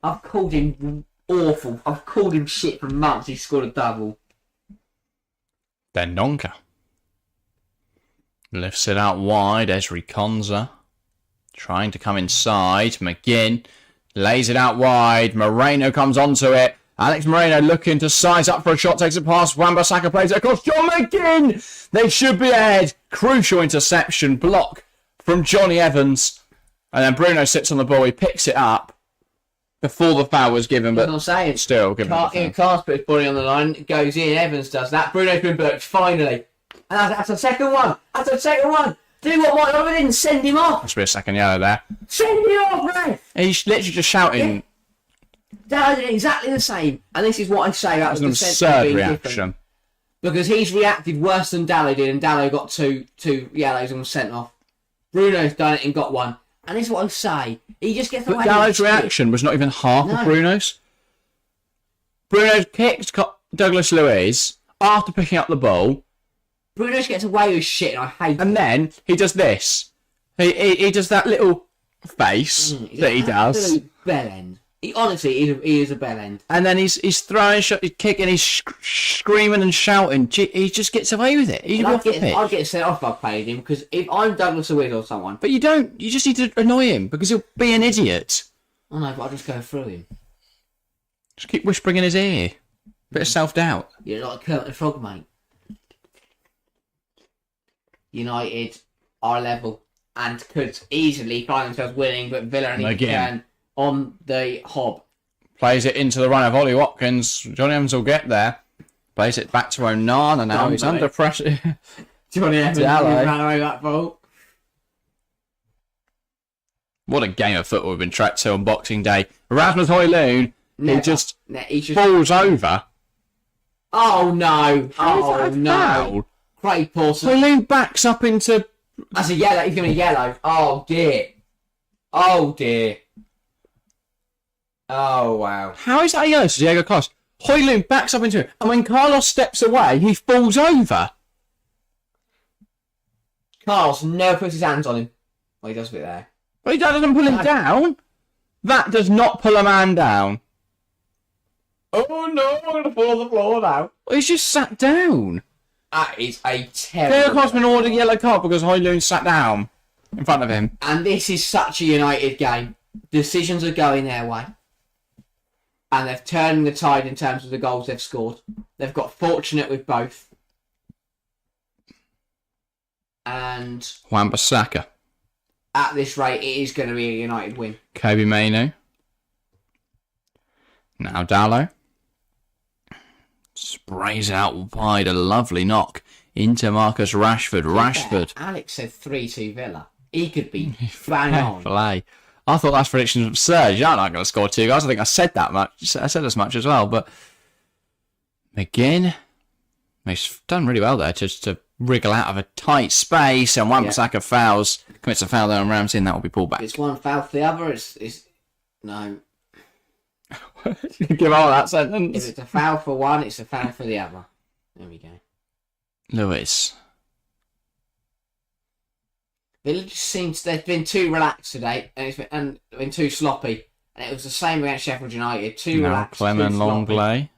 I've called him awful. I've called him shit for months. He scored a double. Then Donker. Lifts it out wide. Ezri Konza. Trying to come inside. McGinn lays it out wide. Moreno comes onto it. Alex Moreno looking to size up for a shot. Takes it past. Wan-Bissaka plays it across. John McGinn! They should be ahead. Crucial interception. Block from Johnny Evans. And then Bruno sits on the ball. He picks it up before the foul was given. But I'm saying. still, given Can't put his body on the line. It goes in. Evans does that. Bruno's been booked, finally. And that's the second one. That's the second one. Do what Mike Oliver didn't. Send him off. Must be a second yellow there. Send him off, man. He's literally just shouting. Dallo did exactly the same. And this is what I say about It's the an defence absurd being reaction. different. Because he's reacted worse than Dallo did, and Dallo got two yellows and was sent off. Bruno's done it and got one. And this is what I say. He just gets away But Dallo's with shit. reaction was not even half of Bruno's. Bruno kicked Douglas Luiz after picking up the ball, Bruno just gets away with shit, and I hate and it. then he does this. He does that little face He's that he an does, absolute bellend. He honestly, he is a bellend. and then he's throwing, he's kicking, he's screaming and shouting. He just gets away with it. He's off the pitch. I'd get sent off if I played him, because if I'm Douglas Luiz or someone, But you don't. You just need to annoy him because he'll be an idiot. I know, but I'll just go through him. Just keep whispering in his ear. Bit of self-doubt. You're like Kermit the Frog, mate. United are level and could easily find themselves winning, but Villa need to Again. turn on the hob. Plays it into the run of Ollie Watkins. Johnny Evans will get there. Plays it back to Onana now. He's under pressure. Johnny Evans Dallo. ran away that ball. What a game of football we've been tracked to on Boxing Day. Rasmus Højlund, he just falls over. Oh no! How is Oh that a no! foul? Craig Pawson. Højlund backs up into... That's a yellow. He's going to yellow. Oh dear. Oh dear. Oh wow. How is that a yellow to Diego Costa? Højlund backs up into it. And when Carlos steps away, he falls over. Carlos never puts his hands on him. Well, he does a bit there. But he doesn't pull him down. That does not pull a man down. Oh no! I'm going to fall on the floor now. Well, he's just sat down. That is a Diego terrible. Costa been ordered a yellow card because Højlund sat down in front of him. And this is such a United game. Decisions are going their way. And they've turned the tide in terms of the goals they've scored. They've got fortunate with both. And Wan-Bissaka. at this rate, it is going to be a United win. Kobe Mainoo. Now Dallo. Sprays out wide, a lovely knock into Marcus Rashford. Rashford. Alex said 3-2 Villa. He could be bang on. Play. I thought that prediction was absurd. You're not going to score 2 goals. I think I said that much. I said as much as well. But again, he's done really well there just to wriggle out of a tight space. And Wan-Bissaka fouls, commits a foul there on Ramsey, and that will be pulled back. It's one foul for the other. It's no. Give all that sentence. If it's a foul for one, it's a foul for the other. There we go. Lewis. Villa just seems they've been too relaxed today, and been too sloppy. And it was the same against Sheffield United. Too Now relaxed, Clement too sloppy. Longley.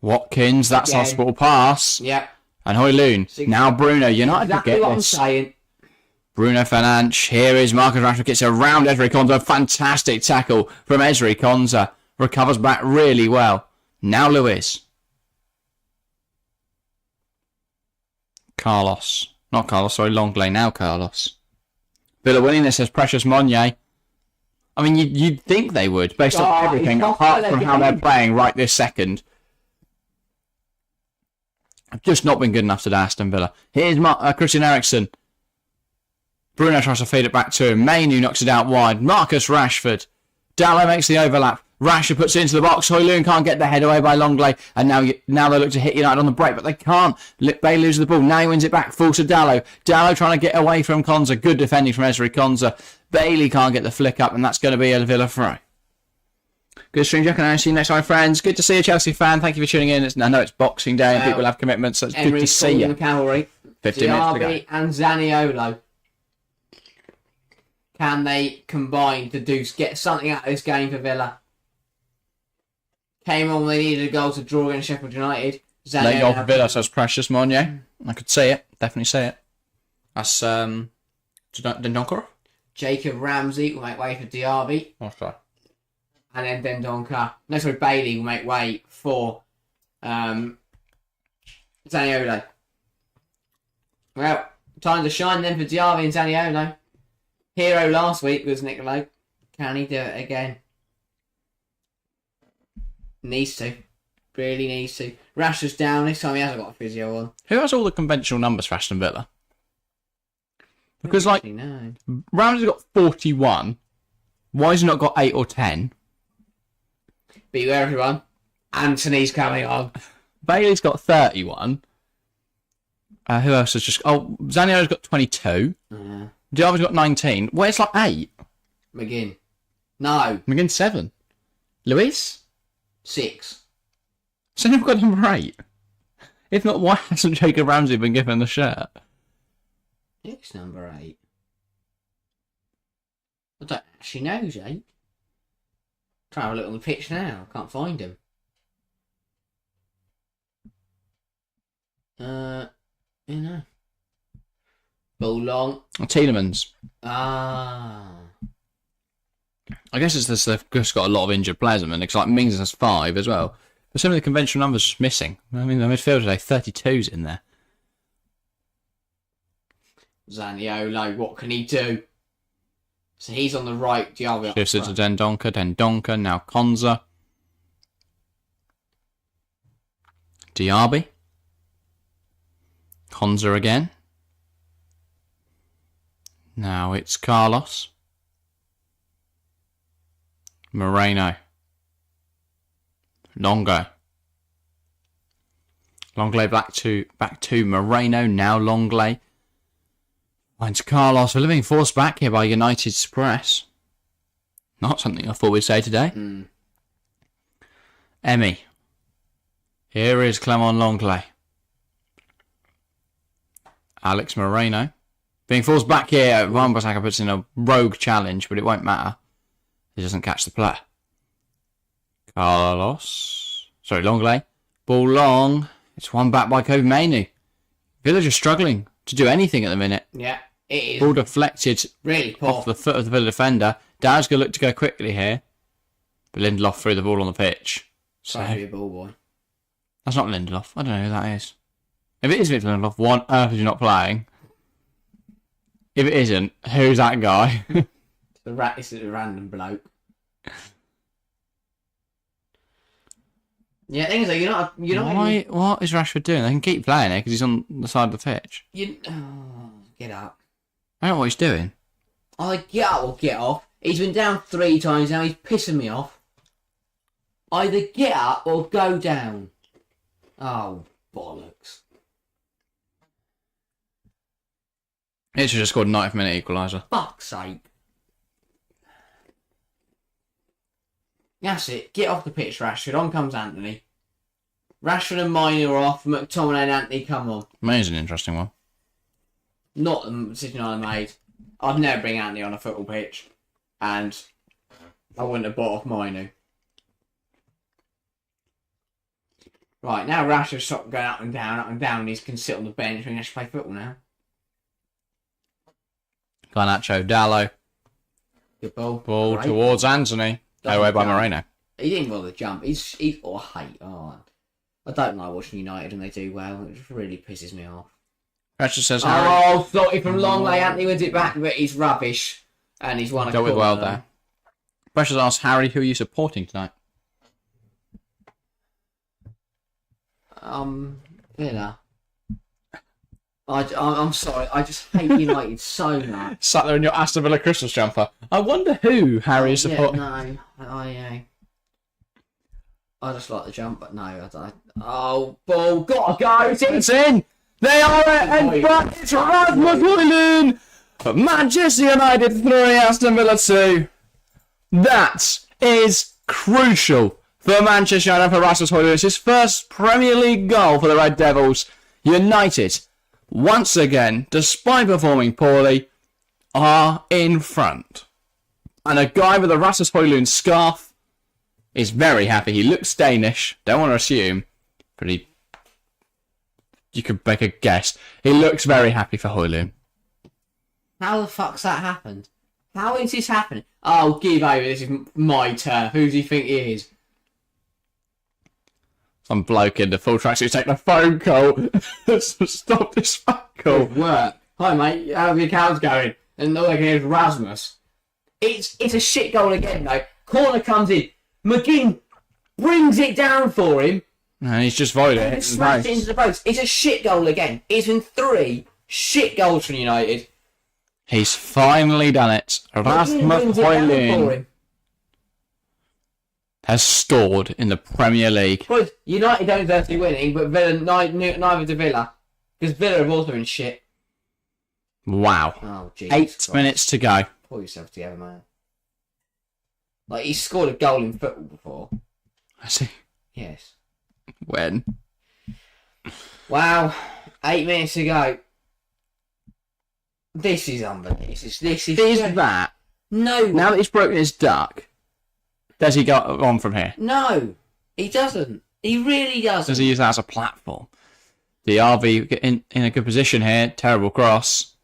Watkins, that's Again. hospital pass. Yep. And Højlund. Now Bruno. United Exactly get what I'm this. saying. Bruno Fernandes. Here is Marcus Rashford. Gets around Ezri Konza. Fantastic tackle from Ezri Konza. Recovers back really well. Now Luiz. Carlos. Not Carlos, sorry, Longley. Now Carlos. Villa winning this as Precious Monye. I mean, you'd think they would, based on everything, it's not apart fair from they're how they're getting- playing right this second. I've just not been good enough today, Aston Villa. Here's Christian Eriksen. Bruno tries to feed it back to him. Mainu knocks it out wide. Marcus Rashford. Dallo makes the overlap. Rashford puts it into the box. Højlund can't get the head away by Longley. And now they look to hit United on the break, but they can't. Bailey loses the ball. Now he wins it back full to Dallo. Dallo trying to get away from Konza. Good defending from Ezri Konza. Bailey can't get the flick up, and that's going to be a Villa throw. Good stream, Jack, and I see you next time, friends. Good to see you, Chelsea fan. Thank you for tuning in. I know it's Boxing Day and people have commitments, so it's good to see you. 50 minutes to go. And Zaniolo. Can they combine to get something out of this game for Villa? Came on when they needed a goal to draw against Sheffield United. Late goal for Villa, so it's precious, Monye. I could see it. Definitely see it. That's Dendoncker. Jacob Ramsey will make way for Diaby. Okay. And then Dendoncker. No, sorry, Bailey will make way for Zaniolo. Well, time to shine then for Diaby and Zaniolo. Hero last week was Niccolo. Can he do it again? Needs to. Really needs to. Rashford's down. This time he hasn't got a physio on. Who has all the conventional numbers for Aston Villa? Because, no. Ramsey's got 41. Why has he not got 8 or 10? Beware, everyone. Anthony's coming on. Bailey's got 31. Who else has just... Oh, Zaniolo's got 22. Diaby's got 19. Where's 8? McGinn. No. McGinn 7. Luis? 6. So you've got number 8. If not, why hasn't Jacob Ramsey been given the shirt? It's number 8. I don't actually know, Jake. Try to have a look on the pitch now. Can't find him. You know. Ball long. Tielemans. Ah. I guess it's this, they've just got a lot of injured players at the minute, because Mings has 5 as well. But some of the conventional numbers are just missing. I mean, the midfield today, 32's in there. Zaniolo, what can he do? So he's on the right, Diaby. Shifts it to Dendoncker, now Konza. Diaby. Konza again. Now it's Carlos. Moreno. Longo. Longley back to Moreno, now Longley. Finds Carlos. We're being forced back here by United's press. Not something I thought we'd say today. Emmy. Here is Clement Longley. Alex Moreno. Being forced back here. Wan-Bissaka puts in a rogue challenge, but it won't matter. He doesn't catch the player. Carlos. Sorry, Longley. Ball long. It's one back by Kobe Mainu. Villa just struggling to do anything at the minute. Yeah, it is. Ball deflected really poor. Off the foot of the Villa defender. Dow's going to look to go quickly here. But Lindelof threw the ball on the pitch. So Be a ball boy. That's not Lindelof. I don't know who that is. If it is Victor Lindelof, what on earth is he not playing? If it isn't, who's that guy? This is a random bloke. Yeah, the thing is, you're not. Why? What is Rashford doing? They can keep playing it because he's on the side of the pitch. Get up. I don't know what he's doing. Either get up or get off. He's been down 3 times now. He's pissing me off. Either get up or go down. Oh, bollocks. He should have just scored a 90th minute equaliser. Fuck's sake. That's it. Get off the pitch, Rashford. On comes Anthony. Rashford and Mainu are off. McTominay and Anthony come on. Main's an interesting one. Not the decision I made. I'd never bring Anthony on a football pitch. And I wouldn't have bought off Mainu. Right, now Rashford's stopped going up and down, and he can sit on the bench and actually play football now. Garnacho, Dallo. Good ball. Ball Great. Towards Anthony. Away by Moreno. He didn't bother to jump. He's I don't like watching United when they do well. It just really pisses me off. Precious says Harry. Thought it from Longley. Anthony wins it back, but he's rubbish. And he's won a Dealt with corner. well there. Precious asks Harry, who are you supporting tonight? Villa. I'm sorry. I just hate United so much. Sat there in your Aston Villa Christmas jumper. I wonder who Harry is supporting. No, I just like the jump, but no, I don't. Oh, ball, gotta go. It's in. They are it, and back it's Rasmus Højlund. Manchester United 3, Aston Villa 2. That is crucial for Manchester United for Rasmus Højlund. It's his first Premier League goal for the Red Devils. United, once again, despite performing poorly, are in front. And a guy with a Rasmus Højlund scarf is very happy. He looks Danish. Don't want to assume, but you could make a guess. He looks very happy for Højlund. How the fuck's that happened? How is this happening? Oh, give over. This is my turf. Who do you think he is? Some bloke in the full tracksuit taking a phone call. Stop this phone call. Good work. Hi, mate. How are your cows going? And all they can hear is Rasmus. It's a shit goal again, though. Corner comes in. McGinn brings it down for him. And he's just voided it. And smashed it into the post. It's a shit goal again. It's been 3 shit goals from United. He's finally done it. Rasmus Højlund has scored in the Premier League. Well, United don't deserve to be winning, but Villa, neither do Villa. Because Villa have also been shit. Wow. Oh, Jesus 8 Christ. minutes to go. Pull yourself together, man. Like, he's scored a goal in football before. I see. Yes. When? Wow. 8 minutes to go. This is unbelievable. This Is that? No. Now that he's broken his duck, does he go on from here? No. He doesn't. He really doesn't. Does he use that as a platform? The RV in a good position here. Terrible cross.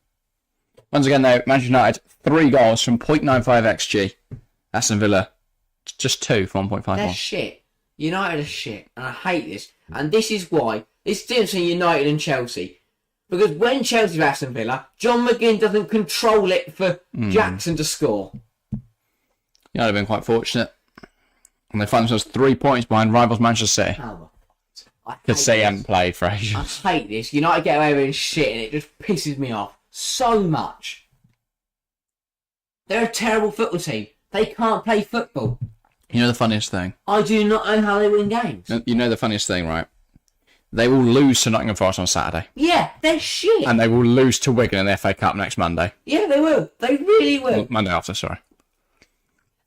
Once again, though, Manchester United 3 goals from 0.95 XG. Aston Villa just 2 from 1.51. They're shit. United are shit. And I hate this. And this is why. It's the difference between United and Chelsea. Because when Chelsea have Aston Villa, John McGinn doesn't control it for Jackson to score. United have been quite fortunate. And they find themselves 3 points behind rivals Manchester City. Oh, Because they haven't played for ages. I hate this. United get away with shit and it just pisses me off so much. They're a terrible football team. They can't play football. You know the funniest thing? I do not know how they win games. You know the funniest thing, right? They will lose to Nottingham Forest on Saturday. Yeah, they're shit. And they will lose to Wigan in the FA Cup next Monday. Yeah, they will. They really will. Well, Monday after, sorry.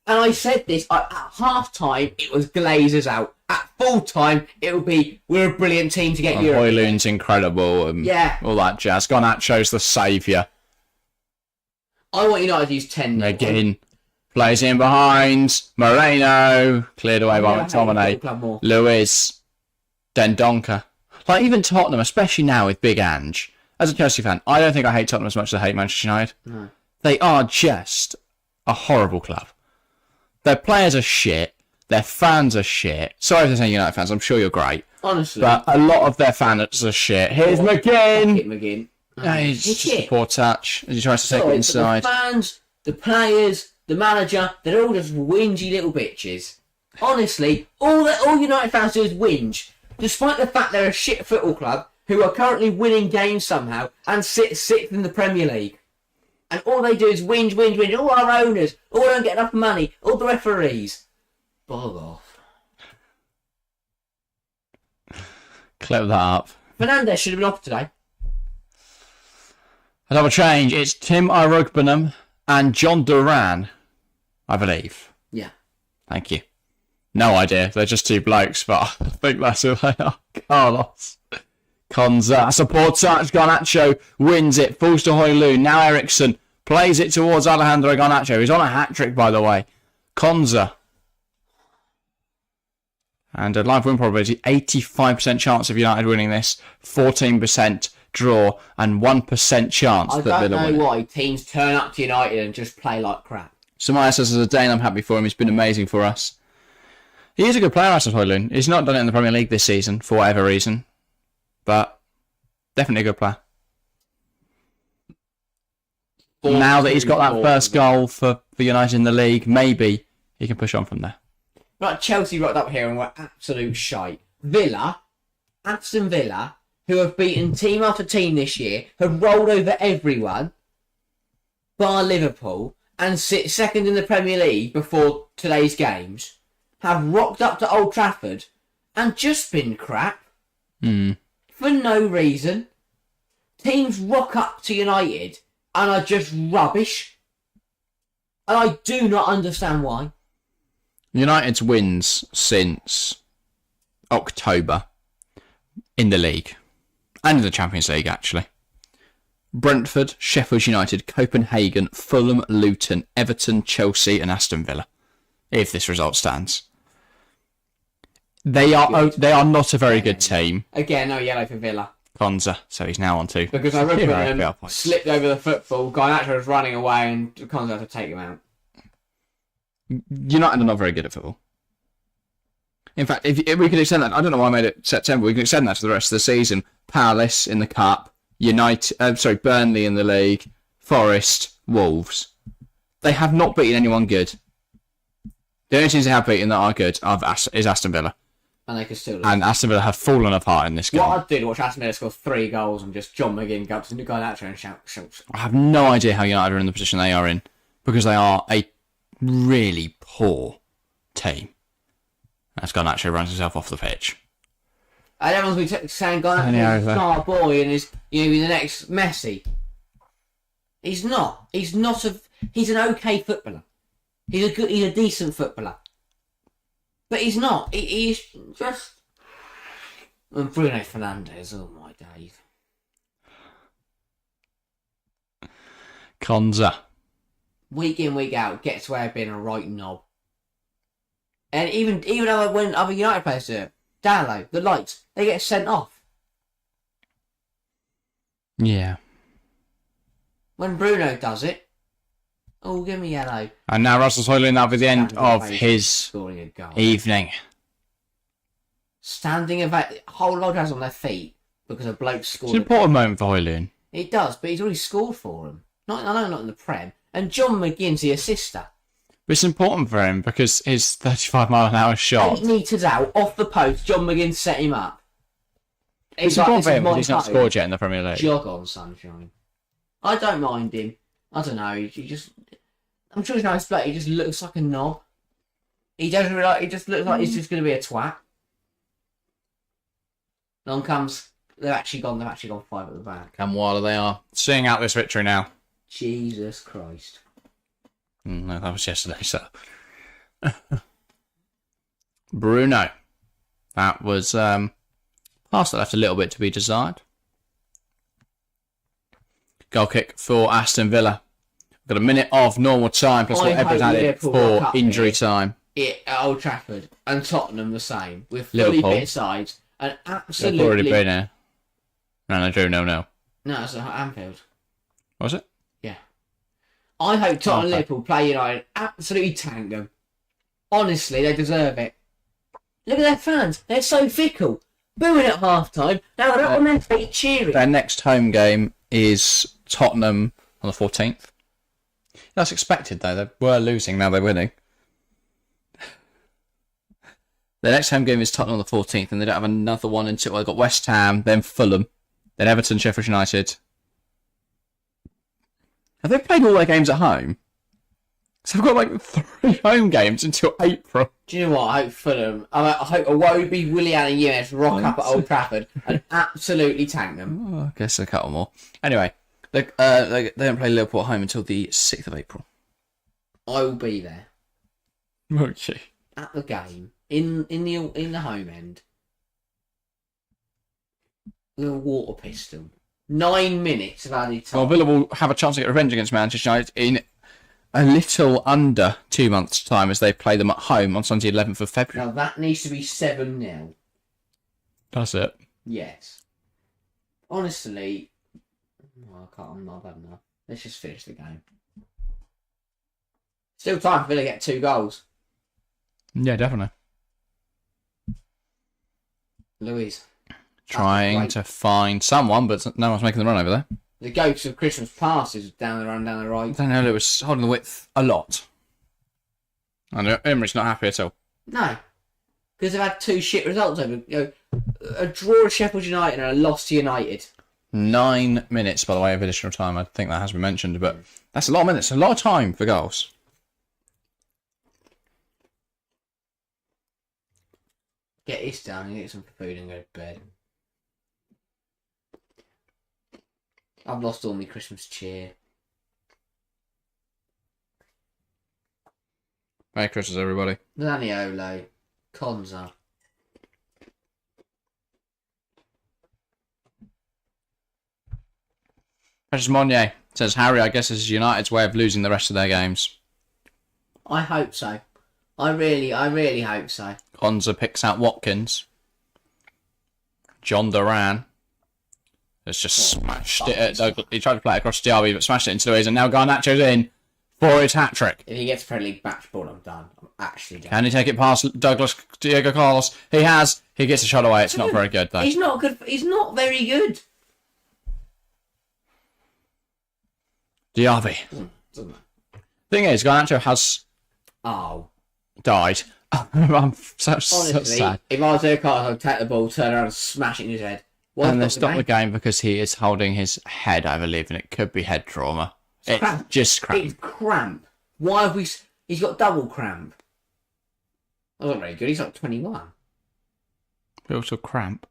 And I said this, at half-time, it was Glazers out. At full-time, it will be, we're a brilliant team to get Europe. Højlund's incredible. And all that jazz. Garnacho's the saviour. I want United to use 10 Again. Plays in behind. Moreno. Cleared away by McTominay. Lewis. Dendonka. Like, even Tottenham, especially now with Big Ange. As a Chelsea fan, I don't think I hate Tottenham as much as I hate Manchester United. No. They are just a horrible club. Their players are shit. Their fans are shit. Sorry for saying United fans, I'm sure you're great. Honestly. But a lot of their fans are shit. Here's McGinn. McGinn. He's just a poor touch as he tries to take it inside. The fans, the players, the manager, they're all just whingy little bitches. Honestly, all United fans do is whinge. Despite the fact they're a shit football club who are currently winning games somehow and sit 6th in the Premier League. And all they do is whinge. All our owners, all don't get enough money, all the referees. Bog off. Clip that up. Fernandes should have been off today. A double change. It's Tim Irugbenham and John Duran, I believe. Yeah. Thank you. No idea. They're just 2 blokes, but I think that's who they are. Carlos. Konza. That's a poor touch. Garnacho wins it. Falls to Højlund. Now Eriksson plays it towards Alejandro Garnacho. He's on a hat-trick, by the way. Konza. And a live win probability. 85% chance of United winning this. 14% draw. And 1% chance that Villa win. I don't know why teams turn up to United and just play like crap. Samaya says, as a Dane, I'm happy for him. He's been amazing for us. He is a good player, Rasmus Højlund. He's not done it in the Premier League this season, for whatever reason. But definitely a good player. Now that he's got that first goal for United in the league, maybe he can push on from there. Right, Chelsea rocked up here and were absolute shite. Aston Villa, who have beaten team after team this year, have rolled over everyone, bar Liverpool, and sit second in the Premier League before today's games, have rocked up to Old Trafford and just been crap for no reason. Teams rock up to United and are just rubbish. And I do not understand why. United's wins since October in the league and in the Champions League, actually. Brentford, Sheffield United, Copenhagen, Fulham, Luton, Everton, Chelsea and Aston Villa, if this result stands. They are not a very good team. Again, no yellow for Villa. Konza, so he's now on to... Because I remember slipped over the football, Garnacho was running away and Konza had to take him out. United are not very good at football. In fact, if we could extend that, I don't know why I made it September, we can extend that to the rest of the season. Palace in the Cup, Burnley in the league, Forest, Wolves. They have not beaten anyone good. The only teams they have beaten that are good is Aston Villa. And they could still lose. And Aston Villa have fallen apart in this game. What I'd do to watch Aston Villa score 3 goals and just John McGinn go up to the guy out there and shout. I have no idea how United are in the position they are in, because they are a really poor team. That's gone actually runs himself off the pitch. And everyone's been saying Garnacho's a star boy and is be the next Messi. He's not. He's an okay footballer. He's a decent footballer. But he's not. He's just... And Bruno Fernandes, oh my days. Konza. Week in, week out, gets away with being a right knob. And even when other United players do it, Dallo, the lights, they get sent off. Yeah. When Bruno does it, oh, give me yellow. And now Russell's Højlund now at the end of his evening. Standing about, whole lot has on their feet because a bloke scored. It's an important moment for Højlund. It does, but he's already scored for him. I know not in the Prem. And John McGinn's the assister. But it's important for him because his 35-mile-an-hour shot... 8 metres out, off the post, John McGinn set him up. It's important for him because he's not scored yet in the Premier League. Jog on, sunshine. I don't mind him. I don't know, he just... I'm sure he's nice, but he just looks like a knob. He doesn't really, he just looks like he's just going to be a twat. Along comes... They've actually gone 5 at the back. And while they are seeing out this victory now. Jesus Christ. No, that was yesterday, so. Bruno. That was pass that left a little bit to be desired. Goal kick for Aston Villa. We've got a minute of normal time, plus what Everett added for injury time. At Old Trafford and Tottenham the same, with fully fit sides and absolutely... They've already been here. No, Drew, no. No, it's at Anfield. Was it? Yeah. I hope Tottenham and Liverpool play United absolutely tank them. Honestly, they deserve it. Look at their fans. They're so fickle. Booing at half-time. Now they're on their feet cheering. Their next home game is Tottenham on the 14th. That's expected, though. They were losing, now they're winning. Their next home game is Tottenham on the 14th, and they don't have another one until they've got West Ham, then Fulham, then Everton, Sheffield United. Have they played all their games at home? So they've got like 3 home games until April. Do you know what? I hope Fulham, I hope Iwobi, Willian and Jimenez rock up at Old Trafford and absolutely tank them. Oh, I guess a couple more. Anyway, they don't play Liverpool at home until the 6th of April. I will be there. Okay. At the game. In the home end, with a water pistol. 9 minutes of added time. Well, Villa will have a chance to get revenge against Manchester United in a little under 2 months' time as they play them at home on Sunday, 11th of February. Now that needs to be 7-0. That's it. Yes. Honestly, I'm not bad enough. Let's just finish the game. Still time for Villa to get 2 goals. Yeah, definitely. Louise. Trying to find someone, but no one's making the run over there. The ghost of Christmas past is down the right. Daniel Lewis holding the width a lot. I know Emery's not happy at all. No. Because they've had 2 shit results over. a draw to Sheffield United and a loss to United. 9 minutes, by the way, of additional time. I think that has been mentioned, but that's a lot of minutes. A lot of time for goals. Get this down and get some food and go to bed. I've lost all my Christmas cheer. Merry Christmas, everybody. Zaniolo. Konza. Precious Monnier says, Harry, I guess this is United's way of losing the rest of their games. I hope so. I really hope so. Konza picks out Watkins. John Duran has just smashed it at Douglas. He tried to play it across Diaby, but smashed it into Louise, and now Garnacho's in for his hat-trick. If he gets Premier League match ball, I'm done. I'm actually done. Can he take it past Douglas Diego Carlos? He has. He gets a shot away. It's not very good, though. He's not good. He's not very good. Diaby. Doesn't it? Thing is, Garnacho has died. I'm so Honestly, sad. if I was Diego Carlos, I'd take the ball, turn around and smash it in his head. And they stopped the game because he is holding his head, I believe, and it could be head trauma. It's cramp. Just cramp. It's cramp. Why have we... He's got double cramp. That's not very good. He's like 21. Also cramp.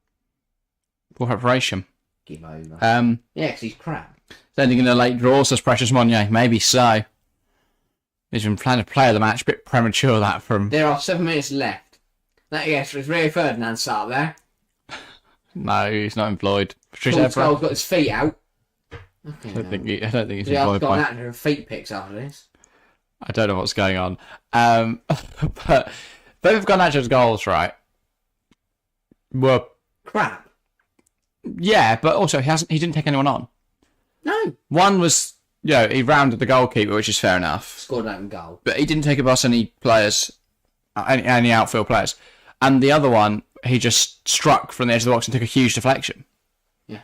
Poor preparation. Give over. Yeah, because he's crap. Ending in a late draw, says Precious Monnier. Maybe so. He's been planning to play of the match. A bit premature, that, from... There are 7 minutes left. That, yes, it's Rio Ferdinand sat up there. No, he's not employed. Paul Scholes got his feet out. I don't think he's employed. I've got an actor of feet pics after this. I don't know what's going on. But both of Garnacho's goals, right, were crap. Yeah, but also he didn't take anyone on. No. One was, he rounded the goalkeeper, which is fair enough. Scored an open goal. But he didn't take it past any players, any outfield players. And the other one, he just struck from the edge of the box and took a huge deflection. Yeah.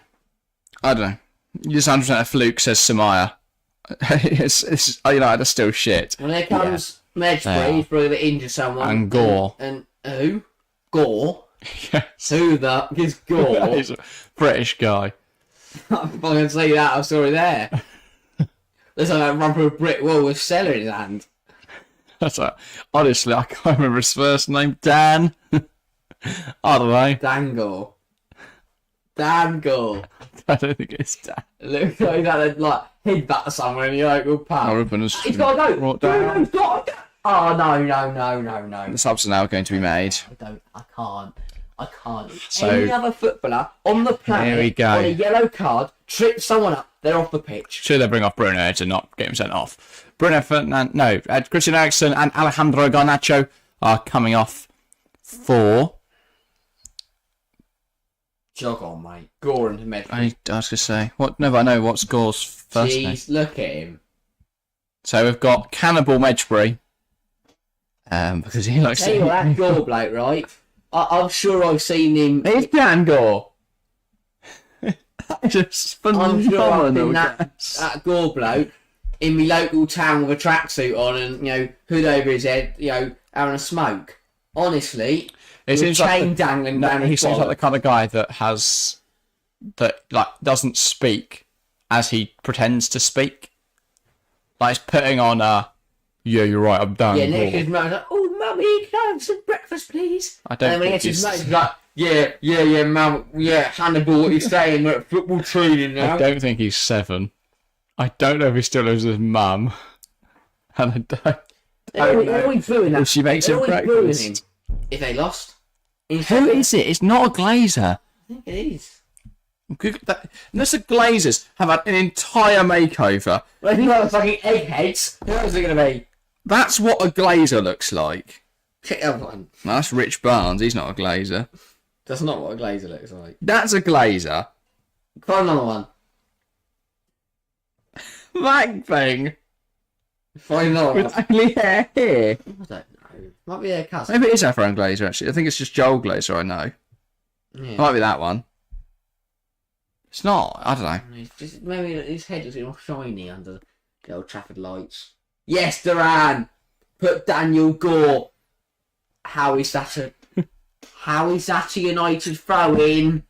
I don't know. It's 100% a fluke, says Samaya. United are still shit. Well, there comes Medjbury. He's probably going to injure someone. And Gore. And who? Gore? Yes. Who the is Gore? He's a British guy. I'm going to say that. I was already there. There's like run through a brick wall with Cellar in his hand. That's right. Honestly, I can't remember his first name. Dan. I don't know. Dan Gore. Dan Gore. I don't think it's Dan. It looks like he's had a hid that somewhere in the local pub. He's got to go. No, he's got to go. Oh, no. The subs are now going to be made. I can't. So, any other footballer on the planet here we go. on a yellow card trips someone up, they're off the pitch. Should they bring off Bruno to not get him sent off? Christian Eriksen and Alejandro Garnacho are coming off for... Jog on, mate. Gore and Medjbury. I was going to say, what? No, but I know what's Gore's first name. Jeez, look at him. So we've got Cannibal Medjbury. Because he likes Tell you what, that Gore bloke, right? I'm sure I've seen him. It's Dan Gore. Just I'm sure I've seen guess. that Gore bloke in my local town with a tracksuit on and, hood over his head, having a smoke. Honestly, It seems chain dangling down his he seems collar. like the kind of guy that doesn't speak as he pretends to speak. Like he's putting on yeah, you're right, I'm down. Yeah, next to his mum, like, oh, mummy, can I have some breakfast, please? I don't and then when think he gets his mate, he's like, yeah, mum, yeah, Hannibal, what are you saying? We're at football training now. I don't think he's 7. I don't know if he still lives with his mum. And I don't They're always booing that. if she makes They're him always booing breakfast. him. If they lost. Who is it? It's not a Glazer. I think it is. Unless the Glazers have had an entire makeover. Well, if you like fucking eggheads, who else is it going to be? That's what a Glazer looks like. Check the other one. No, that's Rich Barnes. He's not a Glazer. That's not what a glazer looks like. That's a Glazer. Find another one. That thing. Find another one. With only hair here. I don't know. Might be their cousin. Maybe it is Afro Glazer, actually. I think it's just Joel Glazer, I know. Yeah. It might be that one. It's not. I don't know. It's just, maybe his head was all shiny under the Old Trafford lights. Yes, Duran! Put Daniel Gore. Howie Saturn. How is that a United throw in?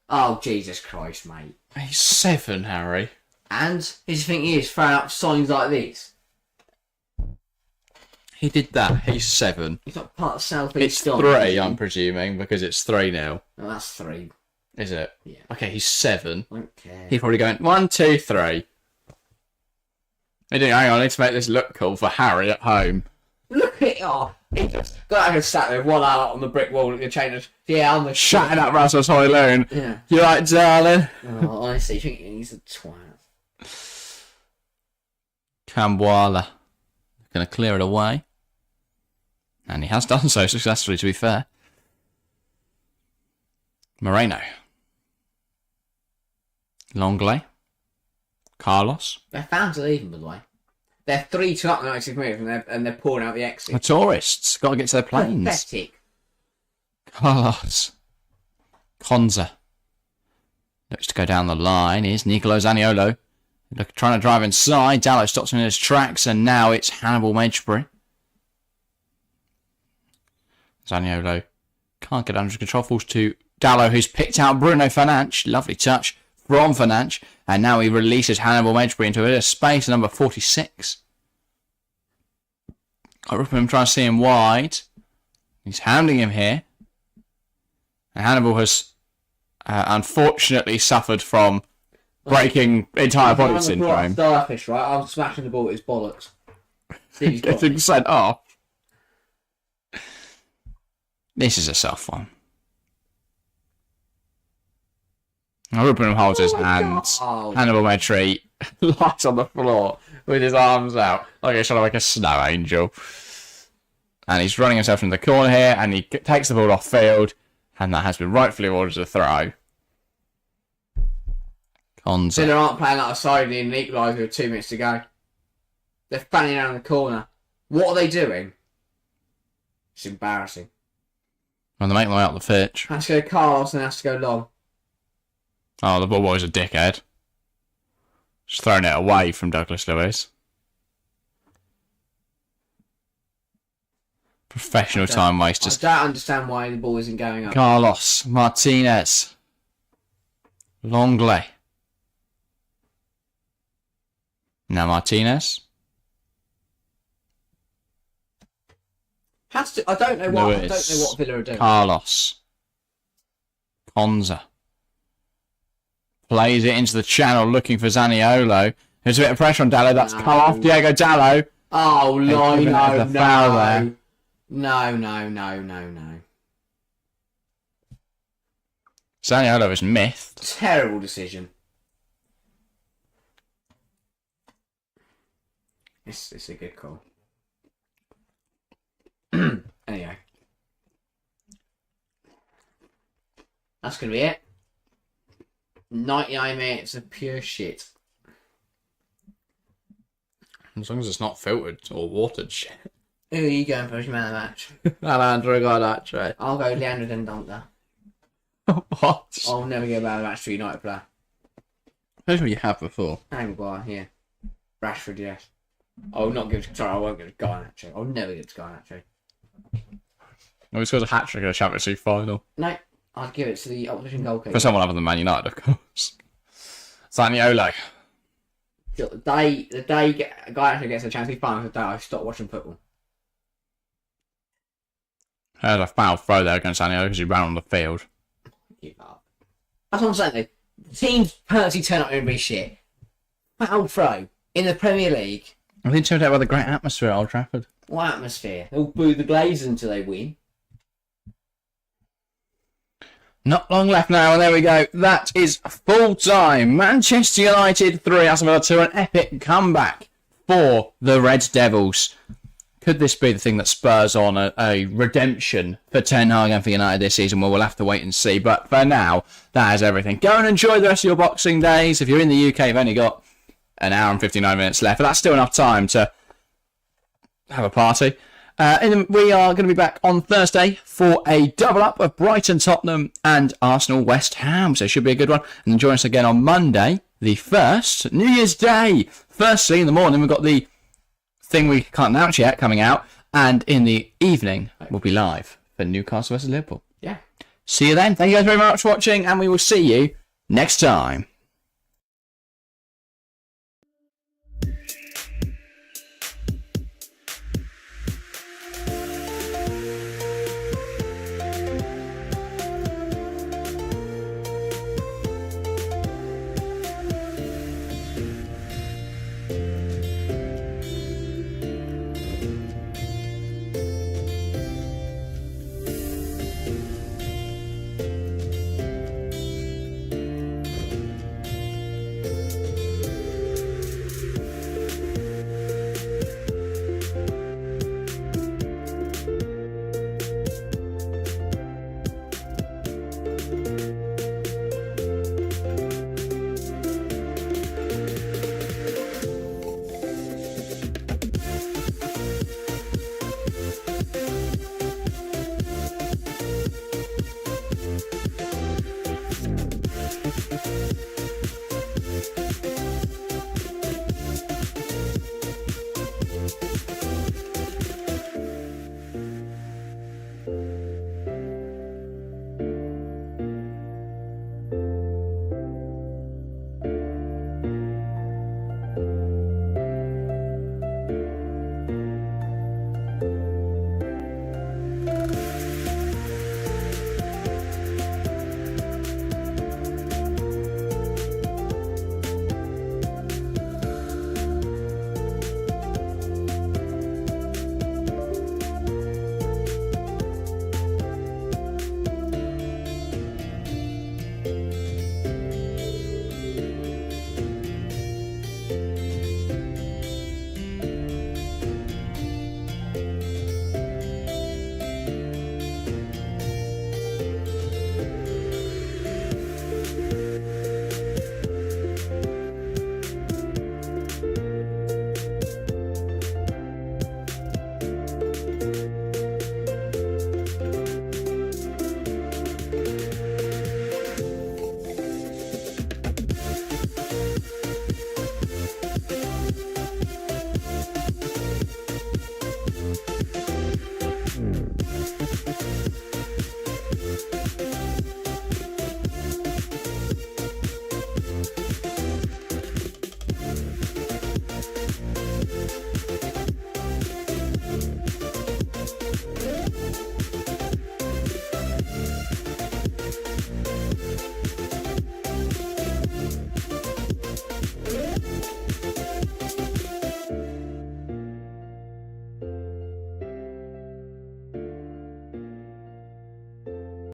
Oh, Jesus Christ, mate. He's 7, Harry. And his thing is throwing up signs like this. He did that. He's 7. He's not part of South It's East. 3, I'm presuming, because it's 3-0. Oh, that's 3. Is it? Yeah. Okay, he's 7. I don't care. He's probably going 1, 2, 3. Hang on, I need to make this look cool for Harry at home. Look at it. Oh, he just got like sat there, one eye on the brick wall at the chain. Yeah, I'm the Shutting up Rasmus Højlund. Yeah. You right, darling? Oh, honestly, you think he's a twat. Camboila. Going to clear it away. And he has done so successfully, to be fair. Moreno. Longley. Carlos. Their fans are leaving, by the way. They're 3-2 up in the 90th minute and they're pouring out the exit. The tourists. Got to get to their planes. Pathetic. Carlos. Konza. Looks to go down the line. Here's Nicolo Zaniolo. Trying to drive inside. Dallo stops him in his tracks, and now it's Hannibal Mejbri. Zaniolo can't get under control. Falls to Dallo, who's picked out Bruno Fernandes. Lovely touch from Fernandes. And now he releases Hannibal Mejbri into a bit of space, number 46. I'm trying to see him wide. He's hounding him here. And Hannibal has unfortunately suffered from breaking entire body syndrome. Starfish, right? I'm smashing the ball with his bollocks. Getting sent off. This is a soft one. Ruben holds his hands. God. Hannibal Mejbri lies on the floor with his arms out like he's trying to make a snow angel. And he's running himself into the corner here, and he takes the ball off field, and that has been rightfully ordered a throw. Konza. Villa aren't playing like a side in an equaliser with 2 minutes to go. They're fanning around the corner. What are they doing? It's embarrassing. And they make their way up the pitch. Has to go Carlos and has to go long. Oh, the ball boy's a dickhead. Just throwing it away from Douglas Luiz. Professional time wasters. I don't understand why the ball isn't going up. Carlos Martinez. Longley. Now Martinez. Has to. I don't know what. I don't know what Villa are doing. Carlos. Konza. Plays it into the channel, looking for Zaniolo. There's a bit of pressure on Dallo. That's come off Diego Dallo. Oh no! Foul there. No. Zaniolo is mythed. Terrible decision. It's a good call. Anyway. That's going to be it. 99 minutes of pure shit. As long as it's not filtered or watered shit. Who are you going for as your man of the match? Alejandro Garnacho. I'll go Leandro Dendonca. What? I'll never get a man of the match for a United player. Who you have before? Maguire, yeah. Rashford, yes. I'll not give it. Sorry, I won't give it to Garnacho. I'll never give it to Garnacho. No, he scores a hat-trick in a Champions League final. No, I'd give it to the opposition goalkeeper. For someone other than Man United, of course. Zaniolo. The day Garnacho gets a chance to be final, the day I stop watching football. There's a foul throw there against Zaniolo because he ran on the field. Give up. That's what I'm saying though. Teams purposely turn up and be shit. Foul throw in the Premier League. I think turned out by the great atmosphere at Old Trafford. What atmosphere? They'll boo the Glazers until they win. Not long left now, and there we go. That is full time. Manchester United 3, Aston Villa 2, an epic comeback for the Red Devils. Could this be the thing that spurs on a redemption for Ten Hag and for United this season? Well, we'll have to wait and see. But for now, that is everything. Go and enjoy the rest of your Boxing Days. If you're in the UK, you've only got an hour and 59 minutes left, but that's still enough time to have a party. We are going to be back on Thursday for a double up of Brighton, Tottenham and Arsenal West Ham, so it should be a good one. And then join us again on Monday, the 1st, New Year's Day. Firstly, in the morning, we've got the thing we can't announce yet coming out, and in the evening, we'll be live for Newcastle vs Liverpool. Yeah. See you then. Thank you guys very much for watching, and we will see you next time.